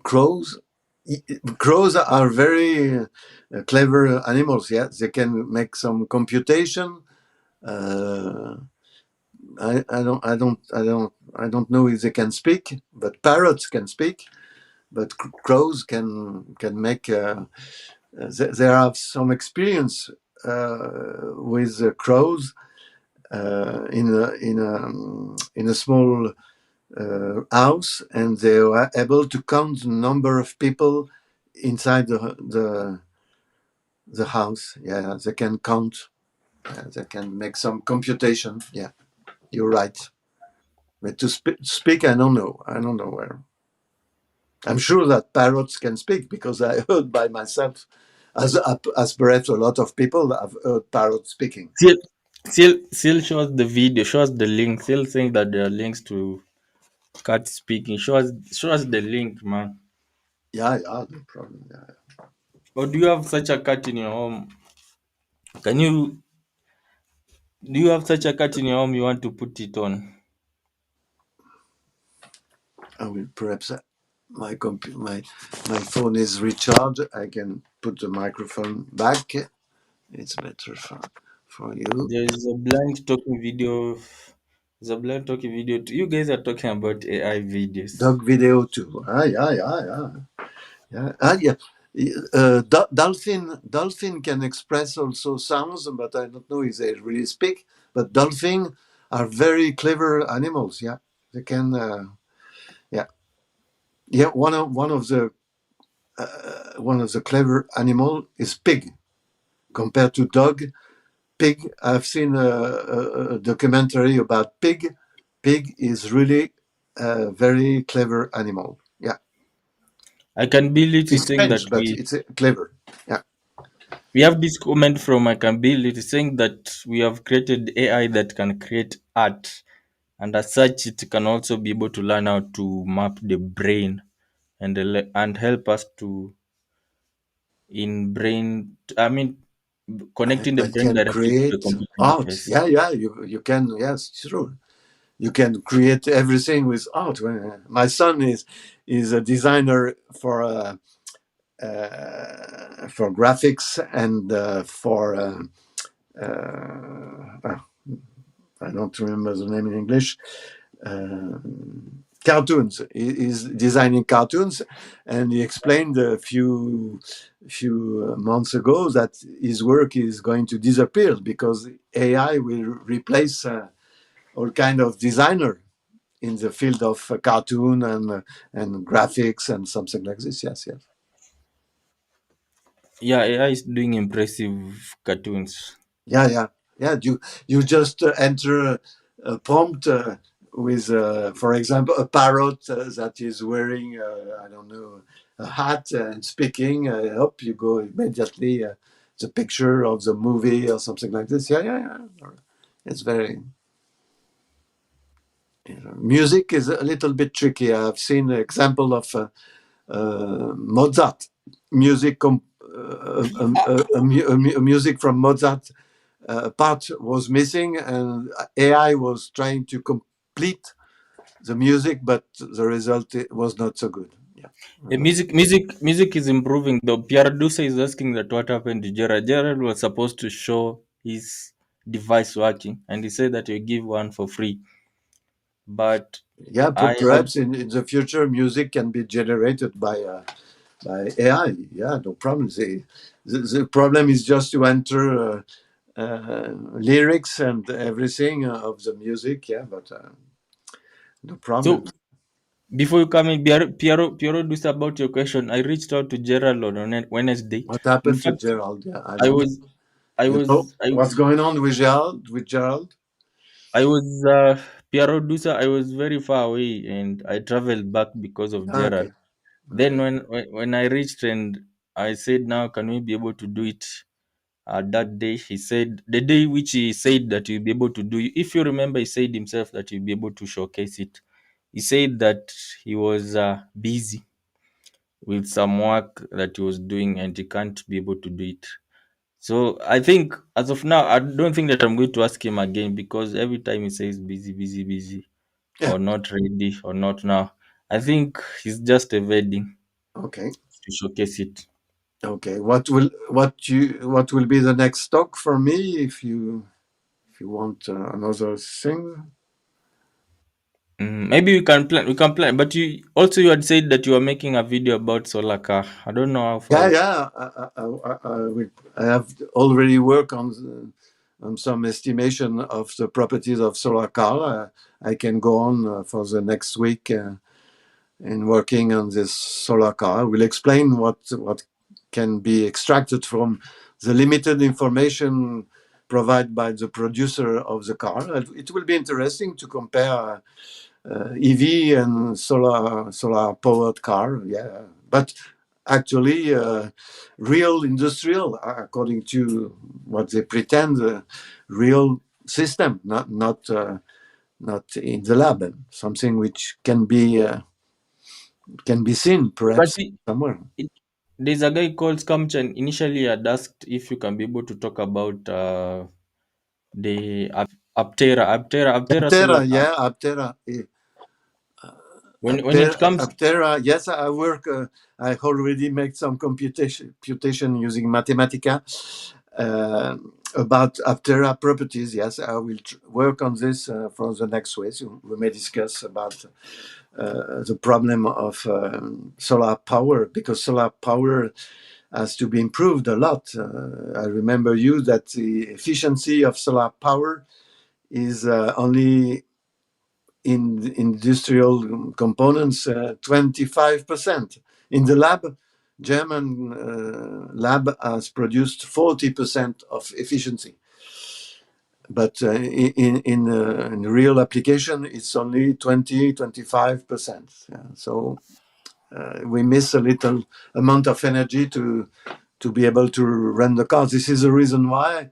Crows, crows are very clever animals. Yeah, they can make some computation. Uh, I don't know if they can speak, but parrots can speak. But crows can make. They have some experience with crows in a small house, and they were able to count the number of people inside the house. Yeah, they can count. They can make some computation. Yeah, you're right. But to speak, I don't know. I don't know where. I'm sure that parrots can speak because I heard by myself, as perhaps a lot of people have heard parrots speaking. CL, CL shows the video, shows the link. CL saying that there are links to cats speaking. Show us the link, man. Yeah, yeah, no problem. Yeah. Or do you have such a cat in your home? Can you Do you have such a cat in your home you want to put it on? I will perhaps my phone is recharged. I can put the microphone back. It's better for you. There's a blind talking video. There's a blind talking video. You guys are talking about AI videos. Dog video too. Ah, yeah, yeah, yeah, yeah. Ah, yeah. Dolphin can express also sounds, but I don't know if they really speak. But dolphin are very clever animals. Yeah, they can. Yeah, yeah. One of the clever animal is pig compared to dog. Pig. I've seen a documentary about pig. Pig is really a very clever animal. Yeah, I can be literally it's saying strange, that but it's clever. Yeah, we have this comment from I can be literally saying that we have created AI that can create art, and as such, it can also be able to learn how to map the brain and help us to in brain. I mean, connecting the I brain can directly to the create computer art. interface. Yeah, yeah. You can. Yes, true. You can create everything with art. My son is a designer for graphics and for I don't remember the name in English. Uh, Cartoons. He's designing cartoons, and he explained a few months ago that his work is going to disappear because AI will replace all kind of designer in the field of cartoon and graphics and something like this. Yes, yes. Yeah, AI is doing impressive cartoons. Yeah, yeah, yeah. You just enter a prompt with, for example, a parrot that is wearing, I don't know, a hat and speaking. Up you go immediately. The picture of the movie or something like this. Yeah, yeah, yeah. It's very. Music is a little bit tricky. I've seen an example of Mozart music. Music from Mozart part was missing, and AI was trying to complete the music, but the result was not so good. Yeah, Yeah, music is improving. The producer is asking that what happened to Gerald. Gerald was supposed to show his device working, and he said that you give one for free. but Yeah, I have. perhaps in the future, music can be generated by AI. Yeah, no problem. The problem is just to enter lyrics and everything of the music. Yeah, but no So problem. before you come in, Piero, do about your question. I reached out to Gerald on Wednesday. What In happened to fact, Gerald? Yeah, I I don't know. was, I You know was, I, what's going on with Gerald? With Gerald? I was, Piero Dusa. I was very far away, and I traveled back because of Ah, Gerald. okay, Then okay, when I reached and I said, now can we be able to do it? That day, he said the day which he said that he'll be able to do it. If you remember, he said himself that he'll be able to showcase it. He said that he was busy with some work that he was doing and he can't be able to do it. So I think as of now, I don't think that I'm going to ask him again because every time he says busy, busy, busy, yeah, or not ready, or not now, I think he's just evading okay, to showcase it. okay. What will be the next talk for me if you want another thing? Maybe we can plan. We can plan. But you had said that you are making a video about solar car. I don't know how far. Yeah, yeah. I have already worked on some estimation of the properties of solar car. I can go on for the next week in working on this solar car. I will explain what can be extracted from the limited information provided by the producer of the car. It will be interesting to compare EV and solar powered car. Yeah, but actually, real industrial, according to what they pretend, real system, not in the lab. Something which can be seen But perhaps somewhere. it, there's a guy called Scamchan. Initially, had asked if you can be able to talk about the Aptera solar Aptera, car. yeah, Aptera. When it comes, Aptera, yes, I work. I already make some computation using Mathematica about Aptera properties. Yes, I will work on this for the next week. So we may discuss about the problem of solar power because solar power has to be improved a lot. I remember you that the efficiency of solar power is only in industrial components 25%. In the lab, German lab has produced 40% of efficiency. But in real application, it's only 20-25%. Yeah. So we miss a little amount of energy to be able to run the car. This is the reason why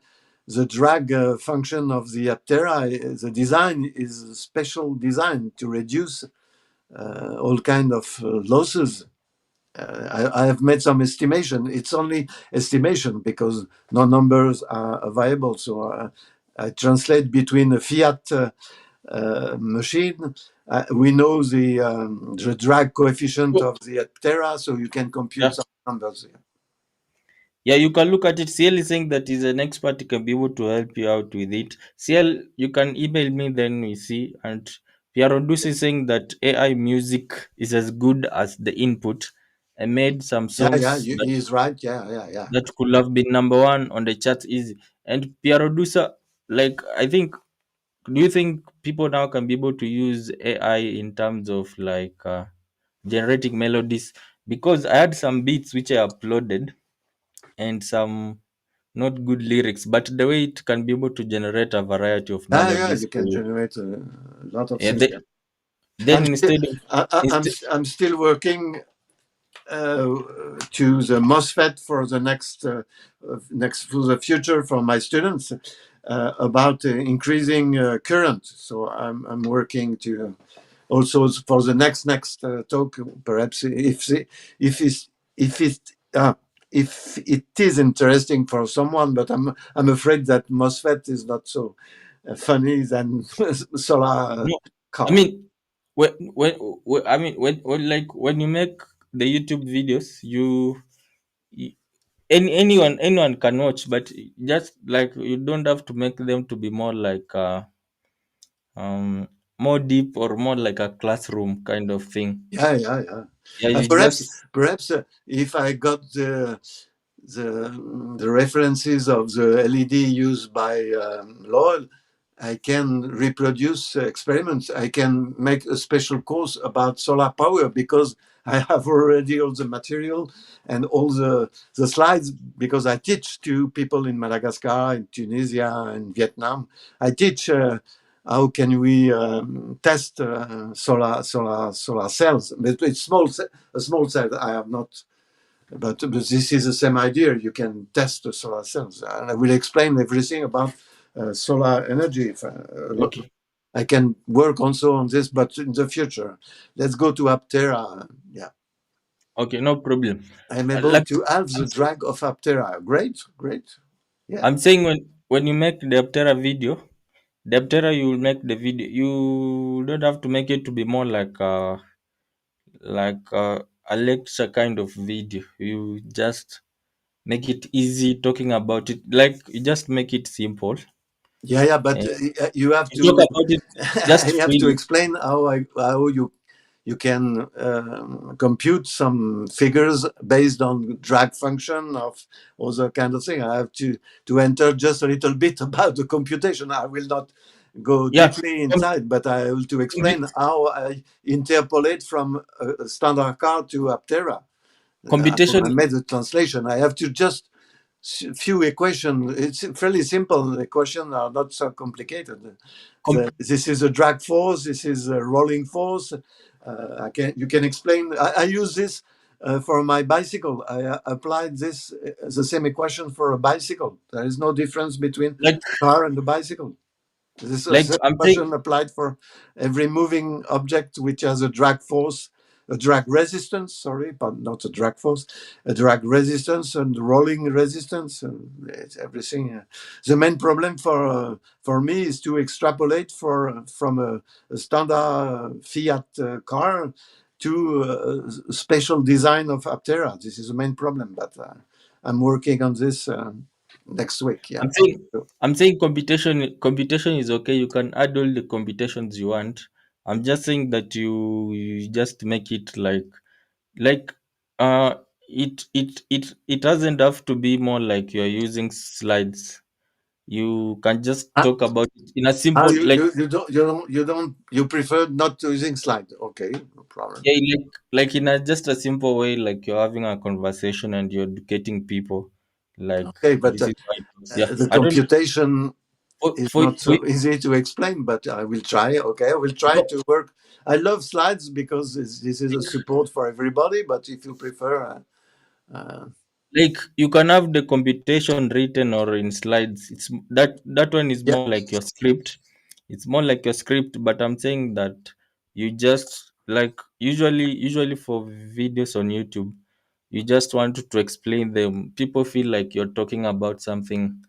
the drag function of the Aptera, the design is a special design to reduce all kind of losses. I have made some estimation. It's only estimation because no numbers are available. So I translate between a Fiat machine. We know the drag coefficient so, of the Aptera, so you can compute yeah, some numbers. yeah, you can look at it. CL is saying that he's an expert. He can be able to help you out with it. CL, you can email me, then we see. And Piero Dus is saying that AI music is as good as the input. I made some Yeah, yeah, songs he's right. Yeah, yeah, yeah. that could have been number one on the charts easy. And Piero Dusa, like, I think, do you think people now can be able to use AI in terms of like generating melodies? Because I had some beats which I uploaded and some not good lyrics, but the way it can be able to generate a variety of Yeah, yeah, melodies you for can you. generate a lot of Yeah, things. then I'm still, instead of instead, I'm still working to the MOSFET for the next for the future for my students about increasing current. So I'm working to also for the next talk. Perhaps if it's if it if it is interesting for someone, but I'm afraid that MOSFET is not so funny than solar no, I car. mean when like when you make the YouTube videos, you anyone can watch, but just like you don't have to make them to be more like more deep or more like a classroom kind of thing. Yeah, yeah, yeah. Yeah, you Perhaps, just if I got the references of the LED used by Lowell, I can reproduce experiments. I can make a special course about solar power because I have already all the material and all the slides because I teach to people in Madagascar, in Tunisia, and Vietnam. I teach how can we test solar cells. But it's a small cell. I have not, but this is the same idea. You can test the solar cells, and I will explain everything about solar energy. If okay. I can work also on this, but in the future, let's go to Aptera. Yeah, Okay, no problem. I'm able Like to halve I'm, the drag of Aptera. Great, great. Yeah, I'm saying when you make the Aptera video, the Aptera you will make the video. You don't have to make it to be more like a lecture kind of video. You just make it easy talking about it. Like you just make it simple yeah, yeah. But and you have you talk to, about it I just have to freely. explain how you can compute some figures based on drag function of other kind of thing. I have to enter just a little bit about the computation. I will not go Yeah. deeply Com- inside, but I will to explain compu- how I interpolate from a standard car to Aptera. computation I made the translation. I have to just few equations. It's fairly simple. The equations are not so complicated. This is a drag force. This is a rolling force. You can explain. I use this for my bicycle. I applied this the same equation for a bicycle. There is no difference between like car and the bicycle. This is like a I'm question saying applied for every moving object which has a drag force, a drag resistance, sorry, but not a drag force, a drag resistance and rolling resistance, and it's everything. The main problem for me is to extrapolate from a standard Fiat car to a special design of Aptera. This is the main problem, but I'm working on this next week. Yeah. I'm saying I'm saying computation is okay. You can add all the computations you want. I'm just saying that you just make it like uh it doesn't have to be more like you're using slides. You can just talk about it in a simple like You prefer not using slide. Okay, no problem. yeah like in a just a simple way like you're having a conversation and you're educating people like Okay, but this is why it works. Yeah. the I don't computation is not for so easy to explain, but I will try. Okay, I will try no, to work. I love slides because this is a support for everybody. But if you prefer, like you can have the computation written or in slides. That one is yeah, more like your script. It's more like your script, but I'm saying that you just like usually for videos on YouTube, you just want to explain them. People feel like you're talking about something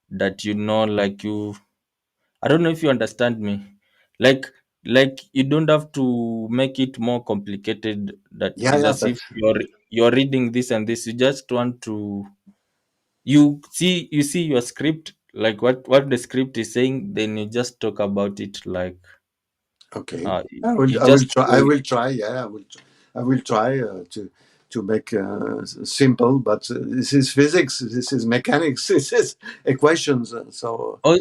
that like I don't know if you understand me. Like you don't have to make it more complicated that yeah, is yeah, as but if you're reading this and this. You just want to you see your script like what the script is saying, then you just talk about it like okay. you I will just try. show I it. will try. Yeah, I will. I will try to make simple. But this is physics. This is mechanics. This is equations. So Oh,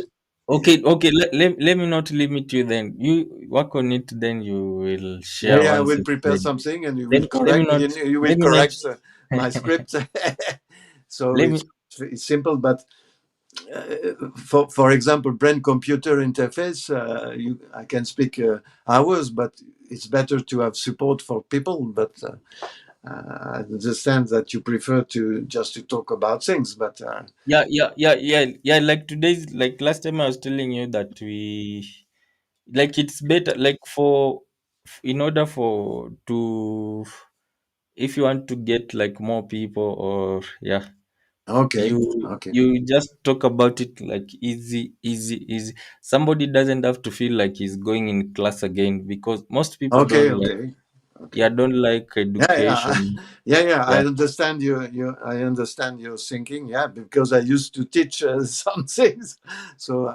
okay. Let me not limit you then. You work on it, then you will yeah, share yeah, I once will it's prepare ready. something, and you will Let me correct. not You will let me not correct my script. So let me it's simple, but for example, brain computer interface, I can speak hours, but it's better to have support for people. But I understand that you prefer to just to talk about things. But yeah. Like today's like last time I was telling you that we like it's better like for in order for to if you want to get like more people or yeah okay, you okay, you just talk about it like easy. Somebody doesn't have to feel like he's going in class again because most people okay, don't like okay, okay. yeah don't like Yeah, yeah, education. yeah, yeah. Yeah. I understand you. I understand your thinking. Yeah, because I used to teach some things, so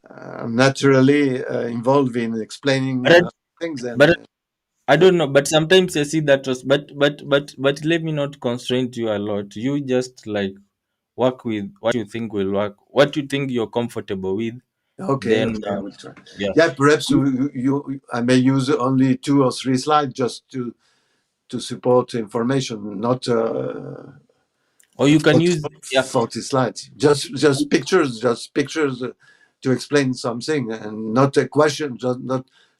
I'm naturally involved in explaining But I, things, and but I yeah. don't know. But sometimes I see that was, but let me not constrain you a lot. You just like work with what you think will work, what you think you're comfortable with. Okay, Then okay, I will try. yeah, Yeah, perhaps I may use only 2 or 3 slides just to support information, not or you can use, yeah, 40 slides. Just pictures to explain something, and not a question. Just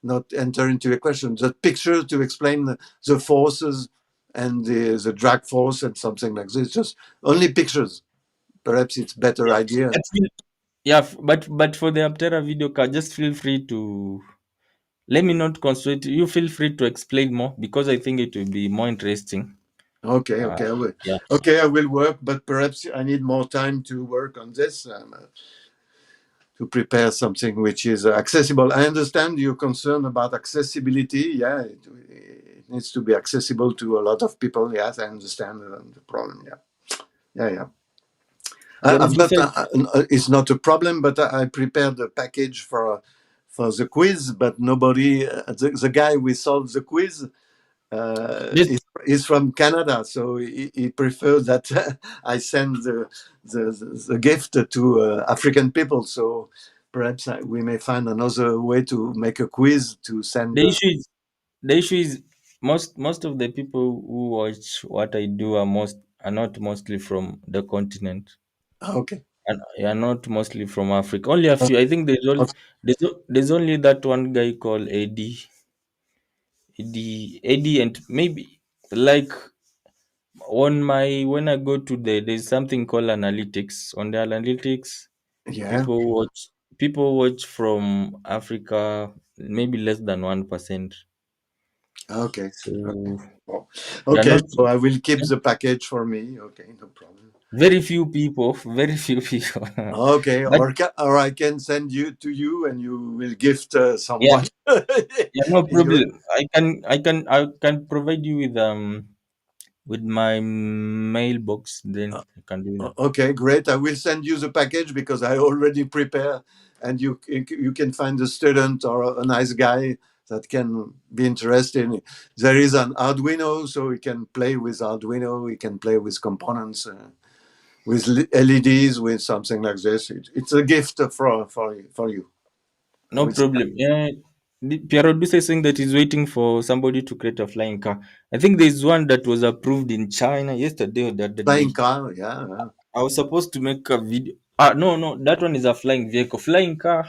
not enter into a question. Just pictures to explain the forces and the drag force and something like this. Just only pictures. Perhaps it's better yeah. idea. Yeah, but for the Aptera video card, just feel free to let me not constrain you. Feel free to explain more because I think it will be more interesting. Okay, Uh, okay, I will. yeah, Okay, I will work, but perhaps I need more time to work on this, to prepare something which is accessible. I understand your concern about accessibility. Yeah, it needs to be accessible to a lot of people. Yes, I understand the problem. Yeah, yeah, yeah. Piero, I've do you not. say It's not a problem, but I prepared a package for the quiz, but nobody. The guy we solved the quiz this? he's from Canada, so he prefers that I send the gift to African people. So perhaps we may find another way to make a quiz to send. The issue is the issue is most of the people who watch what I do are not mostly from the continent, Okay. and are not mostly from Africa. Only a few. I think Okay. there's only that one guy called Eddie, and maybe like when I go to there's something called analytics. On the analytics, Yeah. people watch people watch from Africa, maybe less than 1%. Okay. Okay. So Well, they are okay. not So I will keep the package for me. Okay, no problem. very few people, very few people. Okay, But or I can send you to you, and you will gift yeah, someone yeah, no in your. problem. I can provide you with my mailbox. Then I can do that. Okay, great. I will send you the package because I already prepare, and you can find a student or a nice guy that can be interested. There is an Arduino, so we can play with Arduino. We can play with components, with LEDs, with something like this. It's a gift for you. I No will send. problem. Yeah, Piero Duce is saying that he's waiting for somebody to create a flying car. I think there's one that was approved in China yesterday or the other Flying day. car. Yeah, yeah. I was supposed to make a video. No, no, that one is a flying vehicle. Flying car,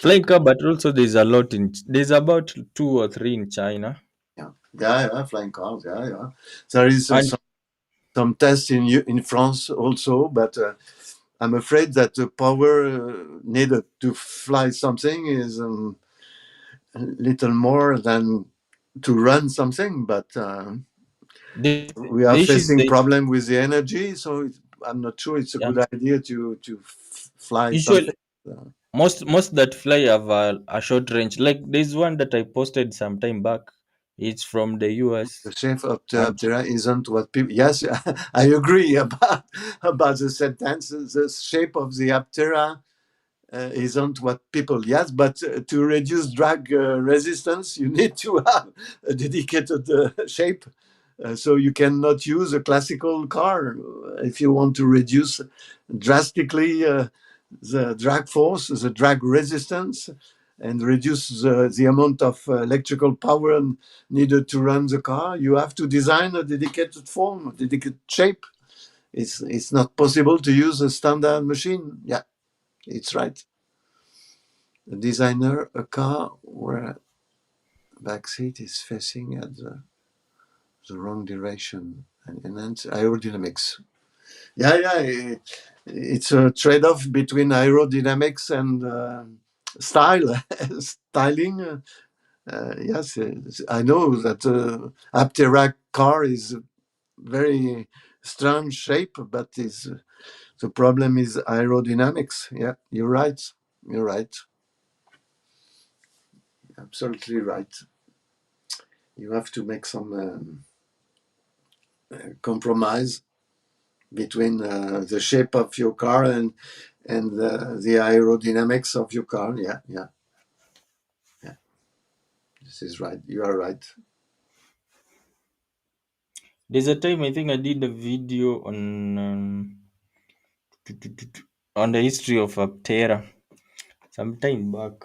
but also there's about two or three in China. Yeah, yeah, yeah, flying cars. Yeah, yeah. There is And some tests in France also, but I'm afraid that the power needed to fly something is a little more than to run something. But we the are issue is facing the problem with the energy, so I'm not sure it's a yeah. good idea to fly Usually something. Uh, most that fly have a short range. Like there's one that I posted some time back. It's from the the US. shape of the And Aptera isn't what people. Yes, I agree about the sentence. The shape of the Aptera isn't what people. Yes, but to reduce drag resistance, you need to have a dedicated shape. So you cannot use a classical car if you want to reduce drastically the drag force, the drag resistance, and reduce the amount of electrical power needed to run the car. You have to design a dedicated form, a dedicated shape. It's not possible to use a standard machine. Yeah, it's right. A designer a car where back seat is facing at the wrong direction and enhance aerodynamics. Yeah, yeah, it's a trade-off between aerodynamics and style, styling. Yes, I know that Aptera car is very strange shape, but is the problem is aerodynamics. Yeah, you're right. You're right. Absolutely right. You have to make some compromise between the shape of your car and the aerodynamics of your car. Yeah, yeah, yeah. This is right. You are right. There's a time I think I did a video on the history of Aptera some time back.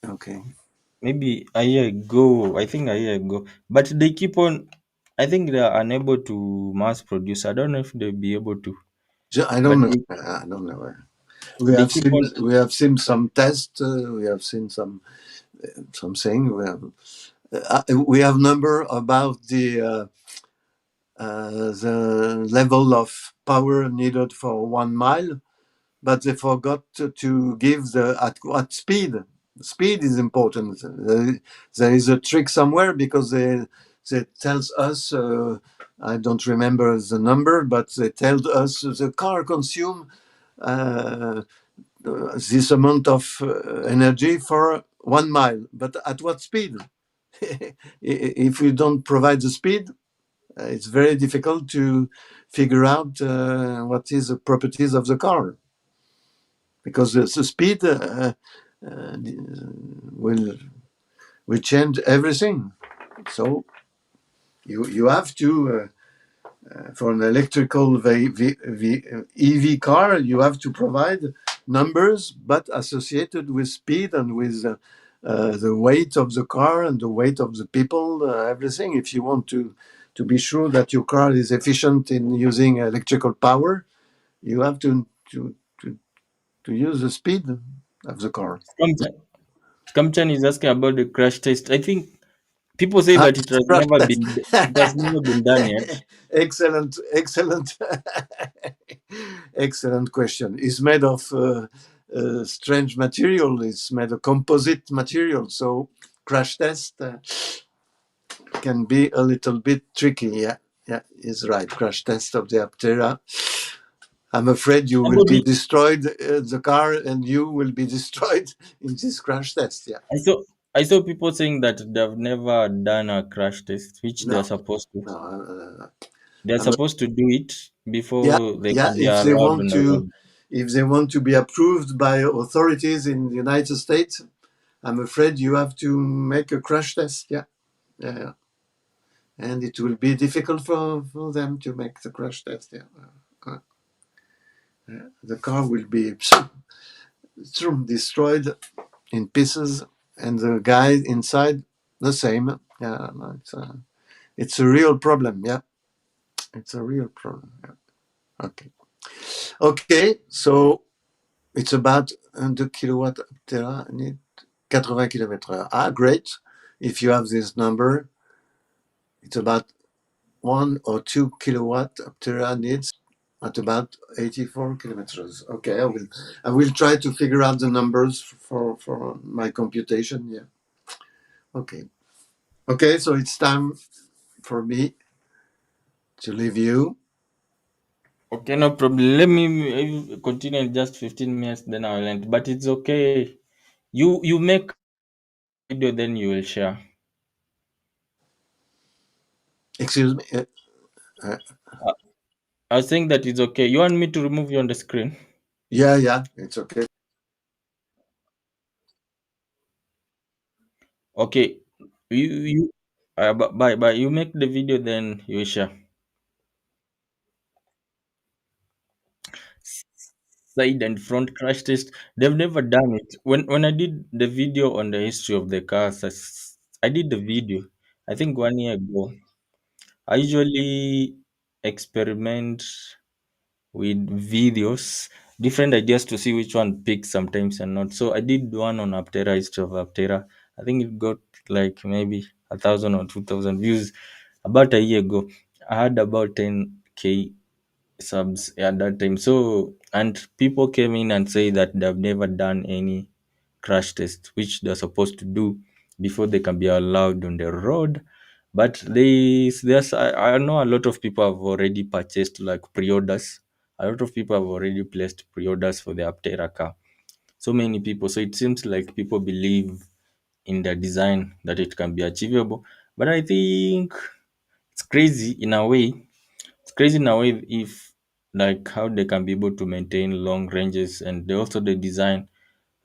Okay. Maybe a year ago. I think a year ago. But they keep on. I think they are unable to mass produce. I don't know if they'll be able to. I don't But know. I don't know. they keep on. We have seen some tests. We have seen something. We have number about the level of power needed for 1 mile, but they forgot to give the at what speed. Speed is important. There is a trick somewhere because they tells us. I don't remember the number, but they tell us the car consume uh, this amount of energy for 1 mile. But at what speed? If we don't provide the speed, it's very difficult to figure out what is the properties of the car because the speed will will change everything. So you have to for an electrical EV car, you have to provide numbers, but associated with speed and with the weight of the car and the weight of the people, everything. If you want to be sure that your car is efficient in using electrical power, you have to use the speed of the car. Scamchan is asking about the crash test. I think people say Ah, that crash test. it has never been done yet. Excellent, excellent, excellent question. It's made of strange material. It's made of composite material, so crash test can be a little bit tricky. Yeah, yeah, is right. Crash test of the Aptera. I'm afraid you will be Somebody destroyed, the car, and you will be destroyed in this crash test. Yeah. I saw I saw people saying that they've never done a crash test, which they're No, supposed to. no. They're I'm supposed to do it Yeah, before they yeah. can be allowed on the road. If they want to be approved by authorities in the United States, I'm afraid you have to make a crash test. Yeah, yeah, yeah. And it will be difficult for them to make the crash test. Yeah, the car will be destroyed in pieces, and the guy inside the same. Yeah, no, it's a real problem. Yeah, it's a real problem. Yeah. Okay, okay. So it's about 2 kilowatt tera need 80 km/h. Ah, great. If you have this number, it's about 1 or 2 kilowatt tera needs at about 84 kilometers. Okay, I will try to figure out the numbers for my computation. Yeah. Okay. Okay, so it's time for me to leave you. Okay, no problem. Let me continue in just 15 minutes, then I'll end. But it's okay. You make video, then you will share. Excuse me. Uh, Uh, I was saying that it's okay. You want me to remove you on the screen? yeah, yeah, it's okay. Okay. You bye. You make the video, then you share. Side and front crash test. They've never done it. When I did the video on the history of the cars, I did the video. I think 1 year ago. I usually experiment with videos, different ideas to see which one picks sometimes and not. So I did one on Aptera, history of Aptera. I think it got like maybe 1,000 or 2,000 views about a year ago. I had about 10K subs at that time. So and people came in and say that they've never done any crash test, which they're supposed to do before they can be allowed on the road. But I know a lot of people have already purchased like pre-orders. A lot of people have already placed pre-orders for the Aptera car. So many people. So it seems like people believe in the design that it can be achievable. But I think it's crazy in a way. It's crazy in a way if like how they can be able to maintain long ranges, and they also the design.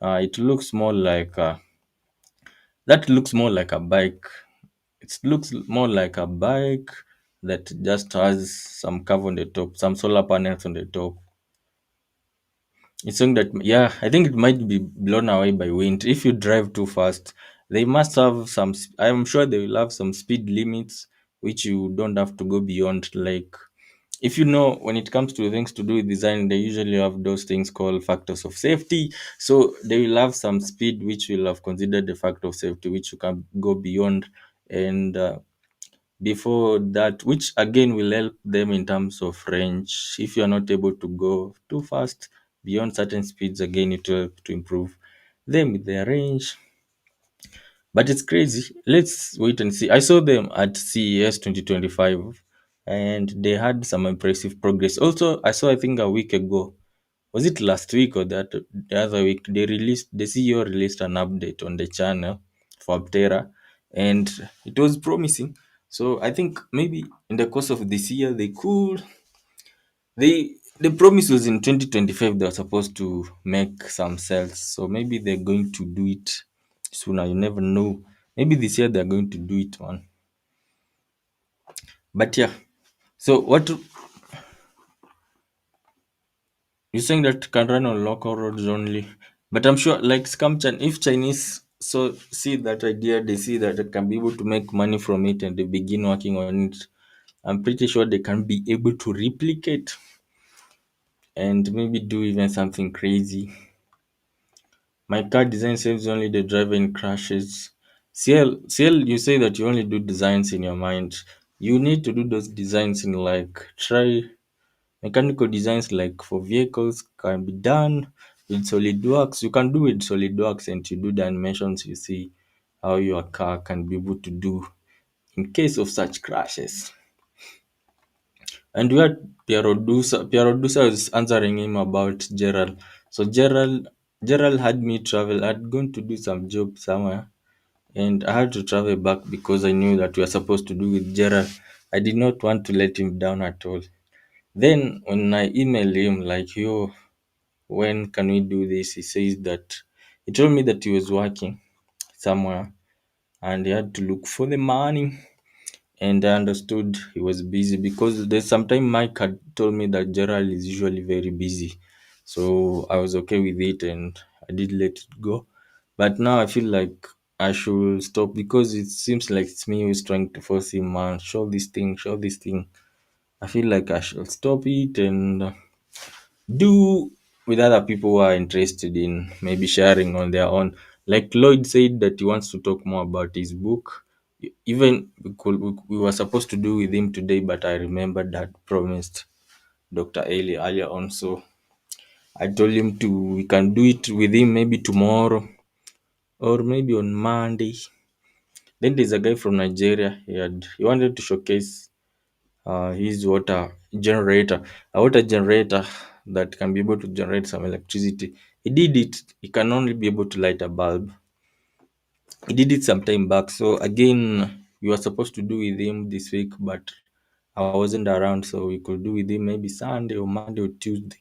It looks more like that looks more like a bike. It looks more like a bike that just has some cover on the top, some solar panels on the top. It's saying that, yeah, I think it might be blown away by wind. If you drive too fast, they must have some. I'm sure they will have some speed limits, which you don't have to go beyond. Like, if you know, when it comes to things to do with design, they usually have those things called factors of safety. So they will have some speed which will have considered the factor of safety, which you can go beyond. And before that, which again will help them in terms of range. If you are not able to go too fast beyond certain speeds, again it will help to improve them with their range. But it's crazy. Let's wait and see. I saw them at CES 2025 and they had some impressive progress. Also, I saw, I think a week ago, was it last week or the other week, the CEO released an update on the channel for Aptera, and it was promising. So I think maybe in the course of this year they could, the promise was in 2025 they were supposed to make some sales. So maybe they're going to do it sooner. You never know. Maybe this year they're going to do it, man. But yeah. So what you're saying that can run on local roads only, but I'm sure like if Chinese so see that idea, they see that they can be able to make money from it and they begin working on it. I'm pretty sure they can be able to replicate and maybe do even something crazy. My car design saves only the driver in crashes. CL, you say that you only do designs in your mind. You need to do those designs in like try mechanical designs like for vehicles can be done with SolidWorks. You can do with SolidWorks and you do the animations you see how your car can be able to do in case of such crashes. And we had Pierre Rodusa was answering him about Gerald. So Gerald had me travel. I'd gone to do some job somewhere and I had to travel back because I knew that we were supposed to do with Gerald. I did not want to let him down at all. Then when I emailed him like, yo, when can we do this? He says that he told me that he was working somewhere and he had to look for the money. And I understood he was busy because there's sometime Mike had told me that Gerald is usually very busy. So I was okay with it and I did let it go. But now I feel like I should stop because it seems like it's me who's trying to force him, man. Show this thing, show this thing. I feel like I should stop it and do with other people who are interested in maybe sharing on their own. Like Lloyd said that he wants to talk more about his book. Even we were supposed to do with him today, but I remembered that promised Dr. Elie earlier on. So I told him to we can do it with him maybe tomorrow or maybe on Monday. Then there's a guy from Nigeria. He wanted to showcase his a water generator that can be able to generate some electricity. He did it. He can only be able to light a bulb. He did it some time back. So again, we were supposed to do with him this week, but I wasn't around, so we could do with him maybe Sunday or Monday or Tuesday.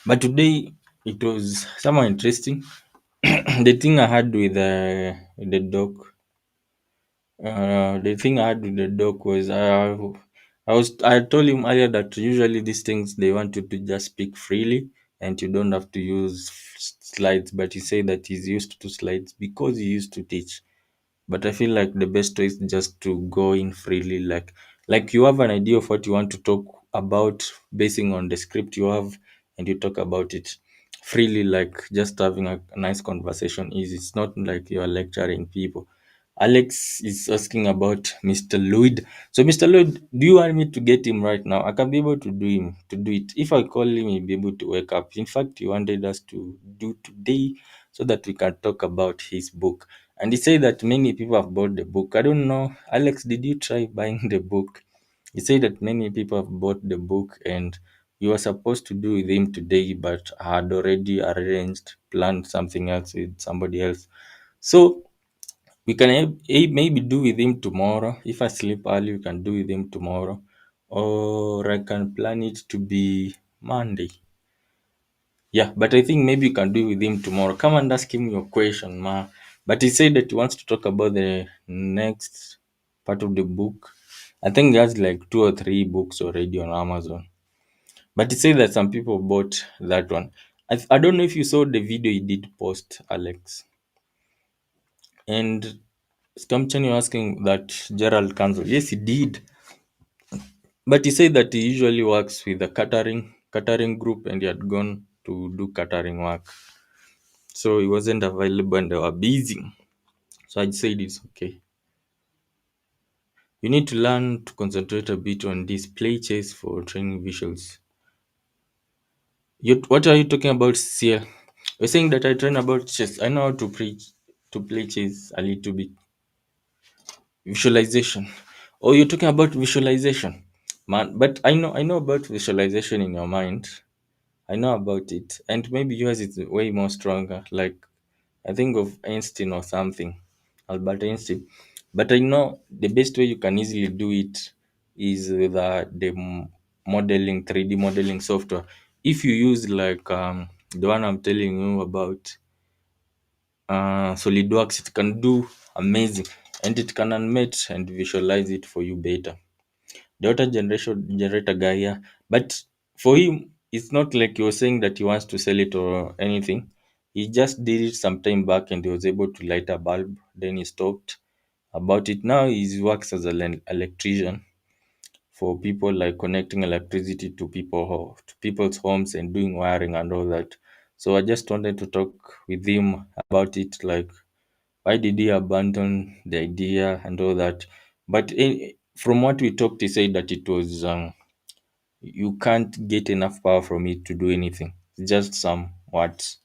But today it was somewhat interesting. The thing I had with the dog the thing I had with the doc was I told him earlier that usually these things they want you to just speak freely and you don't have to use slides, but he said that he's used to slides because he used to teach. But I feel like the best way is just to go in freely, like you have an idea of what you want to talk about basing on the script you have, and you talk about it freely, like just having a nice conversation is. It's not like you are lecturing people. Alex is asking about Mr. Lloyd. So Mr. Lloyd, do you want me to get him right now? I can be able to do it. If I call him, he'll be able to wake up. In fact, he wanted us to do today so that we can talk about his book. And he said that many people have bought the book. I don't know. Alex, did you try buying the book? He said that many people have bought the book and you were supposed to do with him today, but I had already planned something else with somebody else. So we can maybe do with him tomorrow. If I sleep early, we can do with him tomorrow. or I can plan it to be Monday. Yeah, but I think maybe you can do it with him tomorrow. Come and ask him your question, ma. But he said that he wants to talk about the next part of the book. I think he has like two or three books already on Amazon. But he said that some people bought that one. I don't know if you saw the video he did post, Alex. And Scamchan, you're asking that Gerald cancelled. Yes, he did. But he said that he usually works with a catering group and he had gone to do catering work. So he wasn't available and they were busy. So I said it's okay. You need to learn to concentrate a bit on this play chess for training visuals. What are you talking about, Sia? You're saying that I train about chess. I know how to play chess a little bit. Visualization. Oh, you're talking about visualization, man. But I know about visualization in your mind. I know about it, and maybe yours is way more stronger. Like I think of Einstein or something, Albert Einstein. But I know the best way you can easily do it is with modeling, 3D modeling software. If you use like the one I'm telling you about, SolidWorks, it can do amazing, and it can animate and visualize it for you better. The auto generation generator guy, yeah. But for him, it's not like he was saying that he wants to sell it or anything. He just did it some time back and he was able to light a bulb. Then he stopped about it. Now he works as an electrician for people, like connecting electricity to to people's homes and doing wiring and all that. So I just wanted to talk with him about it, like why did he abandon the idea and all that. But from what we talked, he said that it was you can't get enough power from it to do anything. It's just some words.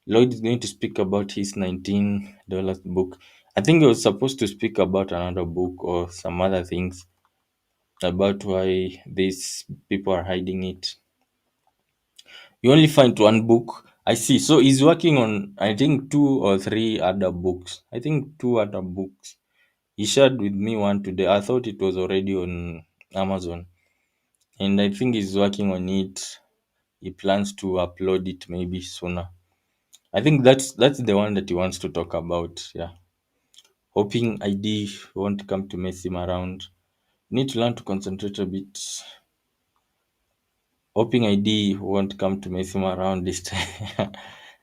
Lloyd is going to speak about his $19 book. I think he was supposed to speak about another book or some other things about why these people are hiding it. You only find one book. I see. So he's working on, I think, two or three other books. I think two other books. He shared with me one today. I thought it was already on Amazon. And I think he's working on it. He plans to upload it maybe sooner. I think that's the one that he wants to talk about. Yeah. Hoping ID won't come to mess him around. Need to learn to concentrate a bit. Hoping ID won't come to mess him around this time.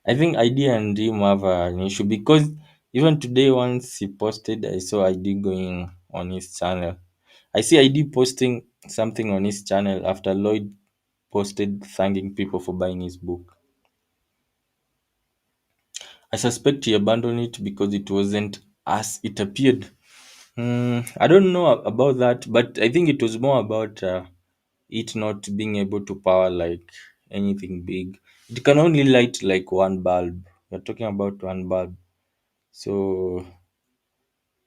I think ID and him have an issue because even today, once he posted, I saw ID going on his channel. I see ID posting something on his channel after Lloyd posted thanking people for buying his book. I suspect he abandoned it because it wasn't as it appeared. I don't know about that, but I think it was more about it not being able to power like anything big. It can only light like one bulb. We're talking about one bulb. So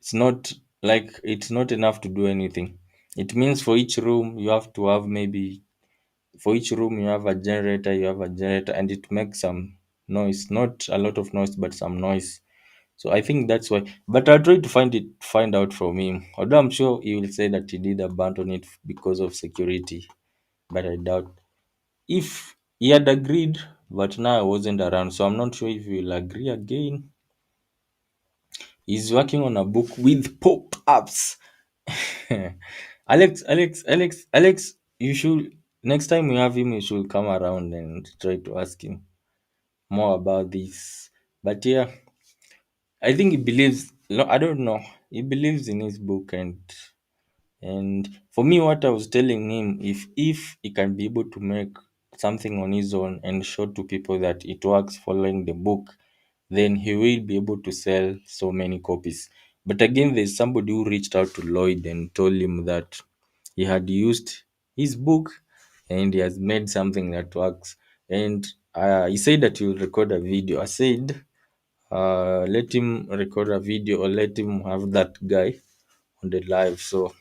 it's not enough to do anything. It means for each room you have to have maybe for each room you have a generator and it makes some noise. Not a lot of noise, but some noise. So I think that's why. But I'll try to find out from him. Although I'm sure he will say that he did abandon it because of security. But I doubt. If he had agreed, but now I wasn't around, so I'm not sure if he will agree again. He's working on a book with pop-ups. Alex, you should next time we have him, you should come around and try to ask him more about this. But yeah, I think he believes. No, I don't know. He believes in his book, and for me, what I was telling him, if he can be able to make something on his own and show to people that it works following the book, then he will be able to sell so many copies. But again, there's somebody who reached out to Lloyd and told him that he had used his book and he has made something that works. And he said that he will record a video. I said, let him record a video or let him have that guy on the live. So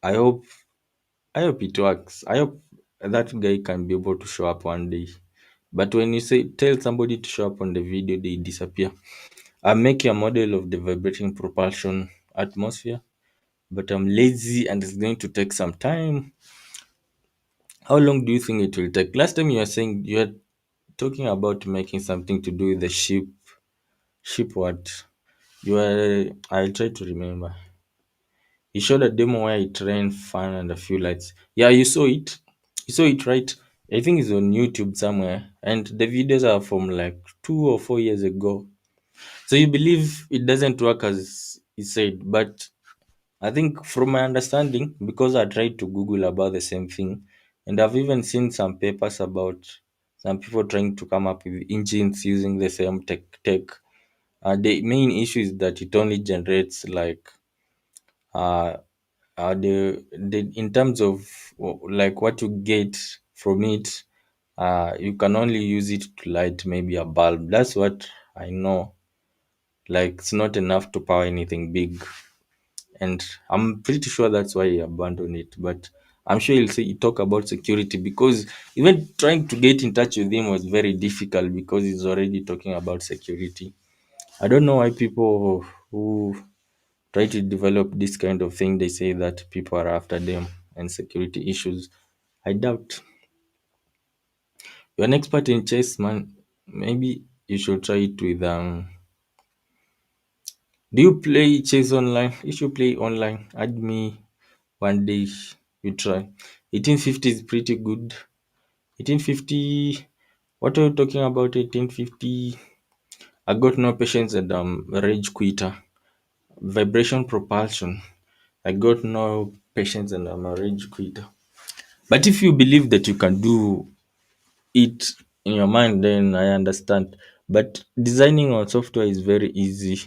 I hope I hope it works. I hope that guy can be able to show up one day. But when you say tell somebody to show up on the video, they disappear. I make a model of the vibrating propulsion atmosphere. but I'm lazy and it's going to take some time. How long do you think it will take? Last time you were saying you were talking about making something to do with the ship. Ship what? You were. I'll try to remember. You showed a demo where it ran fan and a few lights. Yeah, you saw it. You saw it, right? I think it's on YouTube somewhere, and the videos are from like 2 or 4 years ago. So you believe it doesn't work as it said, but I think from my understanding, because I tried to Google about the same thing, and I've even seen some papers about some people trying to come up with engines using the same tech. The main issue is that it only generates like uh, the in terms of like what you get from it, you can only use it to light maybe a bulb. That's what I know. Like it's not enough to power anything big, and I'm pretty sure that's why he abandoned it. But I'm sure he'll say he talk about security, because even trying to get in touch with him was very difficult because he's already talking about security. I don't know why people who try to develop this kind of thing, they say that people are after them and security issues. I doubt. You're an expert in chess, man. Maybe you should try it with do you play chess online? You should play online. Add me one day. You try. 1850 is pretty good. 1850. What are you talking about? 1850. I got no patience and a rage quitter. Vibration propulsion. I got no patience and I'm a rage quitter. But if you believe that you can do it in your mind, then I understand. But designing on software is very easy.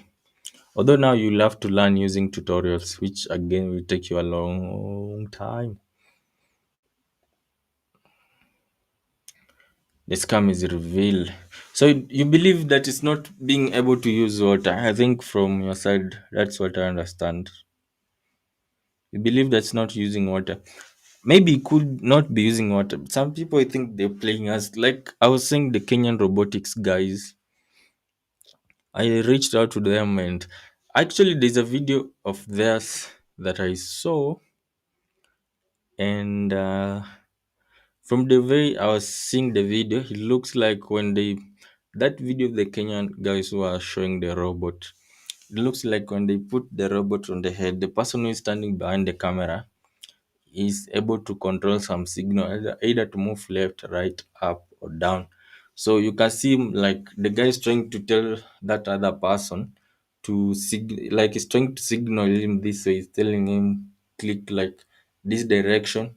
Although now you'll have to learn using tutorials, which again will take you a long time. The scam is revealed. So you believe that it's not being able to use water. I think from your side, that's what I understand. You believe that's not using water. Maybe it could not be using water. Some people I think they're playing us like I was saying the Kenyan robotics guys. I reached out to them, and actually there's a video of theirs that I saw, and from the way I was seeing the video, it looks like when they that video of the Kenyan guys who are showing the robot. It looks like when they put the robot on the head, the person who is standing behind the camera is able to control some signal, either to move left, right, up, or down. So you can see him like the guy is trying to tell that other person to like he's trying to signal him this way. He's telling him click like this direction,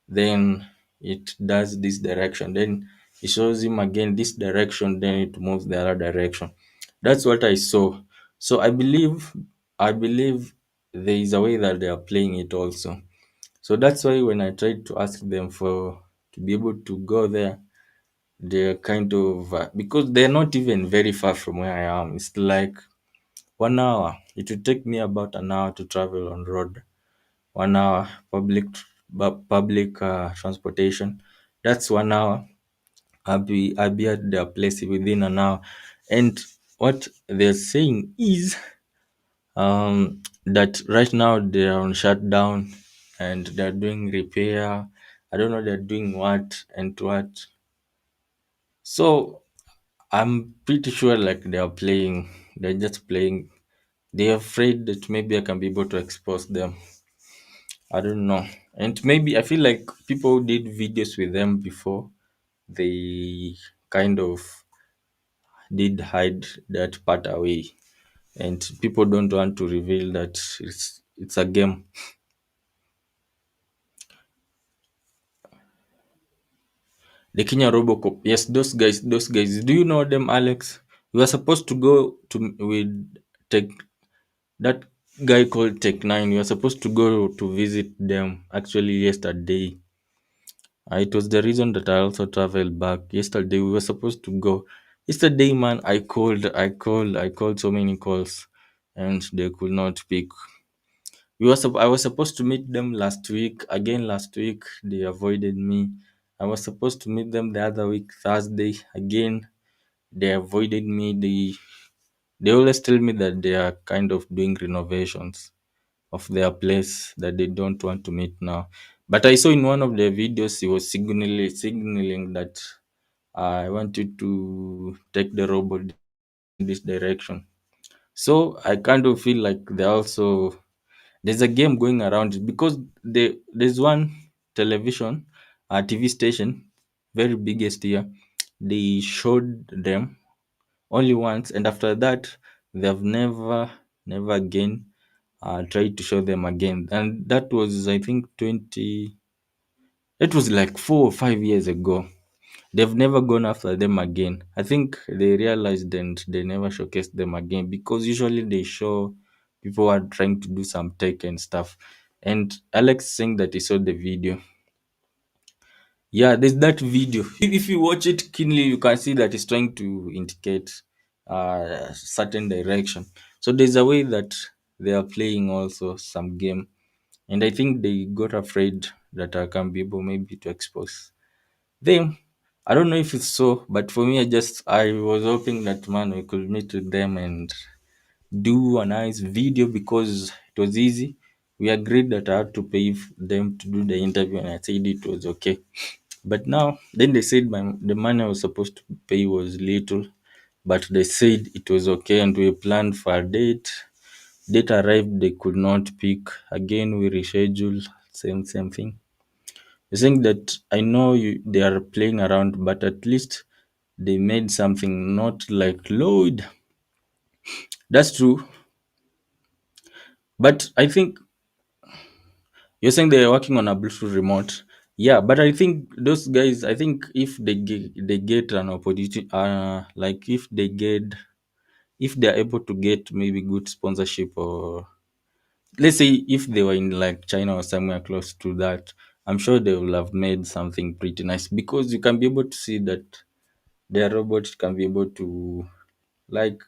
then it does this direction. Then it shows him again this direction, then it moves the other direction. That's what I saw. So I believe there is a way that they are playing it also. So that's why when I tried to ask them for to be able to go there, they're kind of because they're not even very far from where I am. It's like 1 hour. It will take me about an hour to travel on road. 1 hour public transportation. That's 1 hour. I'll be at their place within an hour. And what they're saying is that right now they are on shutdown and they're doing repair. I don't know they're doing what and what. So I'm pretty sure like they are playing. They're just playing. They're afraid that maybe I can be able to expose them. I don't know. And maybe I feel like people who did videos with them before, they kind of did hide that part away. And people don't want to reveal that it's a game. The Kenya Robocop. Yes, those guys. Do you know them, Alex? We were supposed to go to with Tech that guy called Tech 9. We were supposed to go to visit them actually yesterday. It was the reason that I also traveled back. Yesterday we were supposed to go. Yesterday, man, I called so many calls, and they could not pick. I was supposed to meet them last week. Again, last week they avoided me. I was supposed to meet them the other week, Thursday. Again, they avoided me. They always tell me that they are kind of doing renovations of their place that they don't want to meet now. But I saw in one of their videos he was signaling that I wanted to take the robot in this direction. So I kind of feel like they also there's a game going around because there's one television, TV station, very biggest here. They showed them only once, and after that, they've never again tried to show them again. And that was, I think, 20. It was like 4 or 5 years ago. They've never gone after them again. I think they realized and they never showcased them again because usually they show people who are trying to do some tech and stuff. And Alex saying that he saw the video. Yeah, there's that video. If you watch it keenly, you can see that it's trying to indicate certain direction. So there's a way that they are playing also some game. And I think they got afraid that I can be able maybe to expose them. I don't know if it's so, but for me, I was hoping that man we could meet with them and do a nice video because it was easy. We agreed that I had to pay them to do the interview, and I said it was okay. But now, then they said the money I was supposed to pay was little, but they said it was okay, and we planned for a date. Date arrived, they could not pick. Again, we reschedule. Same thing. You think that I know they are playing around, but at least they made something not like Lloyd. That's true. But I think you're saying they're working on a Bluetooth remote. Yeah, but I think those guys, I think if they get an opportunity, like if they're able to get maybe good sponsorship, or let's say if they were in like China or somewhere close to that, I'm sure they will have made something pretty nice because you can be able to see that their robots can be able to, like,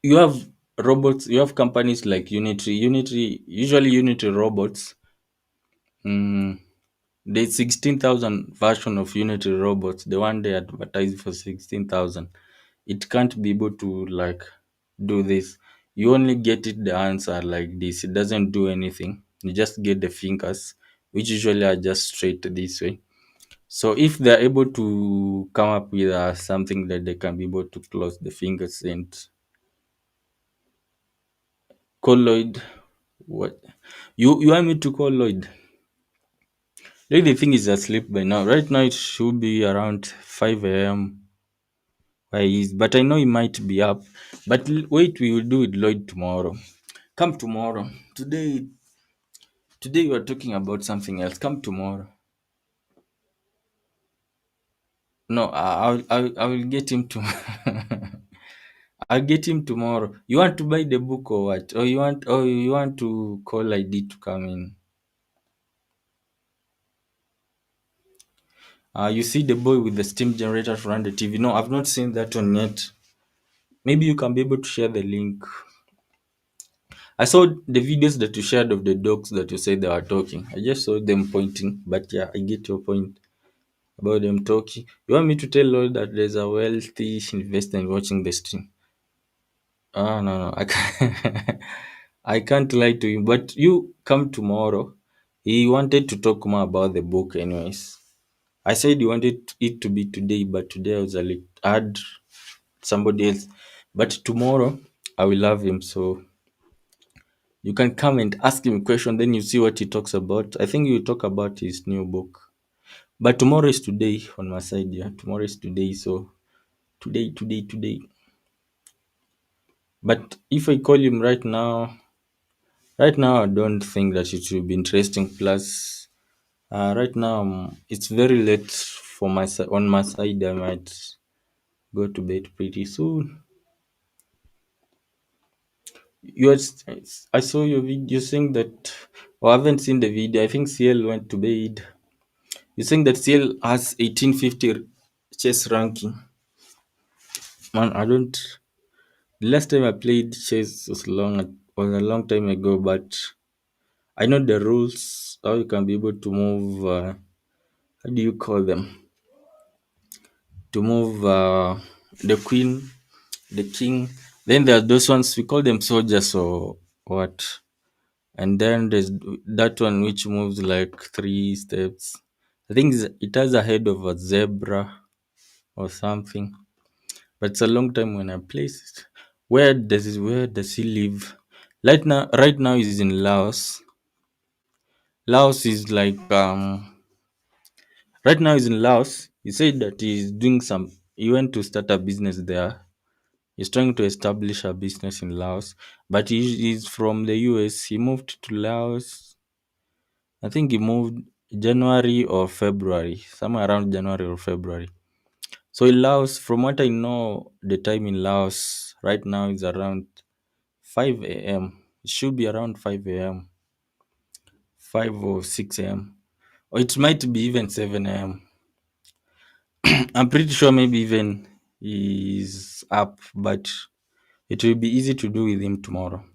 you have you have companies like Unity, usually Unity robots. Mm, the 16,000 version of Unity robots, the one they advertise for 16,000, it can't be able to like do this. You only get it the answer like this. It doesn't do anything. You just get the fingers, which usually are just straight this way. So if they're able to come up with something that they can be able to close the fingers and colloid, what you want me to call Lloyd? Like the thing is asleep by now. Right now it should be around 5 a.m. where he is, but I know he might be up. But wait, we will do it Lloyd tomorrow. Come tomorrow. Today we are talking about something else. Come tomorrow. No, I will get him to. I'll get him tomorrow. You want to buy the book or what? Or you want to call ID to come in? You see the boy with the steam generator to run the TV. No, I've not seen that one yet. Maybe you can be able to share the link. I saw the videos that you shared of the dogs that you said they were talking. I just saw them pointing, but yeah, I get your point about them talking. You want me to tell all that there's a wealthy investor in watching the stream? No, I can't. I can't lie to you. But you come tomorrow. He wanted to talk more about the book, anyways. I said you wanted it to be today, but today I was a little, I had somebody else. But tomorrow I will have him, so you can come and ask him a question. Then you see what he talks about. I think you talk about his new book. But tomorrow is today on my side. Yeah, tomorrow is today. So today. But if I call him right now, I don't think that it will be interesting. Plus, right now it's very late for my on my side. I might go to bed pretty soon. You are, I saw your video saying that. Oh, I haven't seen the video. I think CL went to bed. You saying that CL has 1850 chess ranking. Man, I don't. The last time I played chess was a long time ago, but I know the rules. How you can be able to move. How do you call them? To move the queen, the king. Then there are those ones we call them soldiers or what? And then there's that one which moves like three steps. I think it has a head of a zebra or something. But it's a long time when I placed it. Where does he live? Right now he's in Laos. Laos is like right now he's in Laos. He said that he went to start a business there. He's trying to establish a business in Laos. But he's from the US. He moved to Laos. I think he moved January or February, somewhere around January or February. So in Laos, from what I know, the time in Laos right now is around 5 a.m. It should be around 5 a.m., 5 or 6 a.m. Or it might be even 7 a.m. I'm pretty sure maybe even he's up, but it will be easy to do with him tomorrow.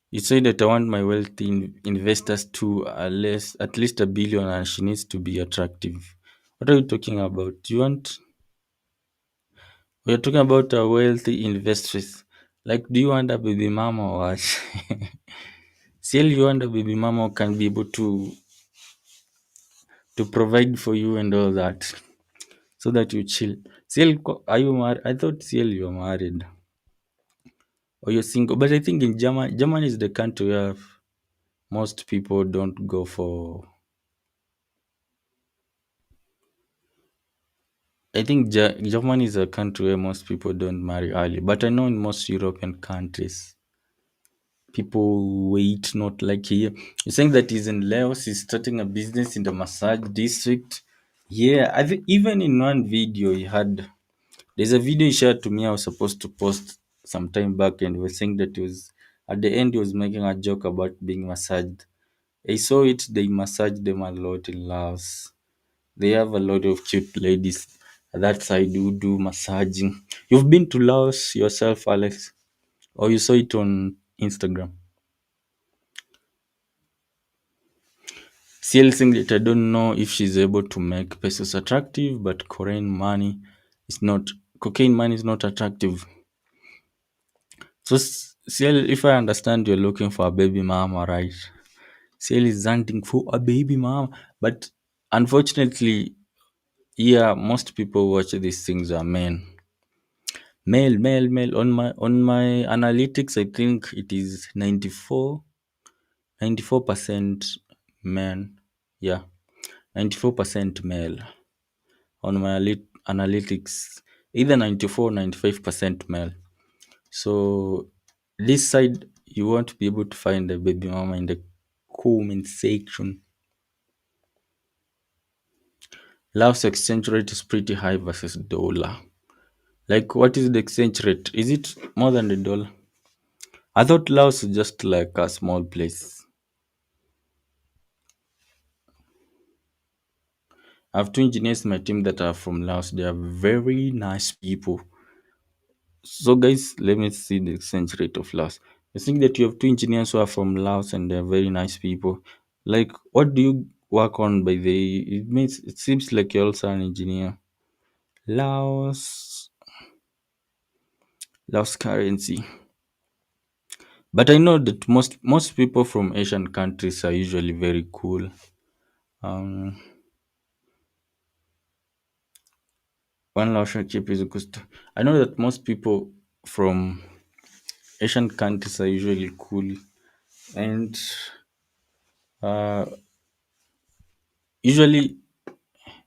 He said that I want my wealthy investors to at least a billion, and she needs to be attractive. What are you talking about? We're talking about a wealthy investors. Like, do you want a baby mama or what? Still, you want a baby mama who can be able to provide for you and all that, so that you chill. Still, are you married? I thought still you're married or you're single. But I think in Germany is the country where most people don't go for. I think Germany is a country where most people don't marry early. But I know in most European countries, people wait, not like here. You're saying that he's in Laos, he's starting a business in the massage district. Yeah, I think even in one video he had, there's a video he shared to me. I was supposed to post some time back, and he was saying that he was at the end he was making a joke about being massaged. I saw it. They massage them a lot in Laos. They have a lot of cute ladies that side who do massaging. You've been to Laos yourself, Alex, or you saw it on Instagram? CL saying that I don't know if she's able to make pesos attractive, but is not cocaine money is not attractive. So CL, if I understand, you're looking for a baby mama, right? CL is hunting for a baby mama, but unfortunately, yeah, most people watch these things are men. Male. On my analytics, I think it is 94% men. Yeah, 94% male on my analytics, either 94 95% male. So this side you won't be able to find a baby mama in the comment section. Laos exchange rate is pretty high versus dollar. Like, what is the exchange rate? Is it more than the dollar? I thought Laos is just like a small place. I have two engineers in my team that are from Laos. They are very nice people. So, guys, let me see the exchange rate of Laos. I think that you have two engineers who are from Laos and they're very nice people. Like, what do you work on by the? It seems like you're also an engineer. Laos, Laos currency. But I know that most people from Asian countries are usually very cool. Um, one Laotian chip is equals to. I know that most people from Asian countries are usually cool, and uh, usually,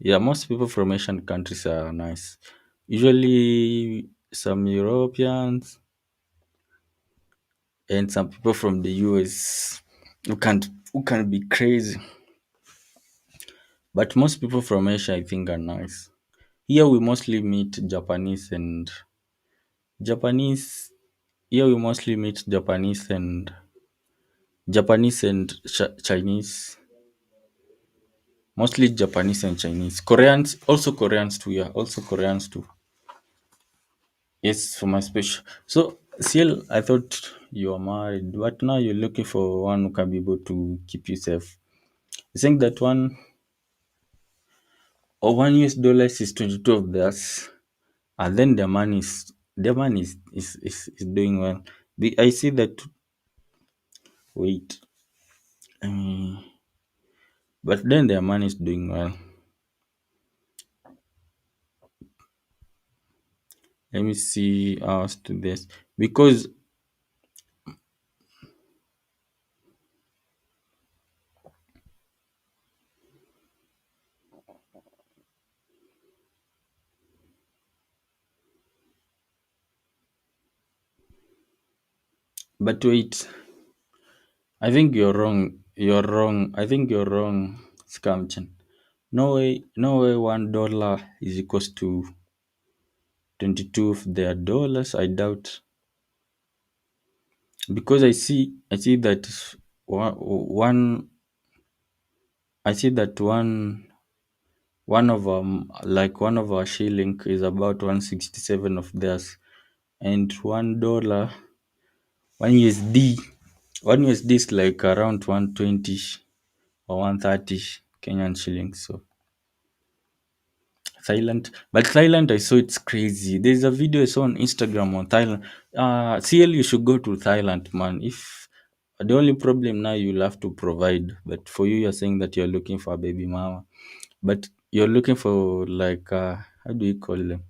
yeah, most people from Asian countries are nice. Usually, some Europeans and some people from the US who can be crazy. But most people from Asia, I think, are nice. Here we mostly meet Japanese. Here we mostly meet Japanese and Chinese. Mostly Japanese and Chinese. Koreans too. Yeah, also Koreans too. Yes, for my special. So, CL, I thought you were married, but now you're looking for one who can be able to keep you safe. You think that $1 is 22 of theirs, and then their money is doing well. I see that Wait. Um, but then their money is doing well. Let me see us to this because but wait, I think you're wrong. You're wrong. I think you're wrong, Scamchin. No way $1 is equals to 22 of their dollars. I doubt because I see that one I see that one of our shilling is about 167 of theirs, and $1 1 USD is like around 120 or 130 Kenyan shillings. So Thailand, I saw it's crazy. There's a video I saw on Instagram on Thailand. CL, you should go to Thailand, man. If the only problem now you'll have to provide, but for you, you're saying that you're looking for a baby mama, but you're looking for like how do you call them?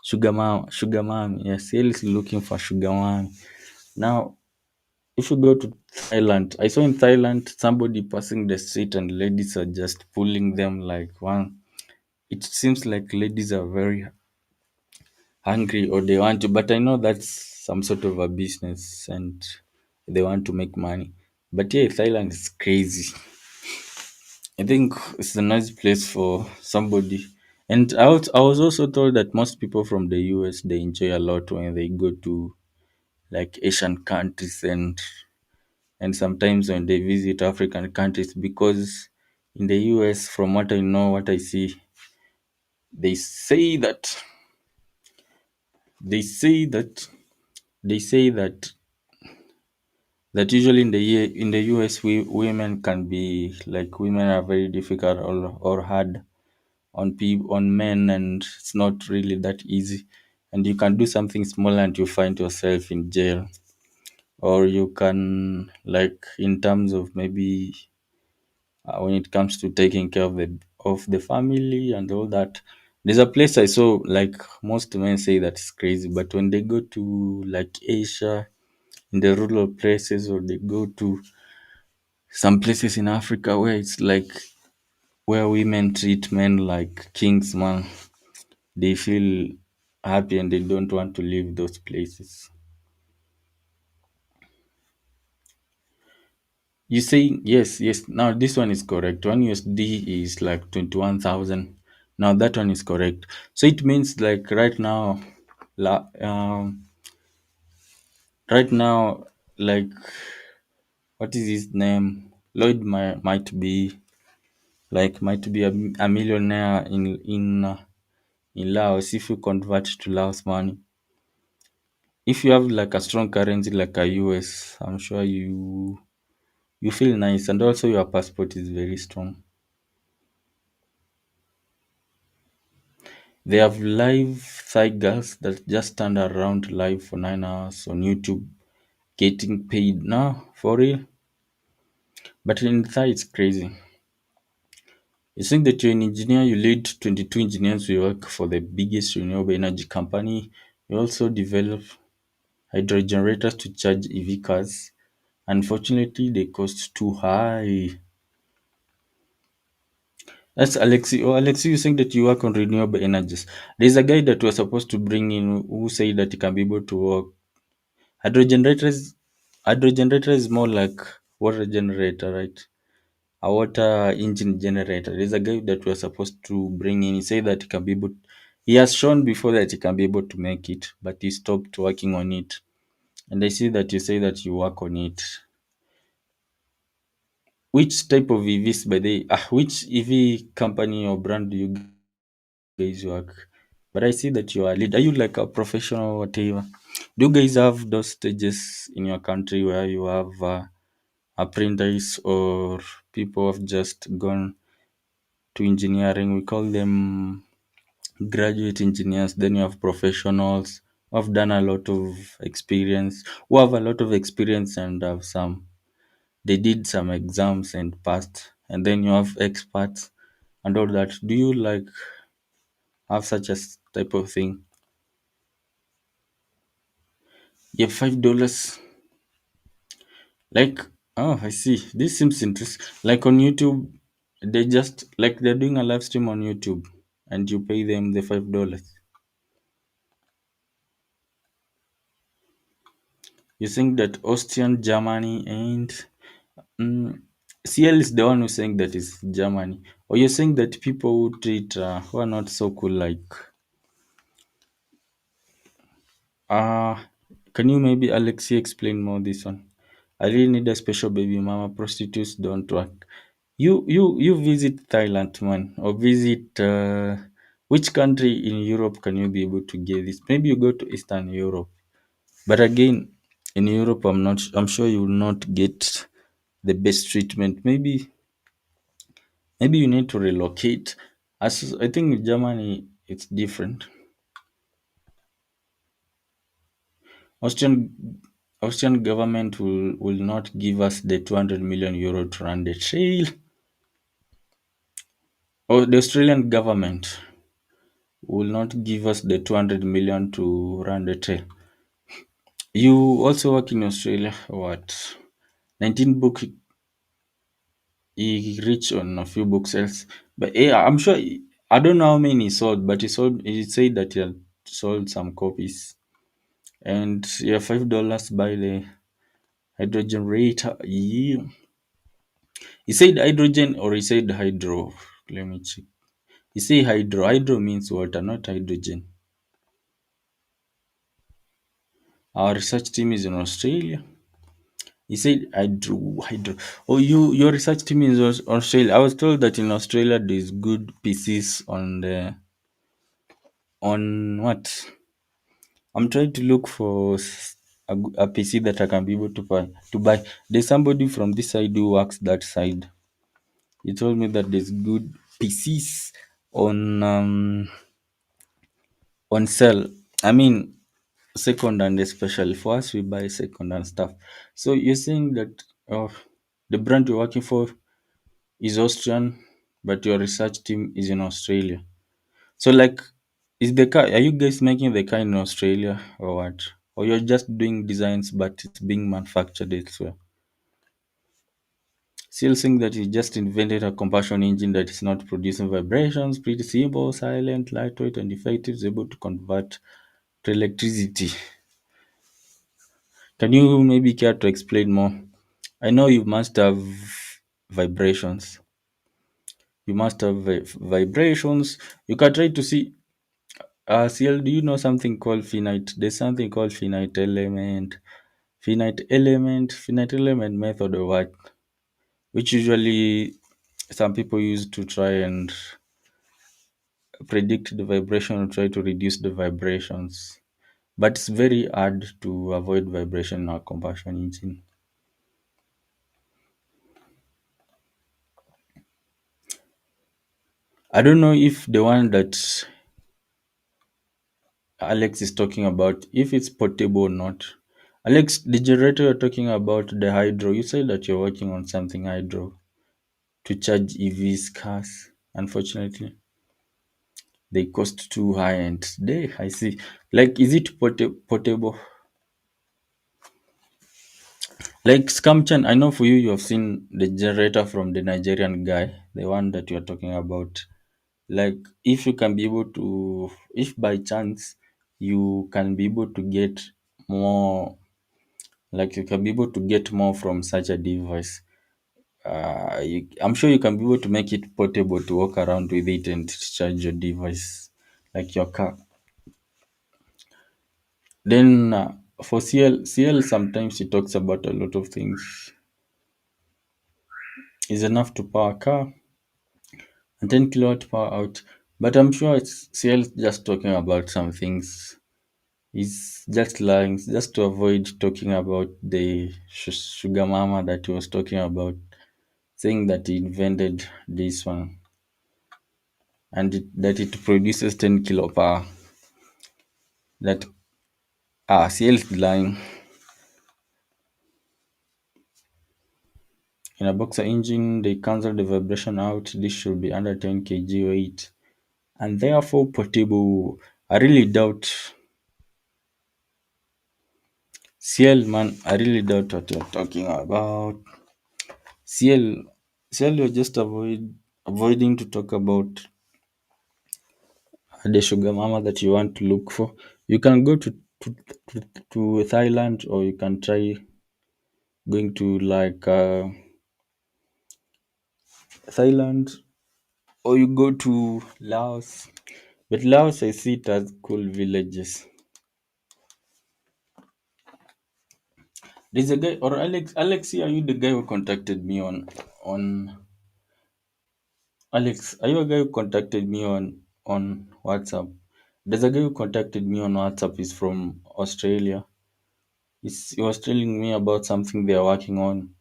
Sugar mom. Yes, CL is looking for sugar mom. Now, if you go to Thailand, I saw in Thailand somebody passing the street and ladies are just pulling them like one. It seems like ladies are very hungry or they want to, but I know that's some sort of a business and they want to make money. But yeah, Thailand is crazy. I think it's a nice place for somebody. And I was also told that most people from the US they enjoy a lot when they go to like Asian countries and sometimes when they visit African countries because in the US, from what I know, what I see, they say that they say that they say that usually in the US women can be like women are very difficult or hard on people on men and it's not really that easy and you can do something small and you find yourself in jail or you can like in terms of maybe when it comes to taking care of the family and all that. There's a place I saw like most men say that's crazy, but when they go to like Asia in the rural places or they go to some places in Africa where it's like where women treat men like kings, man, they feel happy and they don't want to leave those places. You say yes, yes. Now this one is correct. One USD is like 21,000. Now that one is correct. So it means like la, um, right now, like what is his name? Lloyd might be a millionaire in Laos if you convert to Laos money. If you have like a strong currency like a US, I'm sure you feel nice and also your passport is very strong. They have live Thai girls that just stand around live for 9 hours on YouTube getting paid now for real. But in Thai it's crazy. You think that you're an engineer, you lead 22 engineers who work for the biggest renewable energy company. You also develop hydrogen generators to charge EV cars. Unfortunately, they cost too high. That's Alexi. Oh, Alexi, you saying that you work on renewable energies. There's a guy that we're supposed to bring in who said that he can be able to work. Hydrogen generators, hydrogen generator is more like water generator, right? A water engine generator. There's a guy that we're supposed to bring in. He said that he can be able. He has shown before that he can be able to make it, but he stopped working on it. And I see that you say that you work on it. Which type of EVs by the which EV company or brand do you guys work? But I see that you are lead. Are you like a professional or whatever? Do you guys have those stages in your country where you have apprentice or people have just gone to engineering? We call them graduate engineers. Then you have professionals who have done a lot of experience, who have a lot of experience and have some. they did some exams and passed, and then you have experts and all that. Do you like have such a type of thing? Yeah, $5. Like, oh, I see. This seems interesting. Like on YouTube, they just like they're doing a live stream on YouTube, and you pay them the $5. You think that Austrian, Germany, and mm, CL is the one who's saying that is Germany, or you're saying that people who treat who are not so cool, like uh can you maybe Alexi explain more this one? I really need a special baby mama. Prostitutes don't work. You visit Thailand, man, or visit which country in Europe can you be able to get this? Maybe you go to Eastern Europe, but again, in Europe, I'm sure you will not get the best treatment. Maybe you need to relocate. As I think in Germany, it's different. Austrian Austrian government will not give us the 200 million euro to run the trail. Or the Australian government will not give us the 200 million to run the trail. You also work in Australia. What? 19 book. He reached on a few book sales, but yeah, I'm sure. I don't know how many he sold, but he sold. He said that he had sold some copies, and yeah, $5 by the hydrogen rate. Yeah. He said hydrogen or he said hydro. Let me check. He said hydro. Hydro means water, not hydrogen. Our research team is in Australia. He said hydro. Oh, your research team is Australia. I was told that in Australia there's good PCs on the on what? I'm trying to look for a PC that I can be able to buy. To buy. There's somebody from this side who works that side. He told me that there's good PCs on sale. I mean, second hand, especially for us, we buy second hand stuff. So you're saying that the brand you're working for is Austrian, but your research team is in Australia. So like, is the car? Are you guys making the car in Australia or what? Or you're just doing designs, but it's being manufactured elsewhere? Still saying that he just invented a combustion engine that is not producing vibrations, pretty simple, silent, lightweight, and effective, is able to convert to electricity. Can you maybe care to explain more? I know you must have vibrations. You must have vibrations. You can try to see. CL, do you know something called finite? There's something called finite element method or what? Which usually some people use to try and predict the vibration or try to reduce the vibrations. But it's very hard to avoid vibration in our combustion engine. I don't know if the one that Alex is talking about, if it's portable or not. Alex, the generator you're talking about, the hydro, you said that you're working on something hydro to charge EVs cars. Unfortunately, they cost too high and they, I see. Like, is it portable? Like Scamchan, I know for you, you have seen the generator from the Nigerian guy, the one that you're talking about. Like, if you can be able to, if by chance you can be able to get more, like you can be able to get more from such a device, I'm sure you can be able to make it portable to walk around with it and charge your device, like your car. Then for CL, sometimes he talks about a lot of things. Is enough to power a car and 10 kilowatt power out. But I'm sure it's CL just talking about some things. He's just lying just to avoid talking about the sugar mama that he was talking about, saying that he invented this one and that it produces 10 kilo power. That CL is lying. In a boxer engine, they cancel the vibration out. This should be under 10 kg weight and therefore portable. I really doubt CL man. I really doubt what you're talking about. CL, CL, you're just avoiding to talk about the sugar mama that you want to look for. You can go to, to Thailand, or you can try going to like Thailand, or you go to Laos. But Laos, I see it as cool villages. There's a guy, or Alex, are you the guy who contacted me on Alex? Are you a guy who contacted me on WhatsApp? There's a guy who contacted me on WhatsApp. He's from Australia. He was telling me about something they are working on.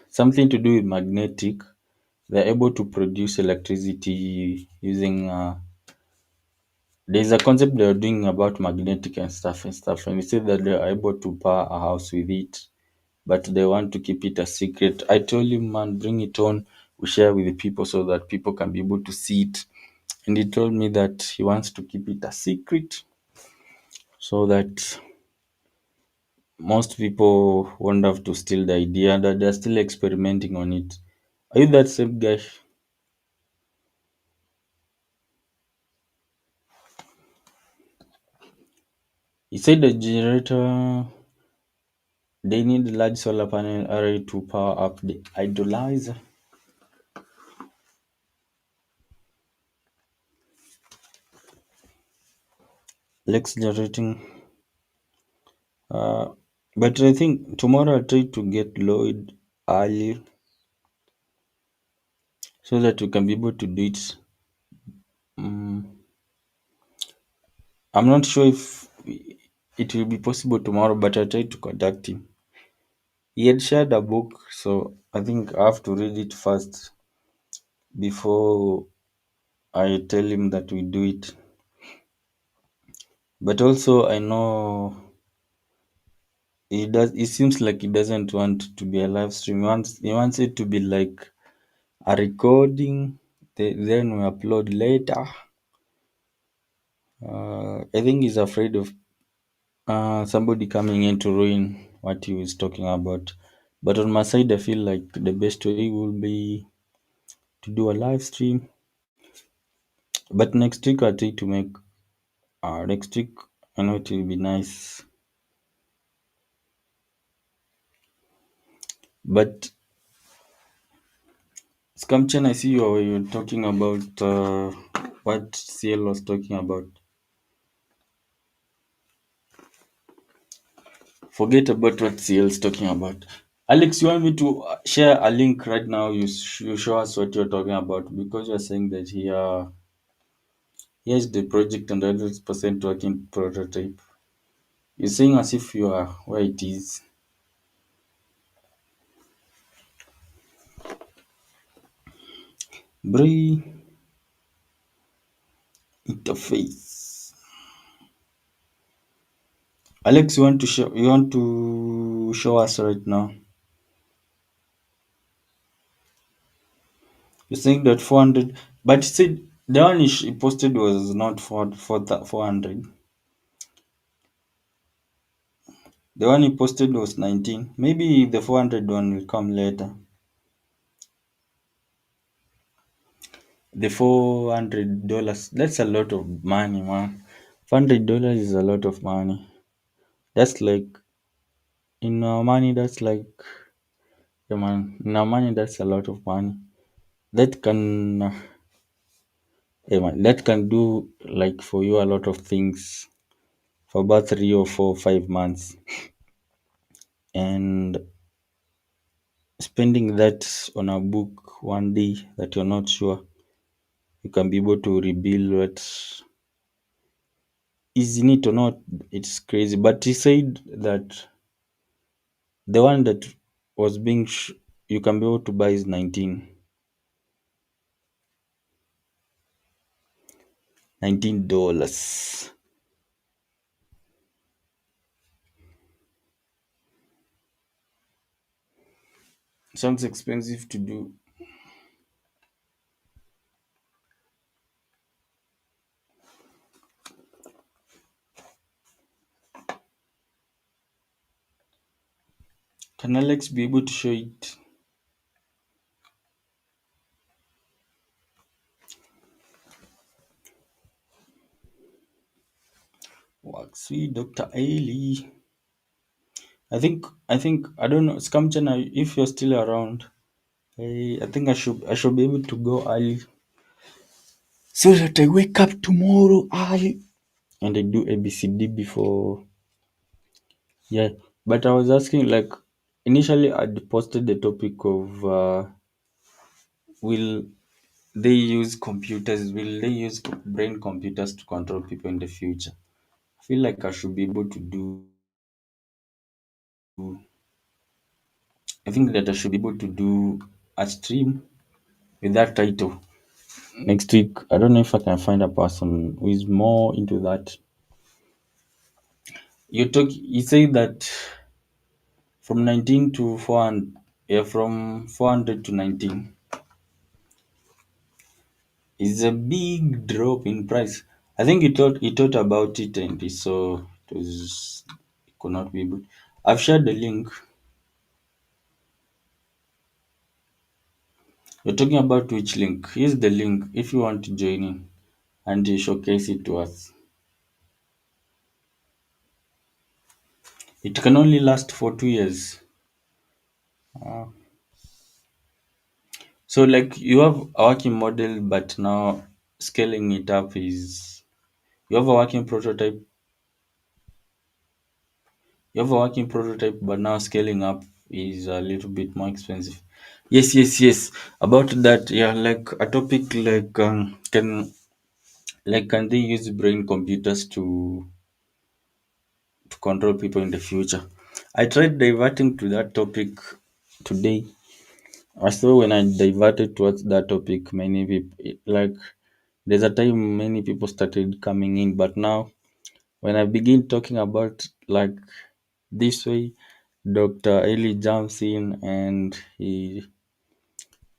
Something to do with magnetic. They're able to produce electricity using. There's a concept they're doing about magnetic and stuff. And he said that they are able to power a house with it, but they want to keep it a secret. I told him, man, bring it on. We share with the people so that people can be able to see it. And he told me that he wants to keep it a secret so that most people won't have to steal the idea, that they're still experimenting on it. Are you that same guy? He said the generator, they need a large solar panel array to power up the idolizer. Lex generating. Uh, but I think tomorrow I'll try to get Lloyd early so that we can be able to do it. Mm, I'm not sure if it will be possible tomorrow, but I try to contact him. He had shared a book, so I think I have to read it first before I tell him that we do it. But also, I know he does. It seems like he doesn't want to be a live stream. He wants it to be like a recording. Then we upload later. I think he's afraid of somebody coming in to ruin what he was talking about. But on my side, I feel like the best way will be to do a live stream. But next week, I think to make next week, I know it will be nice. But Scamchen, I see you're talking about what CL was talking about. Forget about what CL is talking about. Alex, you want me to share a link right now? You show us what you're talking about, because you're saying that here's the project and 100% working prototype. You're saying as if you are where it is. Bray interface. Alex, you want to show us right now. You're saying that 400, but he said the one he posted was not for 400. The one he posted was 19. Maybe the 400 one will come later. The $400, that's a lot of money, man. $400 is a lot of money. That's like, in our money, that's like, yeah, man. In our money, that's a lot of money. That can, yeah, man, that can do like for you a lot of things for about 3 or 4, 5 months. And spending that on a book one day that you're not sure you can be able to rebuild what is in it or not, it's crazy. But he said that the one that was you can be able to buy is $19. Sounds expensive to do. Can Alex be able to show it? Work sweet Dr. Elie. I think I don't know, Scam Channel, if you're still around. I think I should be able to go early so that I wake up tomorrow early and I do ABCD before. Yeah, but I was asking, like, initially I'd posted the topic of will they use computers? Will they use brain computers to control people in the future? I feel like I should be able to do. I think that I should be able to do a stream with that title next week. I don't know if I can find a person who is more into that. You say that from 19 to 400, yeah, from 400 to 19 is a big drop in price. I think he thought about it and he saw it could not be able. I've shared the link. You're talking about which link? Here's the link if you want to join in and you showcase it to us. It can only last for 2 years. Ah. So like you have a working model, but now scaling it up is you have a working prototype. You have a working prototype, but now scaling up is a little bit more expensive. Yes, yes, yes. About that, yeah, like a topic like can they use brain computers to control people in the future? I tried diverting to that topic today. I saw when I diverted towards that topic, many people like there's a time many people started coming in, but now when I begin talking about like this way, Dr. Elie jumps in and he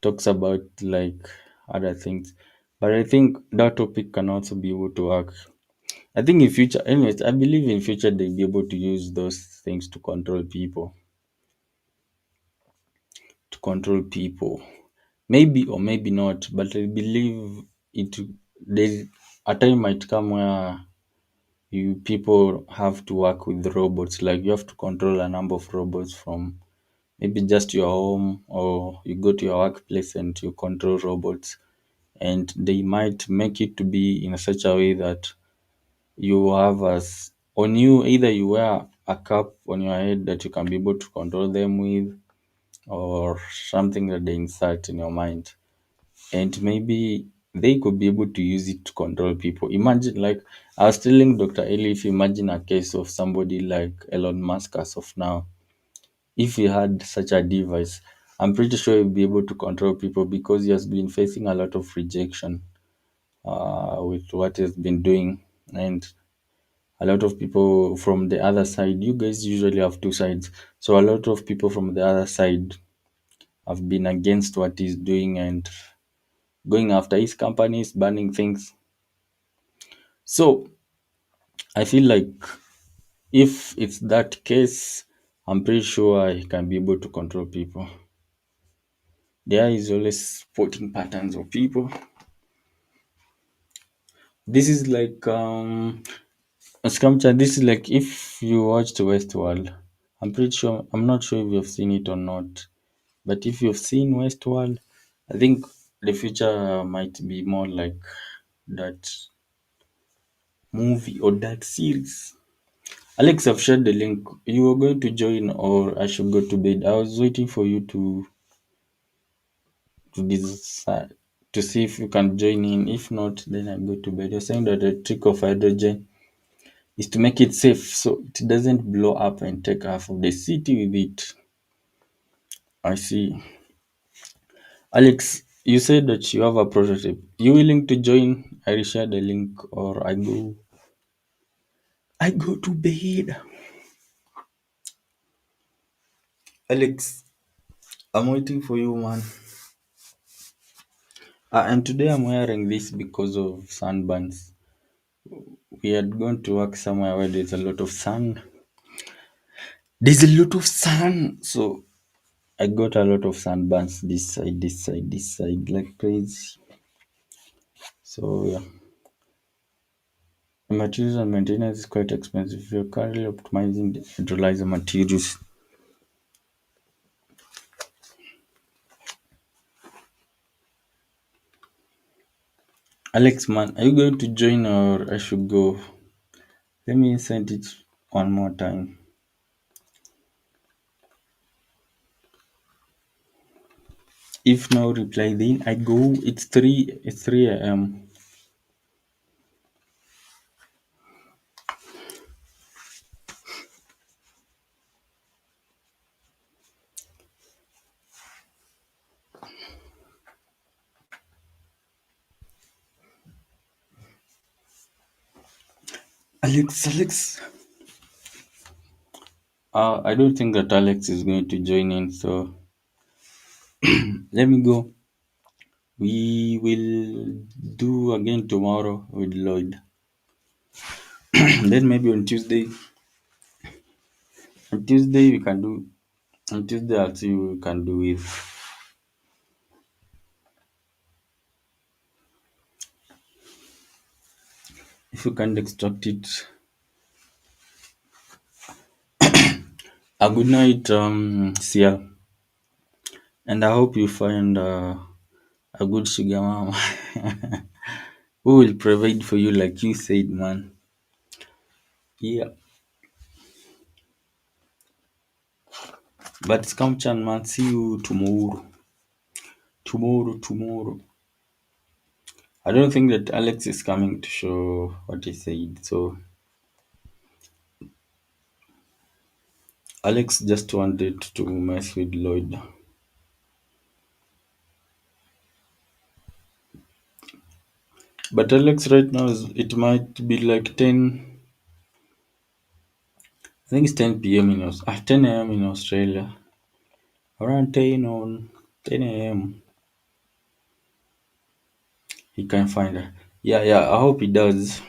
talks about like other things. But I think that topic can also be able to work. I think in future, anyways, I believe in future they'll be able to use those things to control people, to control people. Maybe or maybe not, but I believe it. There's a time might come where you people have to work with robots. Like you have to control a number of robots from maybe just your home, or you go to your workplace and you control robots, and they might make it to be in such a way that you have as on you, either you wear a cap on your head that you can be able to control them with, or something that they insert in your mind, and maybe they could be able to use it to control people. Imagine, like I was telling Dr. Eli, if you imagine a case of somebody like Elon Musk as of now, if he had such a device, I'm pretty sure he'll be able to control people because he has been facing a lot of rejection with what he's been doing. And a lot of people from the other side, you guys usually have two sides. So a lot of people from the other side have been against what he's doing and going after his companies, banning things. So I feel like if it's that case, I'm pretty sure he can be able to control people. There is always spotting patterns of people. This is like Scamcha, this is like if you watched Westworld. I'm not sure if you've seen it or not. But if you've seen Westworld, I think the future might be more like that movie or that series. Alex, I've shared the link. You were going to join, or I should go to bed. I was waiting for you to decide to see if you can join in. If not, then I go to bed. You're saying that the trick of hydrogen is to make it safe so it doesn't blow up and take half of the city with it. I see. Alex, you said that you have a prototype. You willing to join? I share the link, or I go to bed. Alex, I'm waiting for you, man. And today I'm wearing this because of sunburns. We had gone to work somewhere where there's a lot of sun. There's a lot of sun, so I got a lot of sunburns this side, this side, this side, like crazy. So yeah, materials and maintenance is quite expensive. If you're currently optimizing the fertilizer materials. Alex, man, are you going to join or I should go? Let me send it one more time. If no reply, then I go. It's 3 a.m. Alex. I don't think that Alex is going to join in, so let me go. We will do again tomorrow with Lloyd. Then maybe on Tuesday we can do. On Tuesday I'll see we can do it. If you can't extract it. A good night, Sia. And I hope you find a good sugar mama who will provide for you like you said, man. Yeah. But Scamchan, man, see you tomorrow. Tomorrow. I don't think that Alex is coming to show what he said. So Alex just wanted to mess with Lloyd. But Alex right now it might be like 10. I think it's 10 p.m. 10 a.m. in Australia. Around 10 a.m. He can find her. Yeah. I hope he does.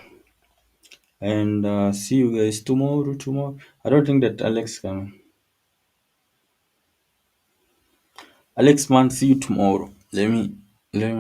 And see you guys tomorrow. I don't think that Alex can. Alex, man, see you tomorrow. Let me